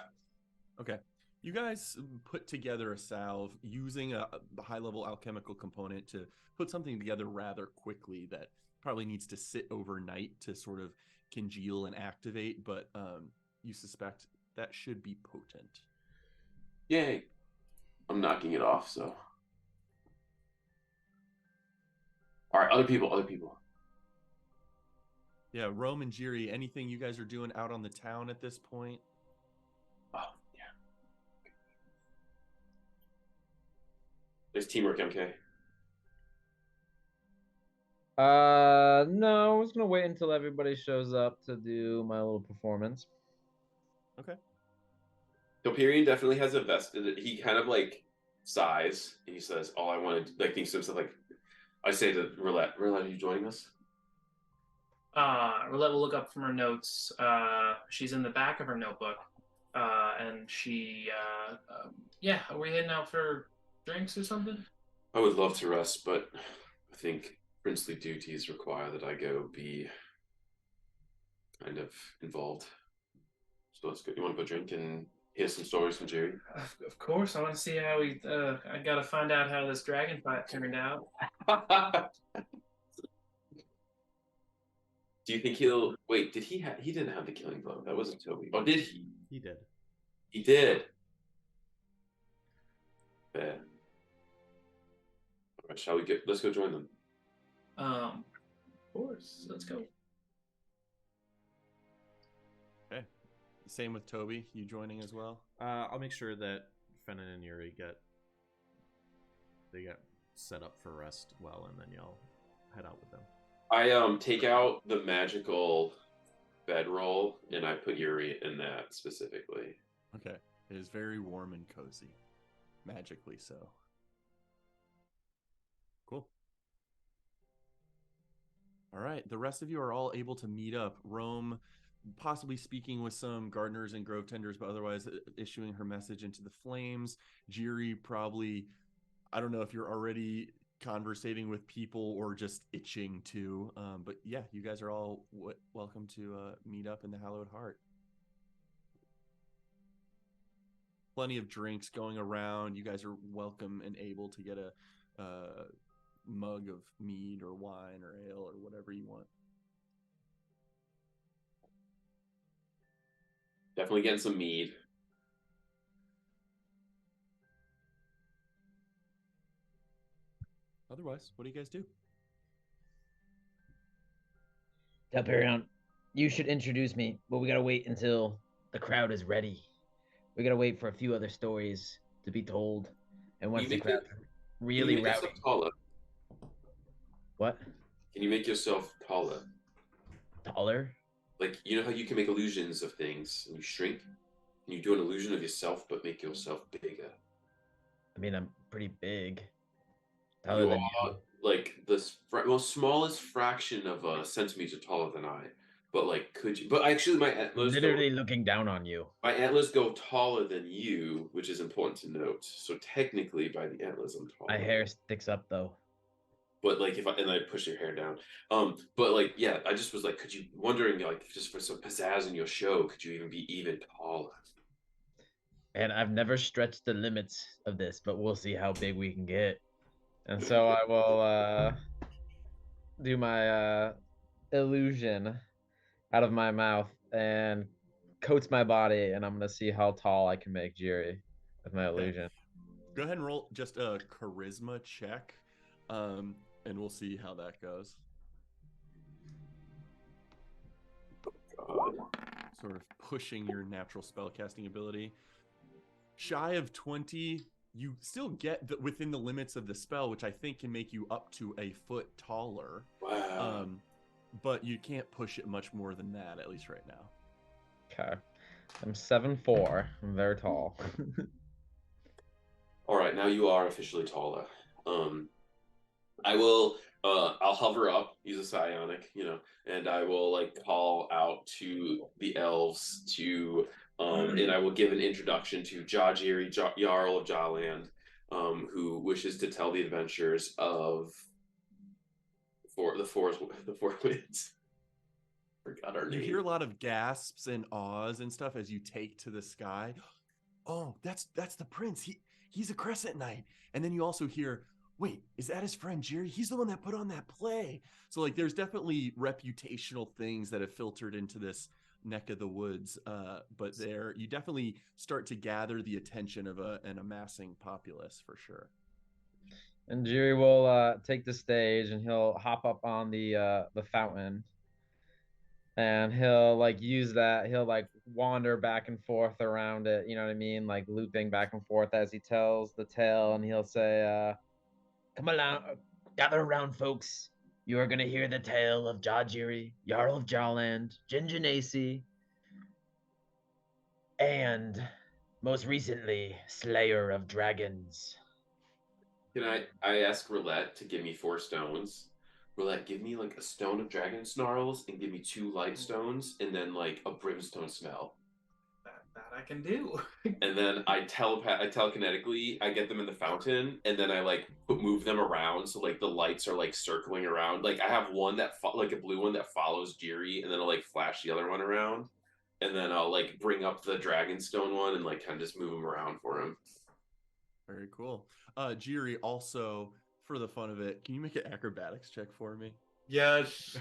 Okay. You guys put together a salve using a high-level alchemical component to put something together rather quickly that probably needs to sit overnight to sort of congeal and activate, but you suspect that should be potent. Yay. I'm knocking it off, so. Alright, other people. Yeah, Rome and Jiri, anything you guys are doing out on the town at this point? Oh, yeah. There's teamwork, MK. No, I was gonna wait until everybody shows up to do my little performance. Okay. Telperian definitely has a vest. He kind of like sighs and he says, all I wanted, like, thinks to himself, like, I say to Roulette, are you joining us? Roulette will look up from her notes. She's in the back of her notebook. And she, yeah, are we heading out for drinks or something? I would love to rest, but I think princely duties require that I go be kind of involved. So let's go. You want to go drink and hear some stories from Jerry? Of course, I want to see how we. I got to find out how this dragon fight turned out. Do you think he'll wait? Did he have? He didn't have the killing blow. That wasn't Toby. Or did he? He did. He did. Yeah. All right, shall we get? Let's go join them. Of course, let's go. Okay. Same with Toby. You joining as well? I'll make sure that Fennon and Yuri get set up for rest well, and then y'all head out with them. I take out the magical bedroll and I put Yuri in that specifically. Okay. It is very warm and cozy. Magically so. Cool. All right. The rest of you are all able to meet up. Rome possibly speaking with some gardeners and grove tenders, but otherwise issuing her message into the flames. Jiri probably, I don't know if you're already conversating with people or just itching to, but yeah, you guys are all welcome to meet up in the Hallowed Heart. Plenty of drinks going around. You guys are welcome and able to get a mug of mead or wine or ale or whatever you want. Definitely getting some mead. Otherwise, what do you guys do? Telperion, you should introduce me, but we gotta wait until the crowd is ready. We gotta wait for a few other stories to be told, and once the crowd's really Can you make rowdy. yourself taller? What? Can you make yourself taller? Taller? Like, you know how you can make illusions of things and you shrink? Can you do an illusion of yourself but make yourself bigger? I mean, I'm pretty big. Taller You than are you. like the smallest fraction of a centimeter taller than I. But like, could you? But actually, my antlers Literally looking down on you. my antlers go taller than you, which is important to note. So technically, by the antlers, I'm taller. My hair sticks up though. But like, if I push your hair down, but like, yeah, I just was like, could you wondering like just for some pizzazz in your show, could you even be even taller? And I've never stretched the limits of this, but we'll see how big we can get. And so I will do my illusion out of my mouth and coats my body, and I'm gonna see how tall I can make Jiri with my illusion. Go ahead and roll just a charisma check, and we'll see how that goes. Sort of pushing your natural spellcasting ability. Shy of 20, you still get within the limits of the spell, which I think can make you up to a foot taller. Wow. but you can't push it much more than that, at least right now. Okay. I'm 7'4". I'm very tall. All right, now you are officially taller. I will. I'll hover up, use a psionic, and I will like call out to the elves to, and I will give an introduction to Jajiri, Jarl of Jaland, who wishes to tell the adventures of the four winds. Forgot our You name. hear a lot of gasps and ahs and stuff as you take to the sky. Oh, that's the prince. He's a Crescent Knight. And then you also hear, wait, is that his friend Jerry? He's the one that put on that play. So like there's definitely reputational things that have filtered into this neck of the woods. But there you definitely start to gather the attention of an amassing populace for sure. And Jiri will take the stage and he'll hop up on the fountain. And he'll like use that. He'll like wander back and forth around it. You know what I mean? Like looping back and forth as he tells the tale. And he'll say, "Come along, gather around, folks. You are gonna hear the tale of Jajiri, Jarl of Jarland, Jinjinasi, and most recently, Slayer of Dragons." Can I ask Roulette to give me 4 stones? Roulette, give me like a stone of dragon snarls and give me 2 light stones and then like a brimstone smell. That I can do. And then I telekinetically, I get them in the fountain, and then I like move them around so like the lights are like circling around. Like I have one that like a blue one that follows Jiri, and then I'll like flash the other one around, and then I'll like bring up the dragonstone one and like kind of just move them around for him. Very cool. Jiri, also for the fun of it, can you make an acrobatics check for me? Yes.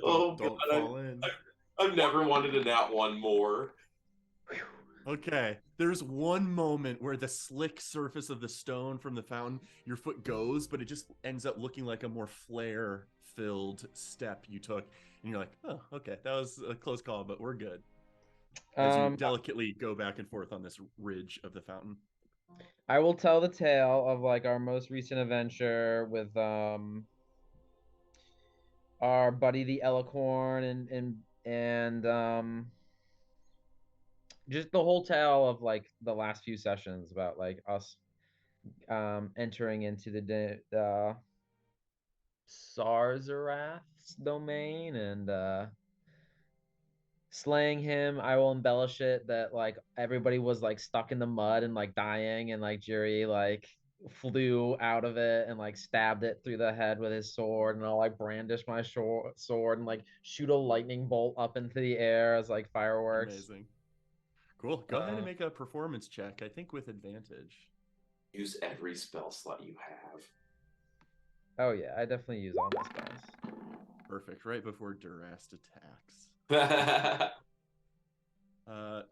Oh Don't God, fall in. I've never wanted a nat one more. Okay, there's one moment where the slick surface of the stone from the fountain, your foot goes, but it just ends up looking like a more flare-filled step you took. And you're like, oh, okay, that was a close call, but we're good. As you delicately go back and forth on this ridge of the fountain. I will tell the tale of like our most recent adventure with our buddy the Elicorn and just the whole tale of like the last few sessions about like us entering into the Sarzarath's domain and slaying him. I will embellish it that like everybody was like stuck in the mud and like dying, and like Jiri like flew out of it and like stabbed it through the head with his sword, and I'll like brandish my sword and like shoot a lightning bolt up into the air as like fireworks. Amazing. Cool. Go ahead and make a performance check, I think with advantage. Use every spell slot you have. Oh yeah, I definitely use all my spells. Perfect. Right before Durast attacks.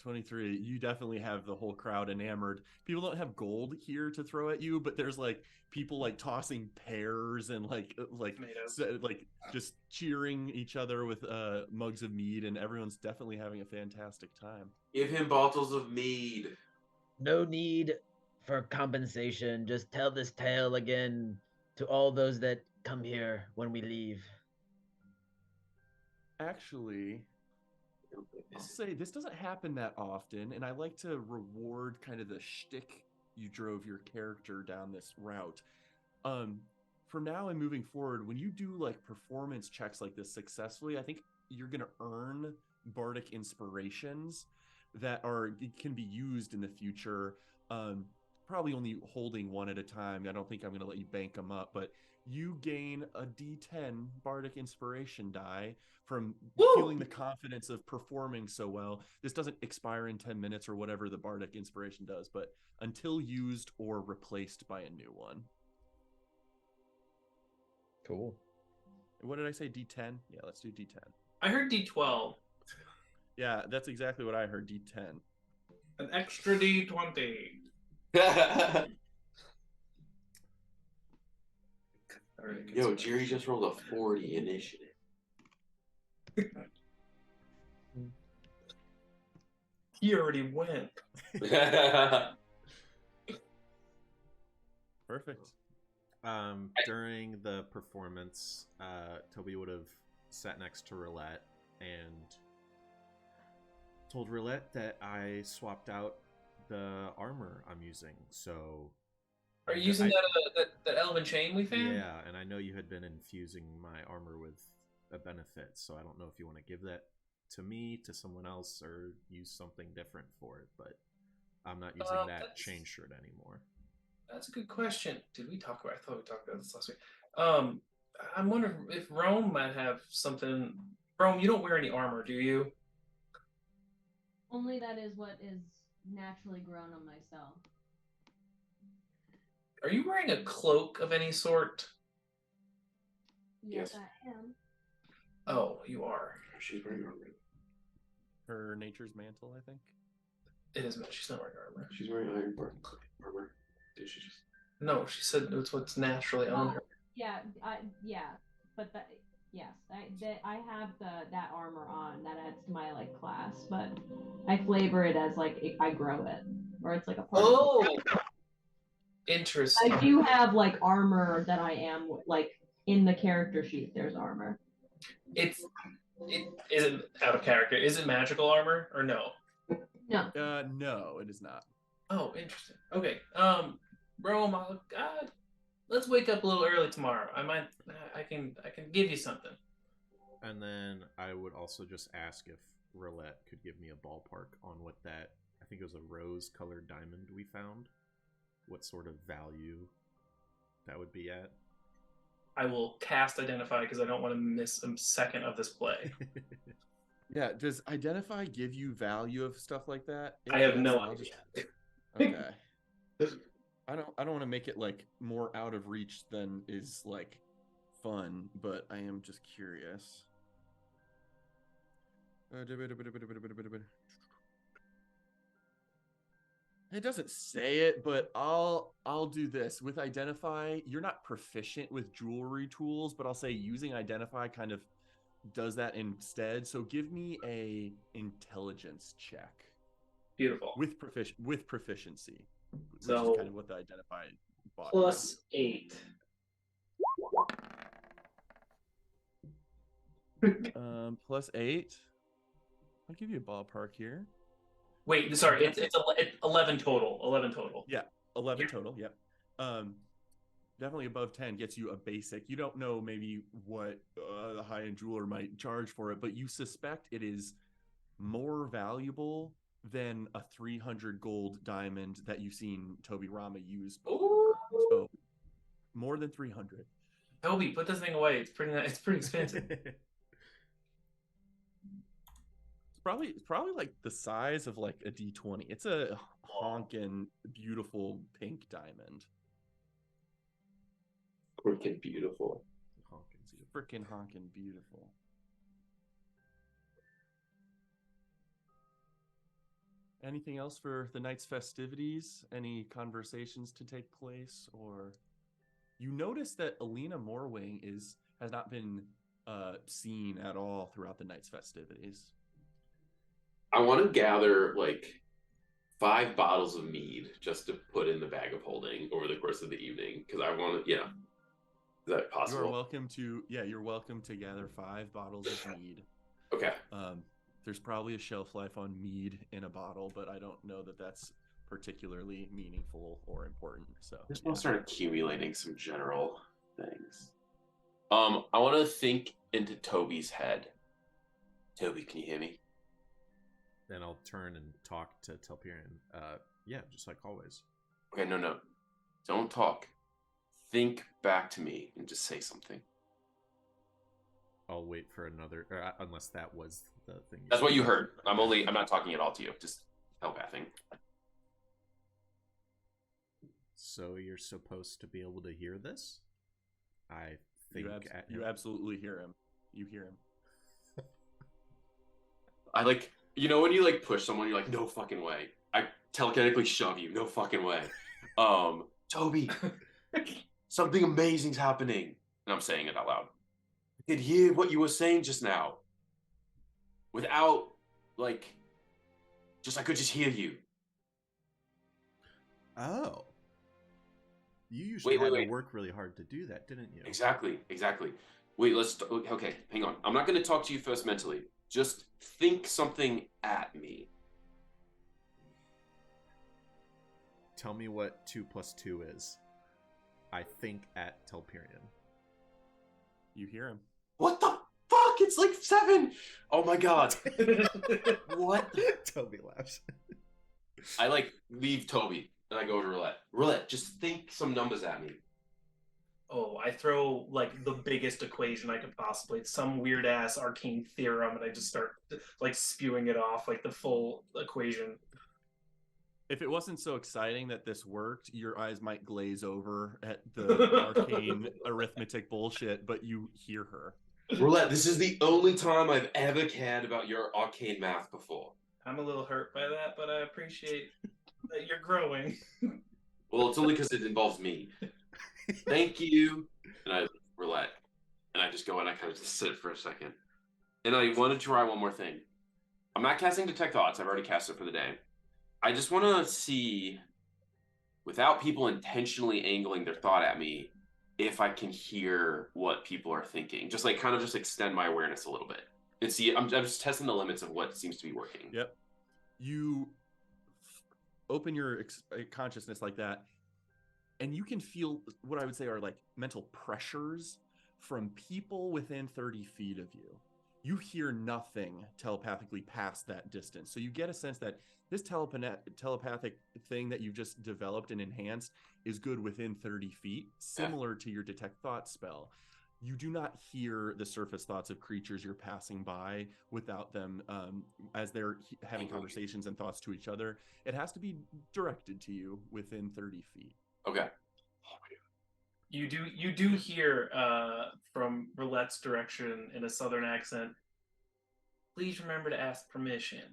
23. You definitely have the whole crowd enamored. People don't have gold here to throw at you, but there's like people like tossing pears and like just cheering each other with mugs of mead, and everyone's definitely having a fantastic time. Give him bottles of mead. No need for compensation. Just tell this tale again to all those that come here when we leave. Actually, I'll say this doesn't happen that often, and I like to reward kind of the shtick you drove your character down this route. From now and moving forward, when you do like performance checks like this successfully, I think you're gonna earn bardic inspirations that can be used in the future. Probably only holding one at a time. I don't think I'm gonna let you bank them up, but you gain a D10 bardic inspiration die from feeling the confidence of performing so well. This doesn't expire in 10 minutes or whatever the bardic inspiration does, but until used or replaced by a new one. Cool. What did I say? D10? Yeah, let's do D10. I heard D12. Yeah, that's exactly what I heard. D10. An extra D20. Yo, Jerry just rolled a 40 initiative. He already went. Perfect. During the performance, Toby would have sat next to Roulette and told Roulette that I swapped out the armor I'm using. So, Are you using that elven chain we found? yeah, and I know you had been infusing my armor with a benefit, so I don't know if you want to give that to me, to someone else, or use something different for it. But I'm not using that chain shirt anymore. That's a good question. Did we talk about? I thought we talked about this last week. I'm wondering if Rome might have something. Rome, you don't wear any armor, do you? Only that is what is naturally grown on myself. Are you wearing a cloak of any sort? Yes, I am. Oh, you are. She's wearing armor. Her nature's mantle, I think. It is. She's not wearing armor. She's wearing iron armor. Did she just? No, she said it's what's naturally on her. Yeah, but yes, I have that armor on that adds to my like class, but I flavor it as like I grow it, or it's like a part. Oh, interesting. I do have like armor that I am like in the character sheet. There's armor. It isn't out of character. Is it magical armor or no? No. No, it is not. Oh, interesting. Okay. Rome, let's wake up a little early tomorrow. I can give you something. And then I would also just ask if Roulette could give me a ballpark on what that, I think it was a rose-colored diamond we found, what sort of value that would be at. I will cast Identify because I don't want to miss a second of this play. Yeah, does Identify give you value of stuff like that? I have no I'll idea. Okay. I don't want to make it like more out of reach than is like fun, but I am just curious. It doesn't say it, but I'll do this. With Identify, you're not proficient with jewelry tools, but I'll say using Identify kind of does that instead. So give me a intelligence check. Beautiful. With proficiency. Which So is kind of what the Identify bought. +8. +8. I'll give you a ballpark here. Wait, sorry, it's 11 total. 11 total. Yeah, 11 total. Yep. Definitely above 10 gets you a basic. You don't know maybe what the high-end jeweler might charge for it, but you suspect it is more valuable than a 300 gold diamond that you've seen Toby Rama use before. So more than 300. Toby, put this thing away. It's pretty expensive. It's probably like the size of like a D20. It's a honkin' beautiful pink diamond. Freaking beautiful. Freaking honkin' beautiful. Anything else for the night's festivities? Any conversations to take place? Or you notice that Alina Morwing has not been seen at all throughout the night's festivities. I want to gather like 5 bottles of mead just to put in the bag of holding over the course of the evening because I want to, is that possible? You're welcome to gather 5 bottles of mead. Okay. There's probably a shelf life on mead in a bottle, but I don't know that that's particularly meaningful or important. So I just want to start accumulating some general things. I want to think into Toby's head. Toby, can you hear me? Then I'll turn and talk to Telperion. Yeah, just like always. Okay, no. Don't talk. Think back to me and just say something. I'll wait for another, unless that was the thing. That's what you heard. I'm not talking at all to you. Just telepathing. So you're supposed to be able to hear this? I think you absolutely hear him. You hear him. I like, when you like push someone, you're like, no fucking way. I telekinetically shove you, no fucking way. Toby, something amazing's happening. And I'm saying it out loud. I could hear what you were saying just now. Without, I could just hear you. Oh. You usually Wait, had wait. to work really hard to do that, didn't you? Exactly. Wait, okay, hang on. I'm not going to talk to you first mentally. Just think something at me. Tell me what 2 + 2 is. I think at Telperion. You hear him. What the fuck? It's like 7. Oh my god. What? Toby laughs. I like leave Toby and I go to Roulette. Roulette, just think some numbers at me. Oh, I throw like the biggest equation I could possibly. It's some weird ass arcane theorem, and I just start like spewing it off like the full equation. If it wasn't so exciting that this worked, your eyes might glaze over at the arcane arithmetic bullshit, but you hear her. Roulette, this is the only time I've ever cared about your arcane math before. I'm a little hurt by that, but I appreciate that you're growing. Well, it's only because it involves me. Thank you. And I roulette. And I just go and I kind of just sit for a second. And I want to try one more thing. I'm not casting Detect Thoughts. I've already cast it for the day. I just want to see, without people intentionally angling their thought at me, if I can hear what people are thinking. Just like kind of just extend my awareness a little bit. And see, I'm just testing the limits of what seems to be working. Yep. You open your consciousness like that, and you can feel what I would say are like mental pressures from people within 30 feet of you. You hear nothing telepathically past that distance. So you get a sense that this telepathic thing that you've just developed and enhanced is good within 30 feet, similar to your Detect Thought spell. You do not hear the surface thoughts of creatures you're passing by without them as they're having conversations and thoughts to each other. It has to be directed to you within 30 feet. Okay. You do hear from Roulette's direction in a southern accent, please remember to ask permission.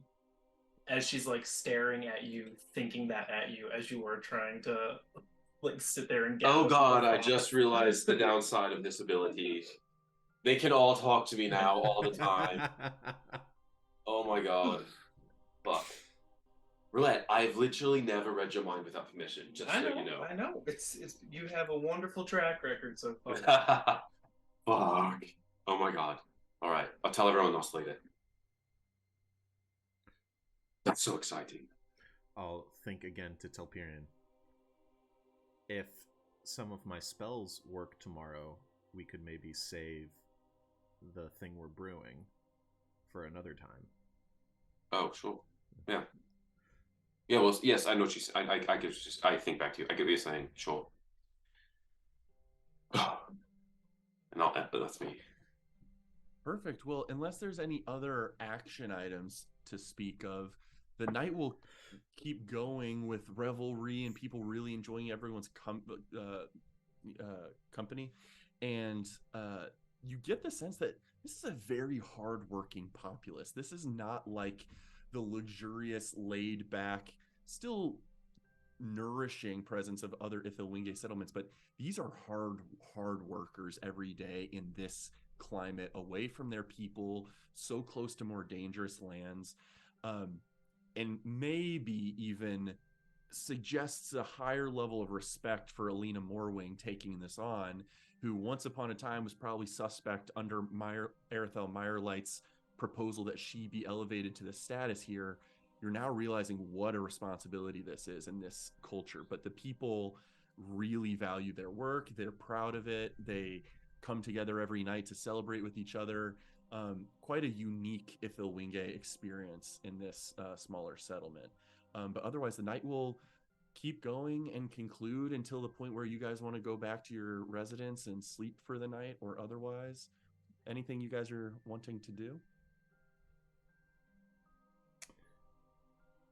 As she's like staring at you, thinking that at you as you were trying to like sit there and get. Oh god, I just realized the downside of this ability. They can all talk to me now all the time. Oh my god. Fuck. Roulette, I've literally never read your mind without permission, just so you know. I know. It's you have a wonderful track record so far. Fuck. Oh my god. Alright, I'll tell everyone else later. That's so exciting. I'll think again to Telperion. If some of my spells work tomorrow, we could maybe save the thing we're brewing for another time. Oh, sure. Yeah. Yeah, well, yes, I know what she's. I think back to you. I get what you're saying. Sure. And that's me. Perfect. Well, unless there's any other action items to speak of, the night will keep going with revelry and people really enjoying everyone's company. And you get the sense that this is a very hardworking populace. This is not like the luxurious, laid-back, still nourishing presence of other Ithilwinge settlements, but these are hard workers every day in this climate, away from their people, so close to more dangerous lands, and maybe even suggests a higher level of respect for Alina Morwing taking this on, who once upon a time was probably suspect under Arethel Meyerlight's proposal that she be elevated to the status here. You're now realizing what a responsibility this is in this culture. But the people really value their work. They're proud of it. They come together every night to celebrate with each other. Quite a unique Ithilwinge experience in this smaller settlement. But otherwise, the night will keep going and conclude until the point where you guys want to go back to your residence and sleep for the night, or otherwise. Anything you guys are wanting to do?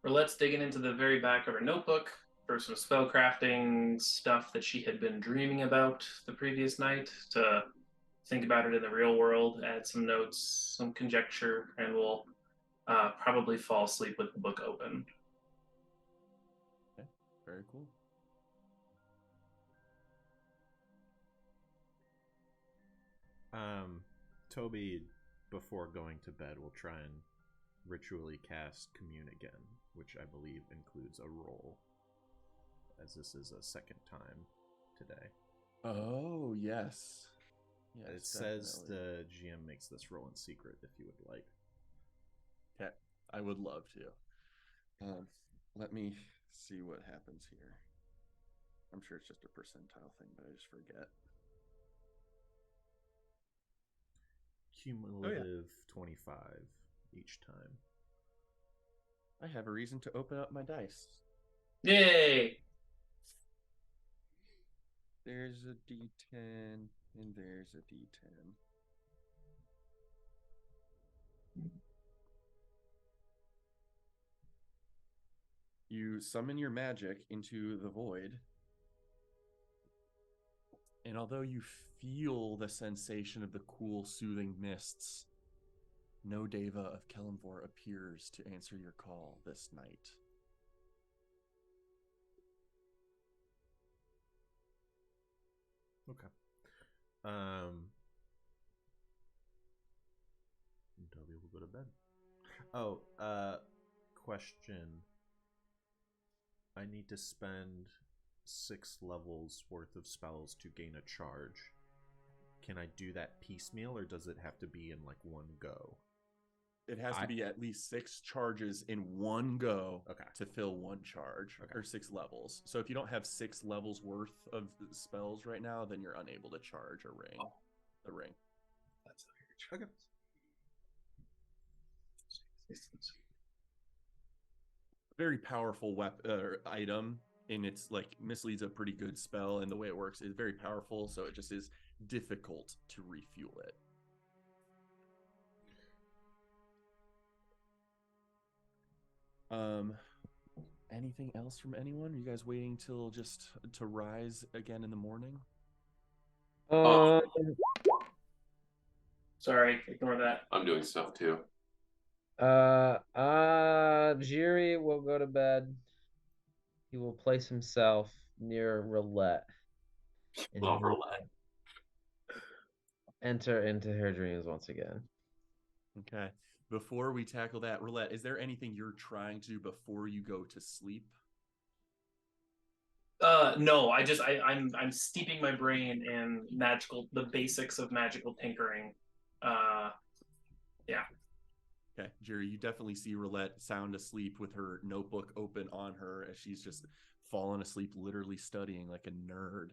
Roulette's digging into the very back of her notebook for some spellcrafting stuff that she had been dreaming about the previous night, to think about it in the real world, add some notes, some conjecture, and we'll probably fall asleep with the book open. Okay, very cool. Toby, before going to bed, will try and ritually cast Commune again, which I believe includes a roll, as this is a second time today. Oh, yes. Yes, It says definitely. the GM makes this roll in secret if you would like. Okay, I would love to. Let me see what happens here. I'm sure it's just a percentile thing, but I just forget. Cumulative 25 each time. I have a reason to open up my dice. Yay! There's a D10 and there's a D10. You summon your magic into the void, and although you feel the sensation of the cool, soothing mists, no Deva of Kelemvor appears to answer your call this night. Okay. Dobby will go to bed. Oh, question. I need to spend 6 levels worth of spells to gain a charge. Can I do that piecemeal, or does it have to be in like one go? It has to be at least 6 charges in one go to fill one charge, or 6 levels. So if you don't have 6 levels worth of spells right now, then you're unable to charge a ring. The ring. That's okay. Very powerful item, and it's like misleads a pretty good spell, and the way it works is very powerful, so it just is difficult to refuel it. Anything else from anyone? Are you guys waiting till just to rise again in the morning? Sorry, ignore that. I'm doing stuff too. Jiri will go to bed. He will place himself near Roulette. And he will Roulette. enter into her dreams once again. Okay. Before we tackle that, Roulette, is there anything you're trying to do before you go to sleep? No, I'm steeping my brain in the basics of magical tinkering. Yeah. Okay, Jerry, you definitely see Roulette sound asleep with her notebook open on her as she's just fallen asleep, literally studying like a nerd.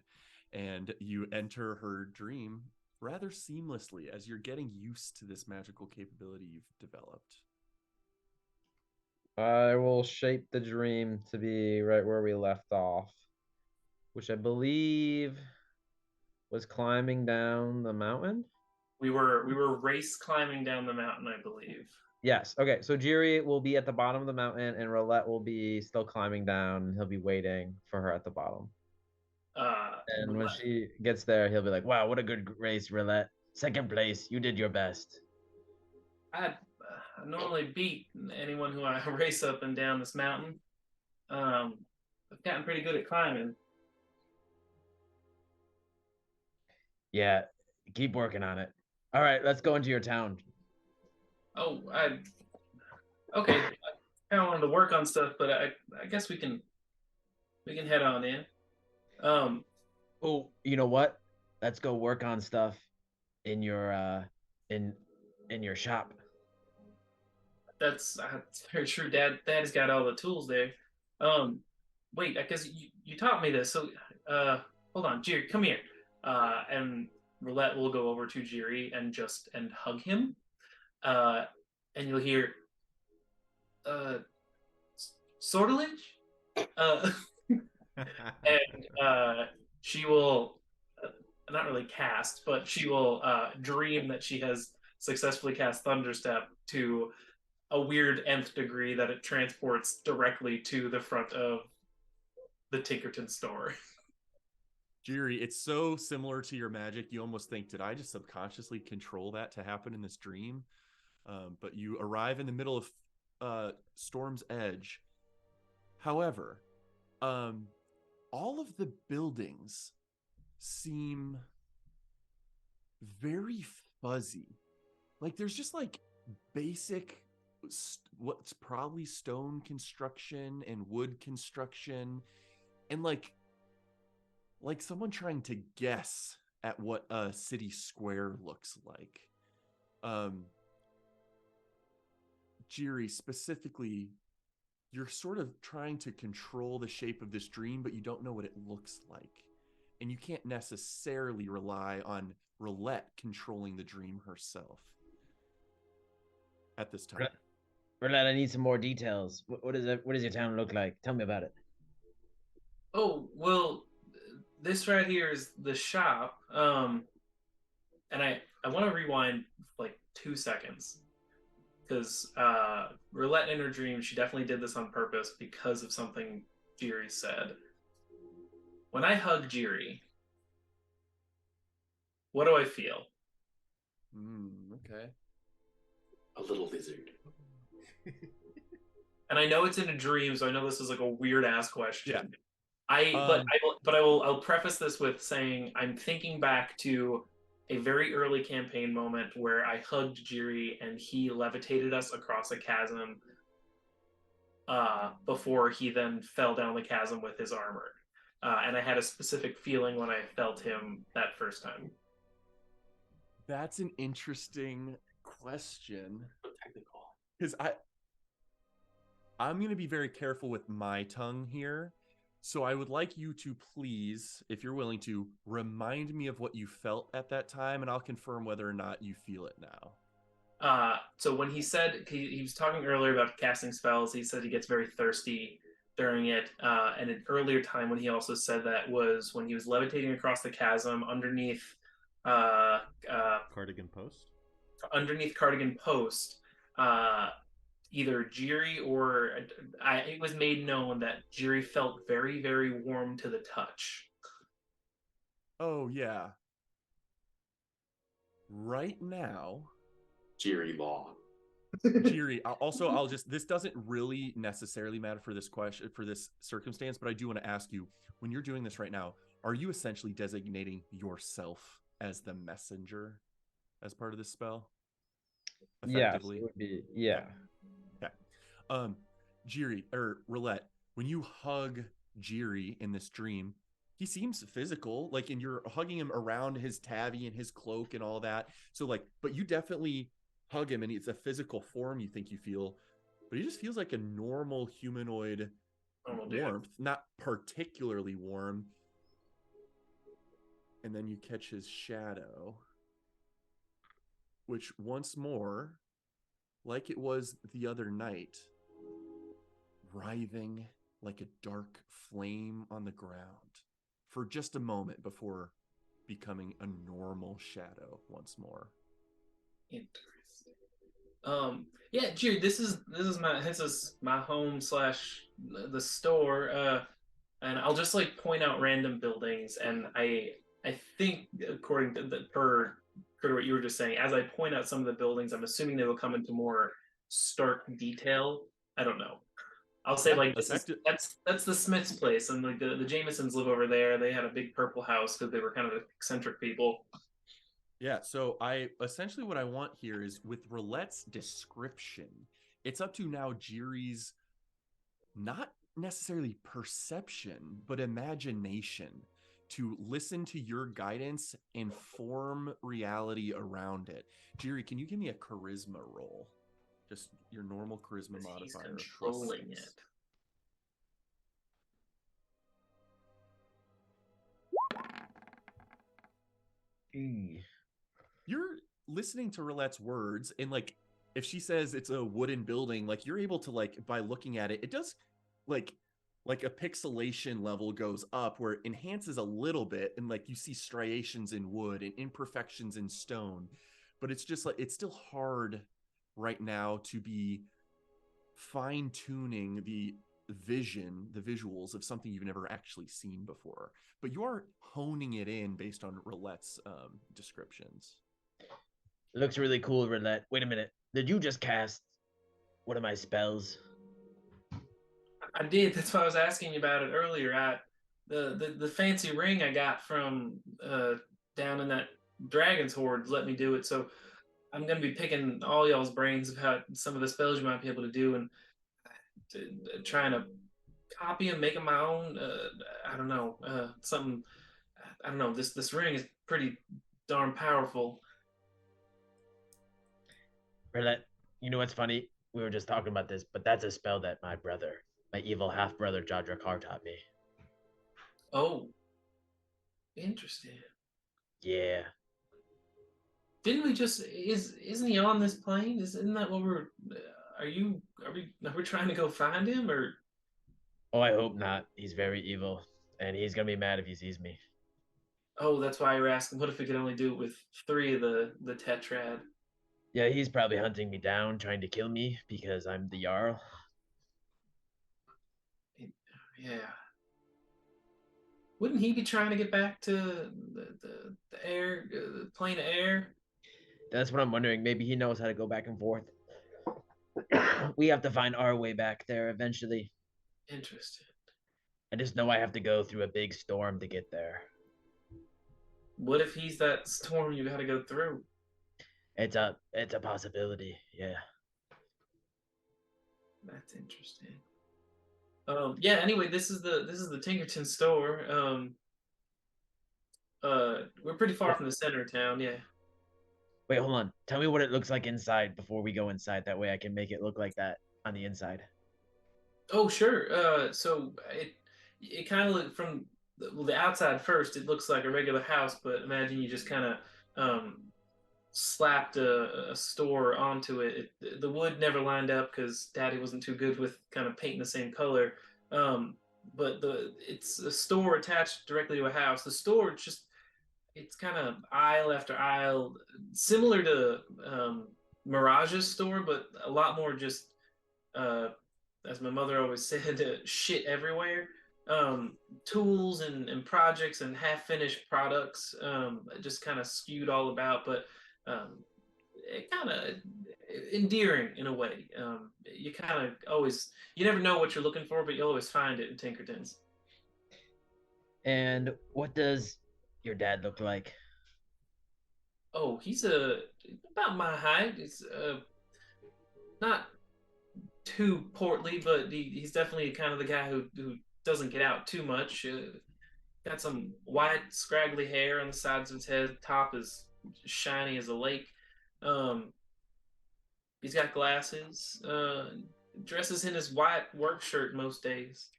And you enter her dream rather seamlessly as you're getting used to this magical capability you've developed. I will shape the dream to be right where we left off, which I believe was climbing down the mountain. We were race climbing down the mountain, I believe. Yes. Okay. So Jiri will be at the bottom of the mountain, and Roulette will be still climbing down. He'll be waiting for her at the bottom. And when she gets there, he'll be like, "Wow, what a good race, Roulette! Second place. You did your best." I normally beat anyone who I race up and down this mountain. I've gotten pretty good at climbing. Yeah. Keep working on it. All right. Let's go into your town. Oh, okay. I kind of wanted to work on stuff, but I guess we can head on in. Oh, you know what? Let's go work on stuff in your in your shop. That's very true. Dad's got all the tools there. Wait, I guess you taught me this. So, hold on, Jiri, come here. And Roulette will go over to Jiri and hug him. And you'll hear, sortilege. And she will not really cast, but she will dream that she has successfully cast Thunderstep to a weird nth degree that it transports directly to the front of the Tinkerton store. Jiri, it's so similar to your magic, you almost think, did I just subconsciously control that to happen in this dream? But you arrive in the middle of Storm's Edge. However, all of the buildings seem very fuzzy. Like there's just like basic what's probably stone construction and wood construction, and like like someone trying to guess at what a city square looks like. Jiri, specifically, you're sort of trying to control the shape of this dream, but you don't know what it looks like. And you can't necessarily rely on Roulette controlling the dream herself at this time. Roulette, I need some more details. What is it? What does your town look like? Tell me about it. Oh, well, this right here is the shop. And I want to rewind like 2 seconds because Roulette in her dream, she definitely did this on purpose because of something Jiri said. When I hug Jiri, what do I feel? Okay. A little lizard. And I know it's in a dream, so I know this is like a weird ass question. Yeah. I'll preface this with saying I'm thinking back to a very early campaign moment where I hugged Jiri and he levitated us across a chasm before he then fell down the chasm with his armor. And I had a specific feeling when I felt him that first time. That's an interesting question. Technical. Because I'm going to be very careful with my tongue here. So I would like you to please, if you're willing to, remind me of what you felt at that time, and I'll confirm whether or not you feel it now. So when he said, he was talking earlier about casting spells, he said he gets very thirsty during it. And an earlier time when he also said that was when he was levitating across the chasm underneath Cardigan Post? Underneath Cardigan Post. Either Jiri or it was made known that Jiri felt very, very warm to the touch. Oh, yeah. Right now, Jiri Long. Jiri, I'll just, this doesn't really necessarily matter for this question, for this circumstance, but I do want to ask you, when you're doing this right now, are you essentially designating yourself as the messenger as part of this spell? Effectively? Yes, it would be, yeah. Okay. Jiri, or Roulette, when you hug Jiri in this dream, he seems physical, like, and you're hugging him around his tabby and his cloak and all that. So, like, but you definitely hug him and it's a physical form you think you feel, but he just feels like a normal humanoid warmth, not particularly warm. And then you catch his shadow, which once more, like it was the other night, writhing like a dark flame on the ground for just a moment before becoming a normal shadow once more. Interesting. Yeah, Jiri, this is my home slash the store. And I'll just like point out random buildings, and I think according to per what you were just saying, as I point out some of the buildings, I'm assuming they will come into more stark detail. I don't know. I'll say like that's the Smith's place, and like the Jamesons live over there. They had a big purple house because they were kind of eccentric people. Yeah, so essentially what I want here is with Roulette's description, it's up to now Jiri's not necessarily perception, but imagination to listen to your guidance and form reality around it. Jiri, can you give me a charisma roll? Just your normal charisma modifier. He's controlling it. You're listening to Roulette's words, and like if she says it's a wooden building, like you're able to, like, by looking at it, it does like a pixelation level goes up where it enhances a little bit, and like you see striations in wood and imperfections in stone, but it's just like it's still hard right now to be fine-tuning the visuals of something you've never actually seen before, but you are honing it in based on Roulette's descriptions. It looks really cool, Roulette. Wait a minute. Did you just cast one of my spells? I did. That's why I was asking you about it earlier. The fancy ring I got from down in that dragon's horde let me do it. So I'm gonna be picking all y'all's brains about some of the spells you might be able to do, and trying to copy and make them my own. I don't know, something I don't know. This ring is pretty darn powerful. Rillet, you know what's funny? We were just talking about this, but that's a spell that my evil half brother Jadrakar taught me. Oh, interesting. Yeah. Didn't we just isn't he on this plane? Isn't that what we're? Are we trying to go find him or? Oh, I hope not. He's very evil, and he's gonna be mad if he sees me. Oh, that's why you're asking. What if we could only do it with 3 of the tetrad? Yeah, he's probably hunting me down, trying to kill me because I'm the Jarl. Yeah. Wouldn't he be trying to get back to the air, the plane of air? That's what I'm wondering. Maybe he knows how to go back and forth. We have to find our way back there eventually. Interesting. I just know I have to go through a big storm to get there. What if he's that storm you got to go through? It's a possibility. Yeah. That's interesting. Yeah. Anyway, this is the Tinkerton store. We're pretty far from the center of town. Yeah. Wait, hold on. Tell me what it looks like inside before we go inside. That way I can make it look like that on the inside. Oh, sure. So it kind of look from the outside first. It looks like a regular house, but imagine you just kind of um, slapped a store onto it. The wood never lined up because Daddy wasn't too good with kind of painting the same color. Um, but it's a store attached directly to a house. The store just it's kind of aisle after aisle, similar to Mirage's store, but a lot more just uh, as my mother always said, shit everywhere. Tools and projects and half finished products, just kind of skewed all about, but it kind of endearing in a way. You kind of always, you never know what you're looking for, but you always find it in Tinkerton's. And what does your dad look like? Oh, he's about my height. He's not too portly, but he's definitely kind of the guy who doesn't get out too much. Got some white, scraggly hair on the sides of his head. Top is shiny as a lake. Um, he's got glasses. Dresses in his white work shirt most days.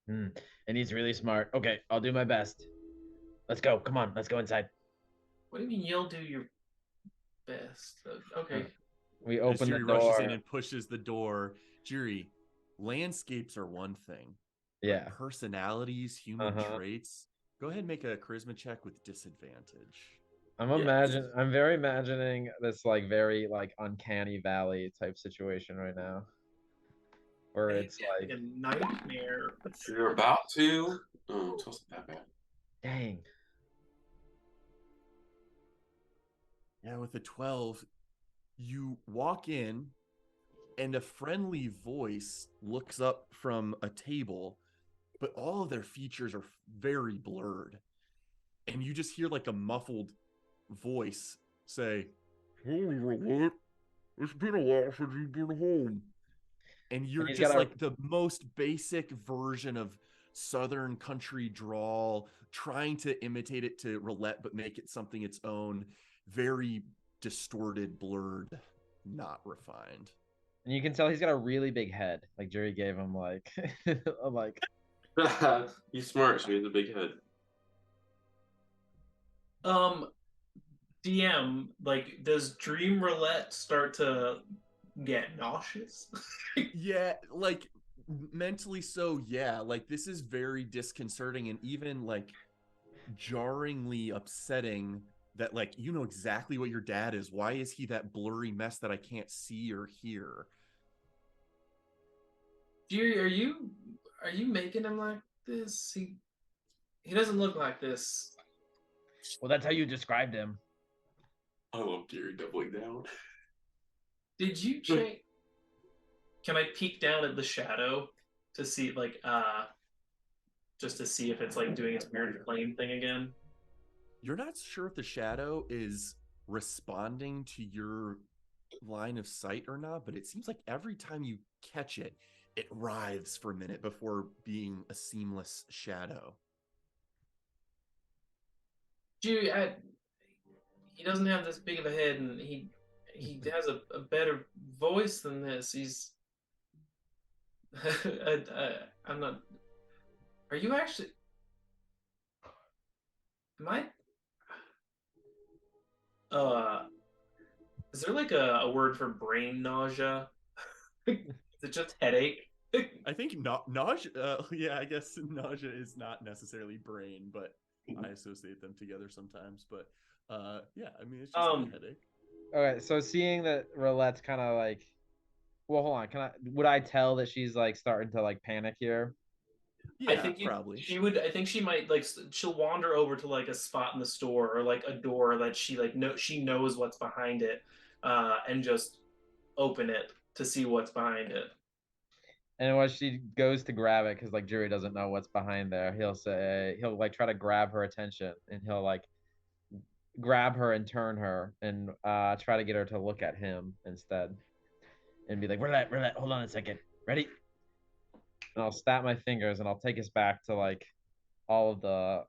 Hmm. And he's really smart. Okay, I'll do my best. Let's go. Come on, let's go inside. What do you mean you'll do your best? Okay. We As open the Jiri rushes in door. and pushes the door. Jiri, landscapes are one thing. Yeah. Personalities, human Uh-huh. traits. Go ahead and make a charisma check with disadvantage. I'm very imagining this like very like uncanny valley type situation right now. Where it's Like a nightmare. You're about to. Oh, it wasn't that bad. dang. Yeah, with a 12, you walk in and a friendly voice looks up from a table, but all of their features are very blurred. And you just hear like a muffled voice say, "Hey, Robert, it's been a while since you've been home." And you're he's just got a- like the most basic version of Southern country drawl, trying to imitate it to roulette, but make it something its own. Very distorted, blurred, not refined. And you can tell he's got a really big head. Like Jerry gave him like like He's smart, so he has a big head. Um, DM, like, does Dream Roulette start to get nauseous? Yeah, like mentally so, yeah. Like this is very disconcerting and even like jarringly upsetting that like you know exactly what your dad is. Why is he that blurry mess that I can't see or hear? Jerry, are you making him like this? He doesn't look like this. well, that's how you described him. I love Gary doubling down. Did you change? Can I peek down at the shadow to see like just to see if it's like doing its weird flame thing again? You're not sure if the shadow is responding to your line of sight or not, but it seems like every time you catch it, it writhes for a minute before being a seamless shadow. Jerry, he doesn't have this big of a head, and he has a better voice than this. He's I'm not. Are you actually? Am I? Uh, is there like a word for brain nausea? Is it just headache? I think nausea. Yeah, I guess nausea is not necessarily brain, but I associate them together sometimes. But yeah, I mean it's just like a headache. Okay, so seeing that Roulette's kind of like, well, hold on. Would I tell that she's like starting to like panic here? I Yeah, think probably. she would. I think she might like. She'll wander over to like a spot in the store or like a door that she like she knows what's behind it, and just open it to see what's behind it. And when she goes to grab it, because like Jury doesn't know what's behind there, he'll like try to grab her attention, and he'll like grab her and turn her and try to get her to look at him instead, and be like, Roulette, hold on a second, ready? And I'll snap my fingers and I'll take us back to like all of the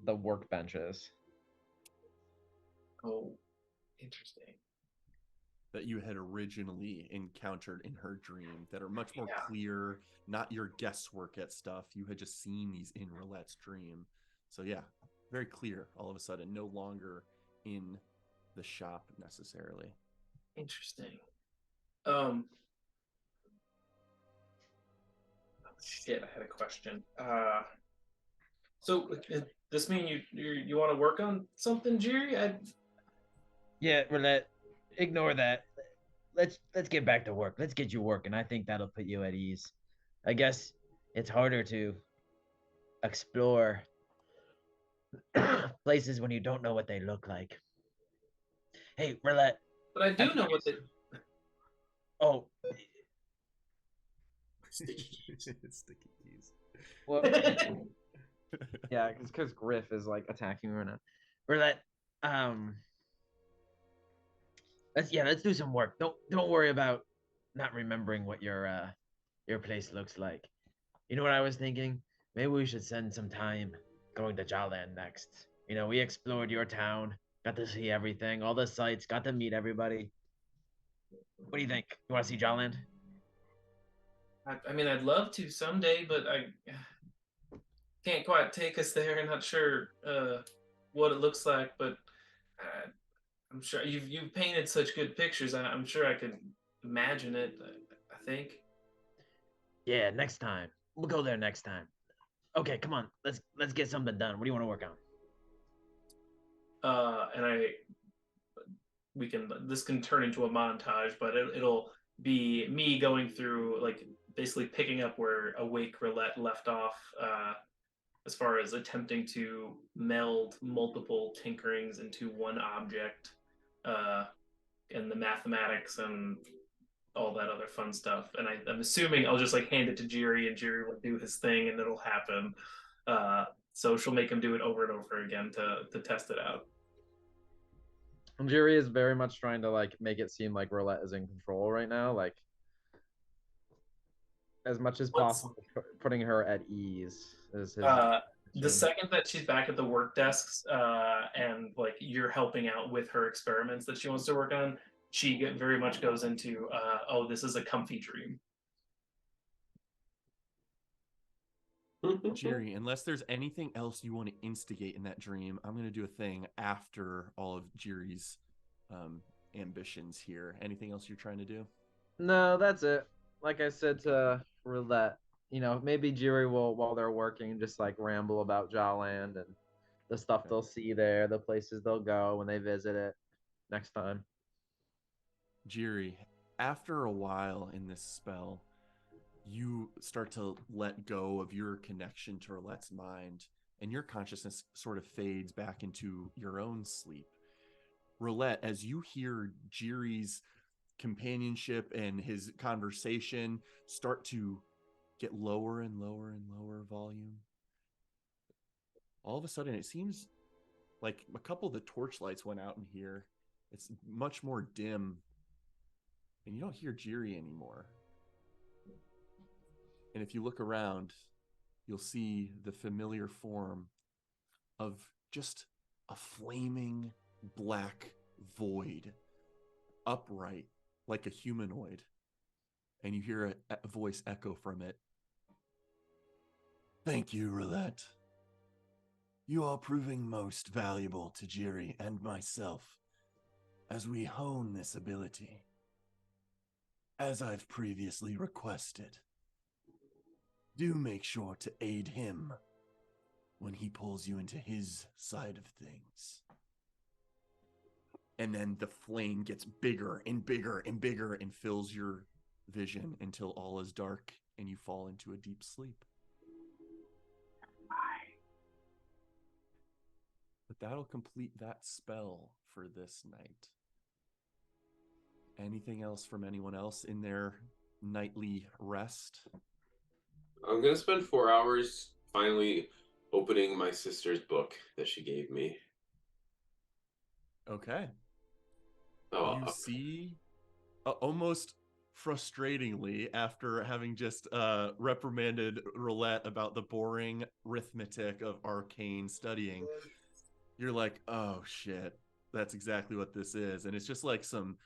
workbenches. Oh, interesting. That you had originally encountered in her dream that are much more Yeah. clear, not your guesswork at stuff. You had just seen these in Roulette's dream. So yeah, very clear all of a sudden, no longer in the shop necessarily. Interesting. Oh, shit, I had a question. So this mean you want to work on something, Jerry? Yeah, Roulette, ignore that. Let's get back to work. Let's get you working. I think that'll put you at ease. I guess it's harder to explore places when you don't know what they look like. Hey, Roulette. But I do know what the. Oh, Sticky keys. Sticky keys. well, yeah, it's because Griff is like attacking me right now. Roulette, um, let's do some work. Don't worry about not remembering what your place looks like. You know what I was thinking? Maybe we should spend some time going to Jaland next. You know, we explored your town, got to see everything, all the sights, got to meet everybody. What do you think? You want to see Jaland? I mean, I'd love to someday, but I can't quite take us there. I'm not sure what it looks like, but I'm sure you've painted such good pictures. I'm sure I could imagine it. I think. Yeah, next time. We'll go there next time. Okay, come on. Let's get something done. What do you want to work on? And this can turn into a montage, but it'll be me going through like basically picking up where Awake Roulette left off, as far as attempting to meld multiple tinkerings into one object, uh, and the mathematics and all that other fun stuff. And I'm assuming I'll just like hand it to Jiri, and Jiri will do his thing, and it'll happen. So she'll make him do it over and over again to test it out. Jerry is very much trying to like make it seem like Roulette is in control right now, like as much as possible, putting her at ease is his. The second that she's back at the work desks, and like you're helping out with her experiments that she wants to work on, she very much goes into, oh, this is a comfy dream. Jerry, unless there's anything else you want to instigate in that dream, I'm going to do a thing after all of Jerry's ambitions here. Anything else you're trying to do? No, that's it. Like I said to Roulette, you know, maybe Jerry will, while they're working, just like ramble about Jawland and the stuff they'll see there, the places they'll go when they visit it next time. Jerry, after a while in this spell, you start to let go of your connection to Roulette's mind, and your consciousness sort of fades back into your own sleep. Roulette, as you hear Jerry's companionship and his conversation start to get lower and lower and lower volume, all of a sudden it seems like a couple of the torchlights went out in here. It's much more dim, and you don't hear Jerry anymore. And if you look around, you'll see the familiar form of just a flaming black void, upright like a humanoid. And you hear a voice echo from it. Thank you, Roulette. You are proving most valuable to Jiri and myself as we hone this ability. As I've previously requested, do make sure to aid him when he pulls you into his side of things. And then the flame gets bigger and bigger and bigger and fills your vision until all is dark and you fall into a deep sleep. But that'll complete that spell for this night. Anything else from anyone else in their nightly rest? I'm gonna spend 4 hours finally opening my sister's book that she gave me. Okay. Oh, You see, almost frustratingly, after having just reprimanded Roulette about the boring arithmetic of arcane studying, you're like, oh shit, that's exactly what this is. And it's just like some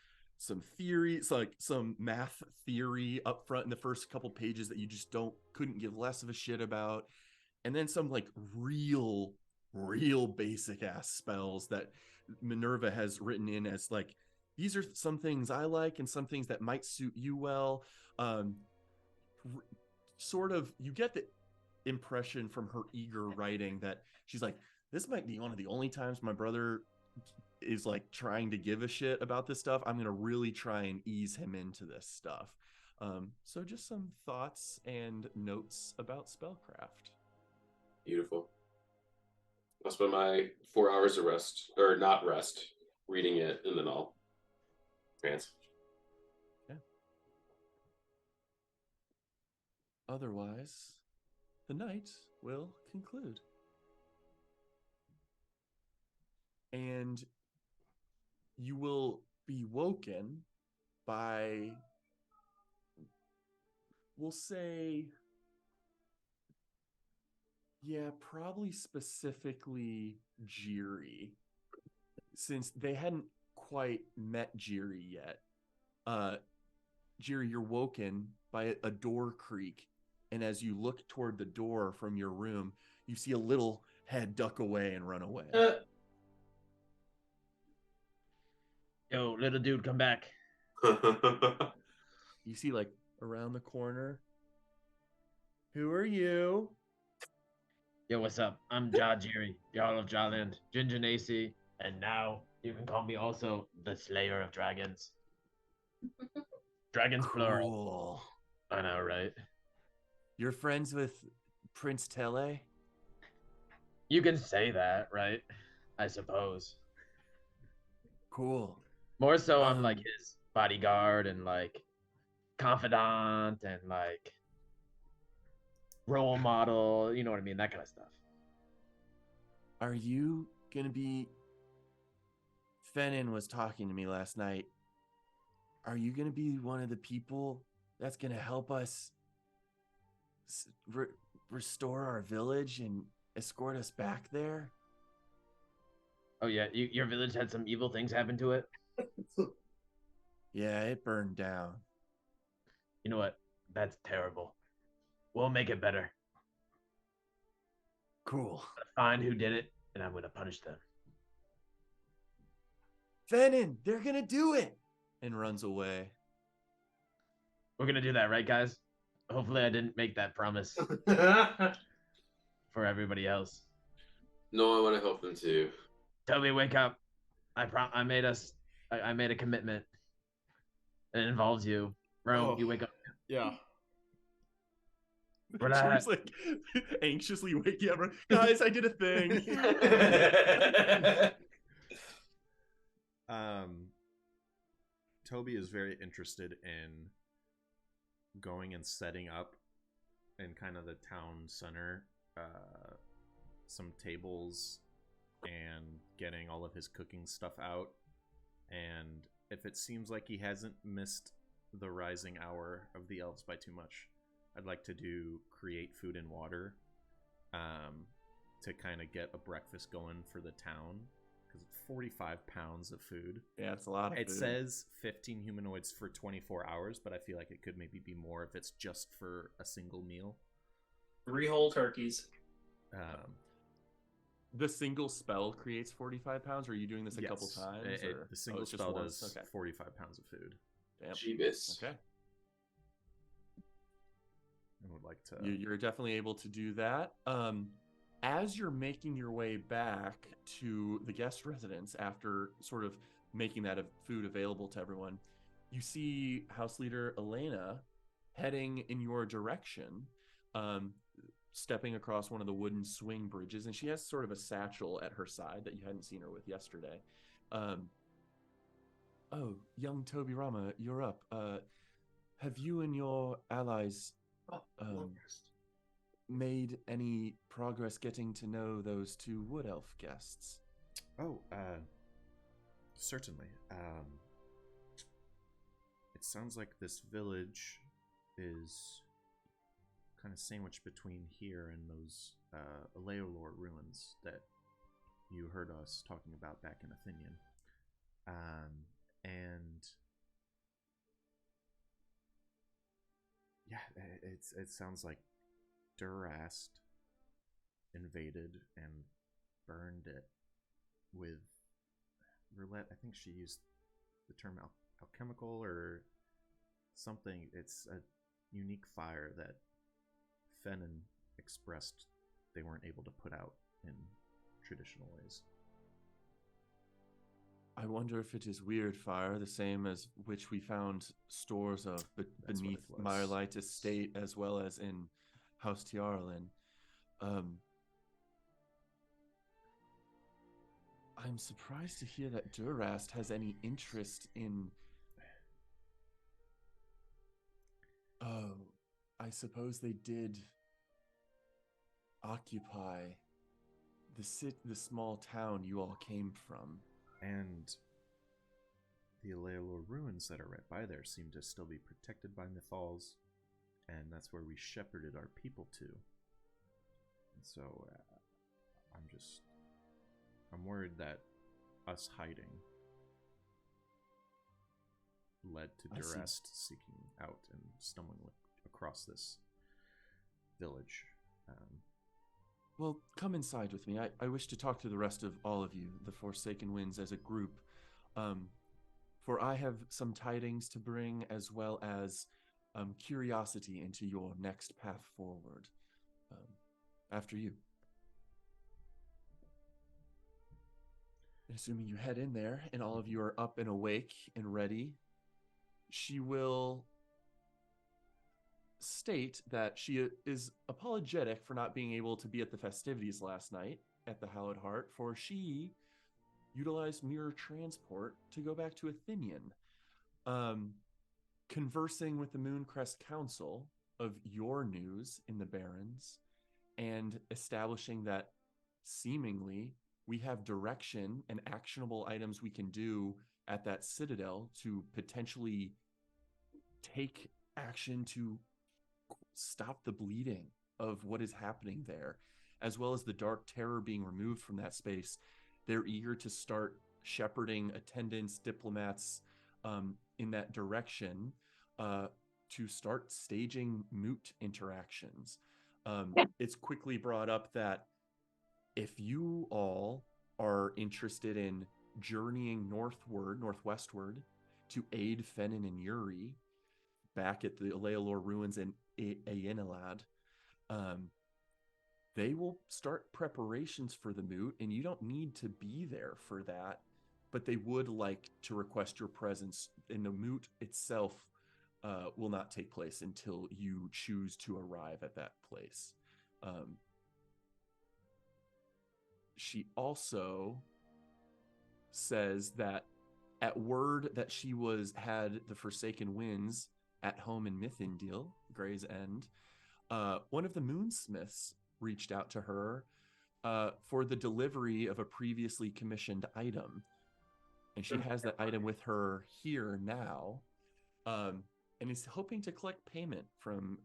theory, it's like some math theory up front in the first couple pages that you just couldn't give less of a shit about. And then some like real basic ass spells that Minerva has written in as like, these are some things I like and some things that might suit you well. Sort of, you get the impression from her eager writing that she's like, this might be one of the only times my brother is like trying to give a shit about this stuff. I'm going to really try and ease him into this stuff. So just some thoughts and notes about spellcraft. beautiful. I'll spend my 4 hours of rest, or not rest, reading it, and then I'll trance. Yeah. Otherwise, the night will conclude. And you will be woken by, we'll say, yeah, probably specifically Jiri, since they hadn't quite met Jiri yet. Jiri, you're woken by a door creak, and as you look toward the door from your room, you see a little head duck away and run away. Yo, little dude, come back. You see, like, around the corner. Who are you? Yo, what's up? I'm Jiri, Jarl of Jarland, Ginger Nacy, and now you can call me also the Slayer of Dragons. Dragons plural. Cool. I know, right? You're friends with Prince Tele? You can say that, right? I suppose. Cool. More so, I'm like his bodyguard and like confidant and like role model. You know what I mean? That kind of stuff. Are you gonna be... Fennin was talking to me last night. Are you gonna be one of the people that's gonna help us restore our village and escort us back there? Oh yeah, your village had some evil things happen to it. Yeah, it burned down. You know what? That's terrible. We'll make it better. Cool. Find who did it, and I'm gonna punish them. Fennin, they're gonna do it! And runs away. We're gonna do that, right, guys? Hopefully, I didn't make that promise for everybody else. No, I want to help them too. Toby, wake up! I made a commitment. It involves you. Rome, you wake up. Yeah. She's like anxiously waking up. Guys, I did a thing. Toby is very interested in going and setting up in kind of the town center some tables and getting all of his cooking stuff out. And if it seems like he hasn't missed the rising hour of the elves by too much, I'd like to do create food and water. to kind of get a breakfast going for the town, because it's 45 pounds of food. Yeah, it's a lot of It food. says 15 humanoids for 24 hours, but I feel like it could maybe be more if it's just for a single meal. 3 whole turkeys. The single spell creates 45 pounds, or are you doing this a couple Yes, times? the single it's just spell once? does Okay. 45 pounds of food. Damn. Jeebus. Okay. I would like to. You're definitely able to do that. As you're making your way back to the guest residence after sort of making that food available to everyone, you see House Leader Elena heading in your direction, stepping across one of the wooden swing bridges, and she has sort of a satchel at her side that you hadn't seen her with yesterday. Oh, young Toby Rama, you're up. Have you and your allies made any progress getting to know those 2 wood elf guests? Oh, certainly. It sounds like this village is kind of sandwiched between here and those Aleolor ruins that you heard us talking about back in Athenian. And yeah, it sounds like Durast invaded and burned it with roulette. I think she used the term alchemical or something. It's a unique fire that Fennon expressed they weren't able to put out in traditional ways. I wonder if it is weird fire, the same as which we found stores of beneath Meyerlight Estate as well as in House Tiarlin. I'm surprised to hear that Durast has any interest in... Oh, I suppose they did occupy the small town you all came from. And the Aleolor ruins that are right by there seem to still be protected by Mythals, and that's where we shepherded our people to. And so I'm worried that us hiding led to Durast seeking out and stumbling across this village. Well, come inside with me. I wish to talk to the rest of all of you, the Forsaken Winds, as a group. For I have some tidings to bring, as well as curiosity into your next path forward. After you. And assuming you head in there, and all of you are up and awake and ready, she will state that she is apologetic for not being able to be at the festivities last night at the Hallowed Heart, for she utilized mirror transport to go back to Athenian, conversing with the Mooncrest Council of your news in the Barrens, and establishing that seemingly we have direction and actionable items we can do at that citadel to potentially take action to stop the bleeding of what is happening there, as well as the dark terror being removed from that space. They're eager to start shepherding attendants, diplomats in that direction to start staging moot interactions. It's quickly brought up that if you all are interested in journeying northwestward to aid Fennon and Yuri back at the Aleolor ruins in Aenelad, they will start preparations for the moot, and you don't need to be there for that, but they would like to request your presence, and the moot itself will not take place until you choose to arrive at that place. She also says that at word that she had the Forsaken Winds at home in Mythindil, Grey's End, one of the Moonsmiths reached out to her for the delivery of a previously commissioned item. And she has that item with her here now, and is hoping to collect payment from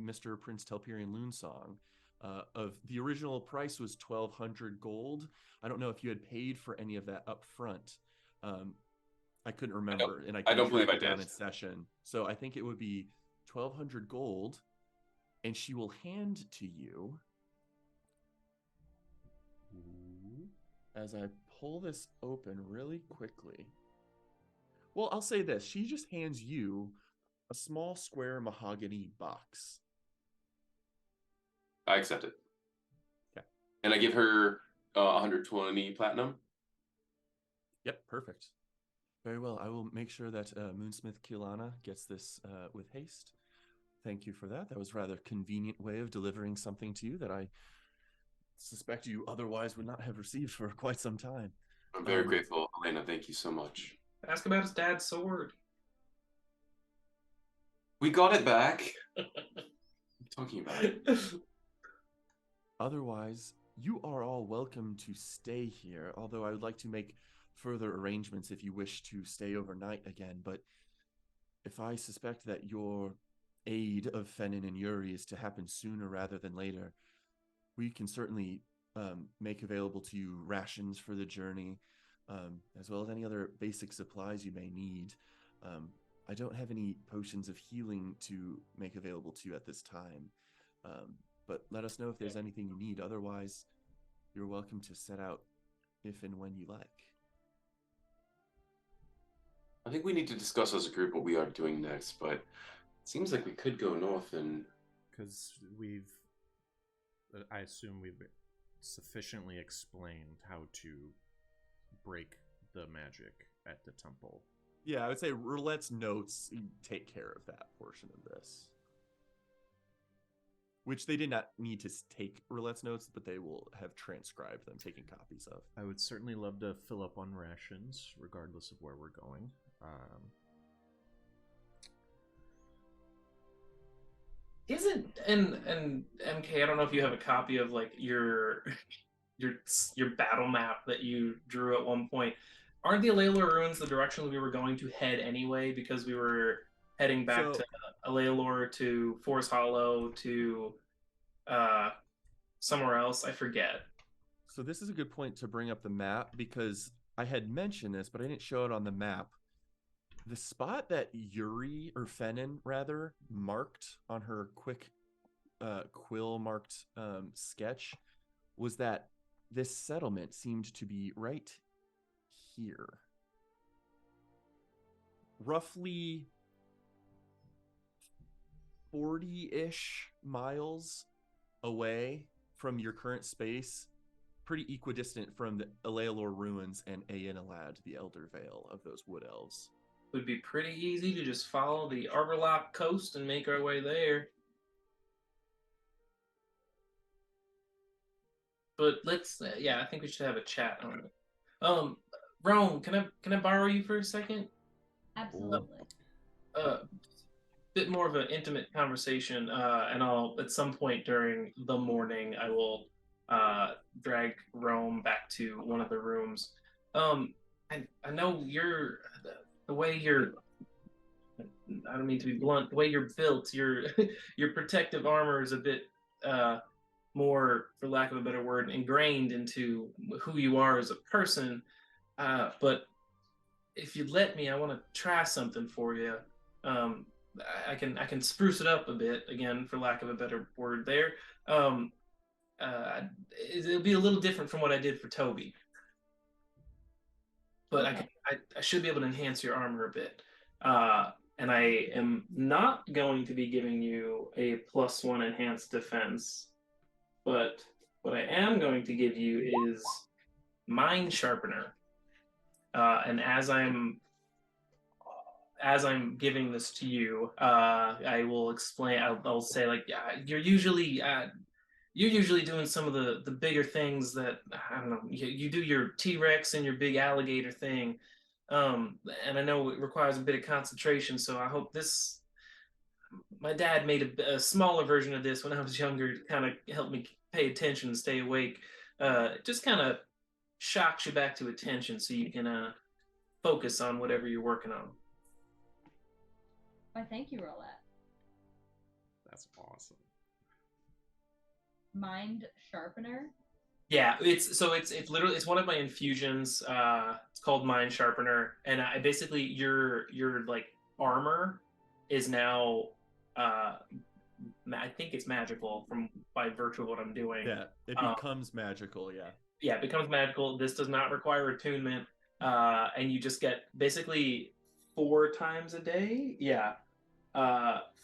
Mr. Prince Telperion Loonsong Of the original price was 1,200 gold. I don't know if you had paid for any of that up front. I couldn't remember, and I I couldn't don't believe track I it down did. in session. So I think it would be 1,200 gold, and she will hand to you, as I pull this open really quickly. Well, I'll say this. She just hands you a small square mahogany box. I accept it. Okay. And I give her 120 platinum. Yep, perfect. Very well. I will make sure that Moonsmith Kilana gets this with haste. Thank you for that. That was a rather convenient way of delivering something to you that I suspect you otherwise would not have received for quite some time. I'm very grateful, Elena. Thank you so much. Ask about his dad's sword. We got it back. What are you talking about? Otherwise, you are all welcome to stay here, although I would like to make further arrangements if you wish to stay overnight again. But if I suspect that your aid of Fennin and Yuri is to happen sooner rather than later, we can certainly make available to you rations for the journey, as well as any other basic supplies you may need. I don't have any potions of healing to make available to you at this time, but let us know if there's anything you need. Otherwise, you're welcome to set out if and when you like. I think we need to discuss as a group what we are doing next, but it seems like we could go north and... Because I assume we've sufficiently explained how to break the magic at the temple. Yeah, I would say Roulette's notes take care of that portion of this. Which they did not need to take Roulette's notes, but they will have transcribed them, taking copies of. I would certainly love to fill up on rations, regardless of where we're going. Isn't and MK? I don't know if you have a copy of like your battle map that you drew at one point. Aren't the Alalor ruins the direction that we were going to head anyway? Because we were heading back to Alalor, to Forest Hollow, to somewhere else. I forget. So this is a good point to bring up the map, because I had mentioned this, but I didn't show it on the map. The spot that Yuri, or Fennin rather, marked on her quick quill marked sketch was that this settlement seemed to be right here. Roughly 40-ish miles away from your current space, pretty equidistant from the Alalor ruins and Aenalad, the Elder Vale of those wood elves. It would be pretty easy to just follow the Arborlock coast and make our way there. But let's, I think we should have a chat on it. Rome, can I borrow you for a second? Absolutely. Bit more of an intimate conversation, and I'll at some point during the morning I will drag Rome back to one of the rooms. I know the way you're. I don't mean to be blunt. The way you're built, your your protective armor is a bit more, for lack of a better word, ingrained into who you are as a person. But if you'd let me, I want to try something for you. I can spruce it up a bit, again, for lack of a better word there. It'll be a little different from what I did for Toby, but Okay. I should be able to enhance your armor a bit. And I am not going to be giving you a +1 enhanced defense, but what I am going to give you is Mind Sharpener. And as I'm giving this to you, I will explain. I'll say, like, you're usually doing some of the bigger things that, I don't know. You do your T-Rex and your big alligator thing, and I know it requires a bit of concentration. So I hope this. My dad made a smaller version of this when I was younger to kind of help me pay attention and stay awake. Just kind of shocks you back to attention so you can focus on whatever you're working on. Why, thank you, Roulette. That's awesome. mind sharpener. Yeah, it's literally it's one of my infusions. It's called Mind Sharpener, and I basically your like armor is now I think it's magical from by virtue of what I'm doing. Yeah, it becomes magical. Yeah. Yeah, it becomes magical. This does not require attunement, and you just get basically 4 times a day. Yeah,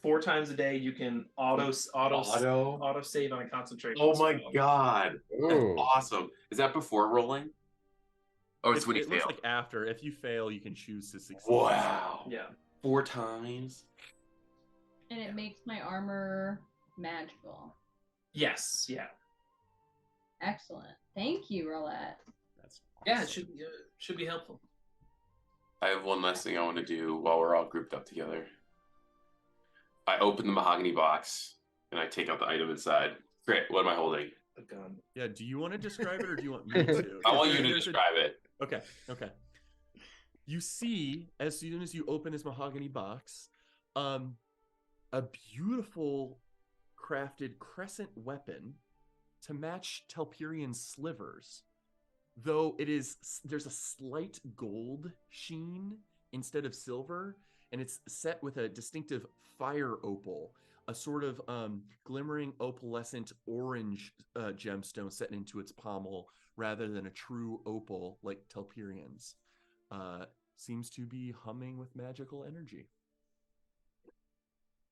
4 times a day you can auto save on a concentration. Oh my god, that's Ooh. awesome! Is that before rolling? Oh, it's when you it fail. looks like after. If you fail, you can choose to succeed. Wow. Yeah. 4 times. And it makes my armor magical. Yes. Yeah. Excellent. Thank you, Roulette. That's Yeah. It awesome. should be helpful. I have one last thing I want to do while we're all grouped up together. I open the mahogany box and I take out the item inside. Great. What am I holding? A gun. Yeah. Do you want to describe it or do you want me to? I want you to There's a- describe it. Okay. Okay. You see, as soon as you open his mahogany box, a beautiful crafted crescent weapon to match Telperian's slivers. Though there's a slight gold sheen instead of silver, and it's set with a distinctive fire opal, a sort of glimmering opalescent orange gemstone set into its pommel rather than a true opal like Telperian's. Seems to be humming with magical energy.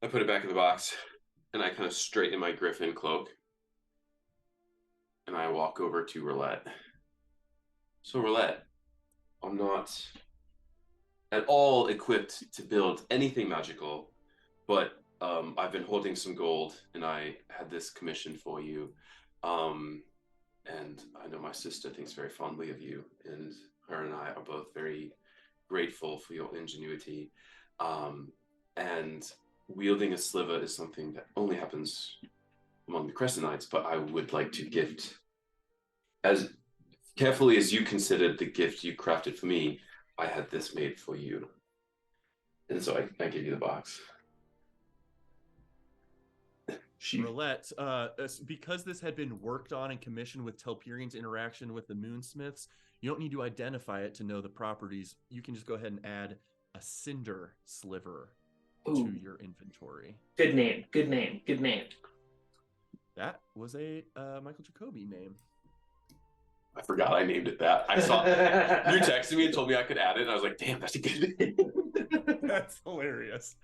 I put it back in the box and I kind of straighten my griffin cloak and I walk over to Roulette. So Roulette, I'm not at all equipped to build anything magical, but I've been holding some gold and I had this commission for you. And I know my sister thinks very fondly of you, and her and I are both very grateful for your ingenuity. And wielding a sliver is something that only happens among the Crescent Knights, but I would like to gift, as carefully as you considered the gift you crafted for me, I had this made for you. And so I give you the box. Roulette, because this had been worked on and commissioned with Telperian's interaction with the Moonsmiths, you don't need to identify it to know the properties. You can just go ahead and add a cinder sliver to your inventory. Good name. Good name. Good name. That was a Michael Jacoby name. I forgot I named it that. I saw you texted me and told me I could add it, and I was like, damn, that's a good name. That's hilarious.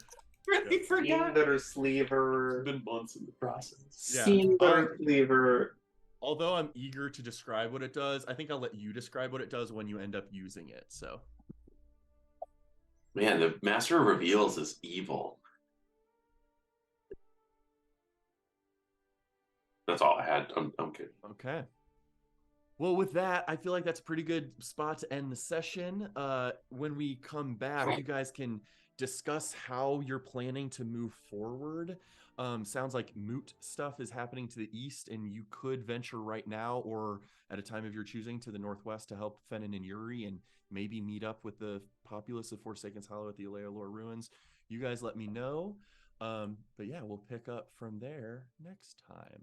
Really forgot. Cinder Sleever. It's been months in the process. Yeah. Cinder Sleever. Although I'm eager to describe what it does, I think I'll let you describe what it does when you end up using it. So, Man, the Master of Reveals is evil. That's all I had. I'm good. okay. Well, with that, I feel like that's a pretty good spot to end the session. When we come back, you guys can discuss how you're planning to move forward. Sounds like moot stuff is happening to the east, and you could venture right now or at a time of your choosing to the northwest to help Fennin and Yuri and maybe meet up with the populace of Forsaken's Hollow at the Elealor ruins. You guys let me know. But yeah, we'll pick up from there next time.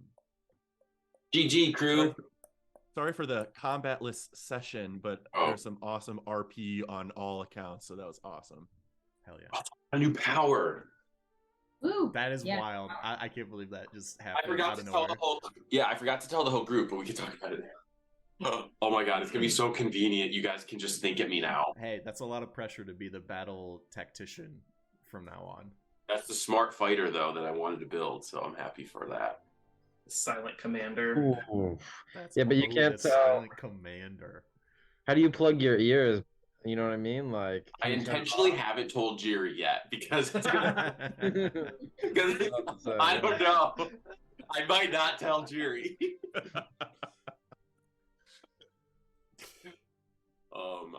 GG, crew. Sorry for the combatless session, but there's some awesome RP on all accounts, so that was awesome. Hell yeah. A new power. Ooh, That is yeah. wild. I can't believe that just I happened forgot out to of tell nowhere. the whole. Yeah, I forgot to tell the whole group, but we can talk about it now. Oh my god, it's gonna be so convenient. You guys can just think at me now. Hey, that's a lot of pressure to be the battle tactician from now on. That's the smart fighter though that I wanted to build, so I'm happy for that. Silent Commander. That's Yeah, but you can't the tell. silent commander. How do you plug your ears? You know what I mean? Like, I can you turn it intentionally off? haven't told Jiri yet because because So, I don't know. I might not tell Jiri.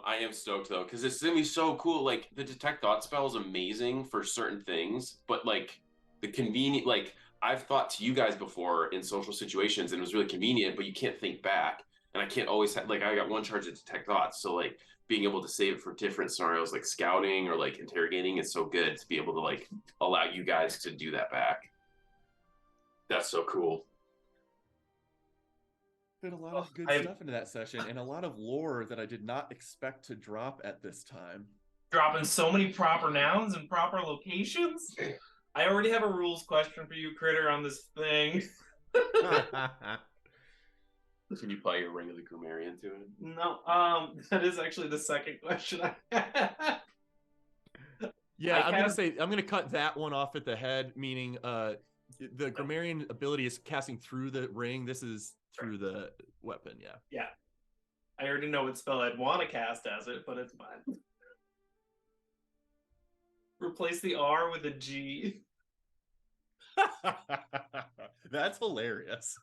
I am stoked though because it's gonna be so cool. Like the detect thought spell is amazing for certain things, but like the convenient, like I've thought to you guys before in social situations, and it was really convenient, but you can't think back, and I can't always have, like I got one charge of detect thoughts, so like being able to save it for different scenarios like scouting or like interrogating is so good to be able to like allow you guys to do that back. That's so cool. Been a lot of good stuff into that session, and a lot of lore that I did not expect to drop at this time. Dropping so many proper nouns and proper locations. I already have a rules question for you, Critter, on this thing. Can you apply your Ring of the Grammarian to it? No, that is actually the second question I had. Yeah, I'm gonna cut that one off at the head, meaning the grammarian ability is casting through the ring. This is through the weapon, yeah. Yeah. I already know what spell I'd want to cast as it, but it's fine. Replace the R with a G. That's hilarious.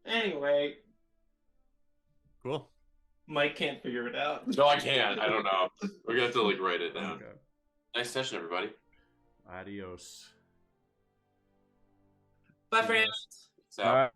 Anyway. Cool. Mike can't figure it out. No, I can't. I don't know. We're gonna have to like write it down. Okay. Nice session, everybody. Adios. Bye, friends. Peace out.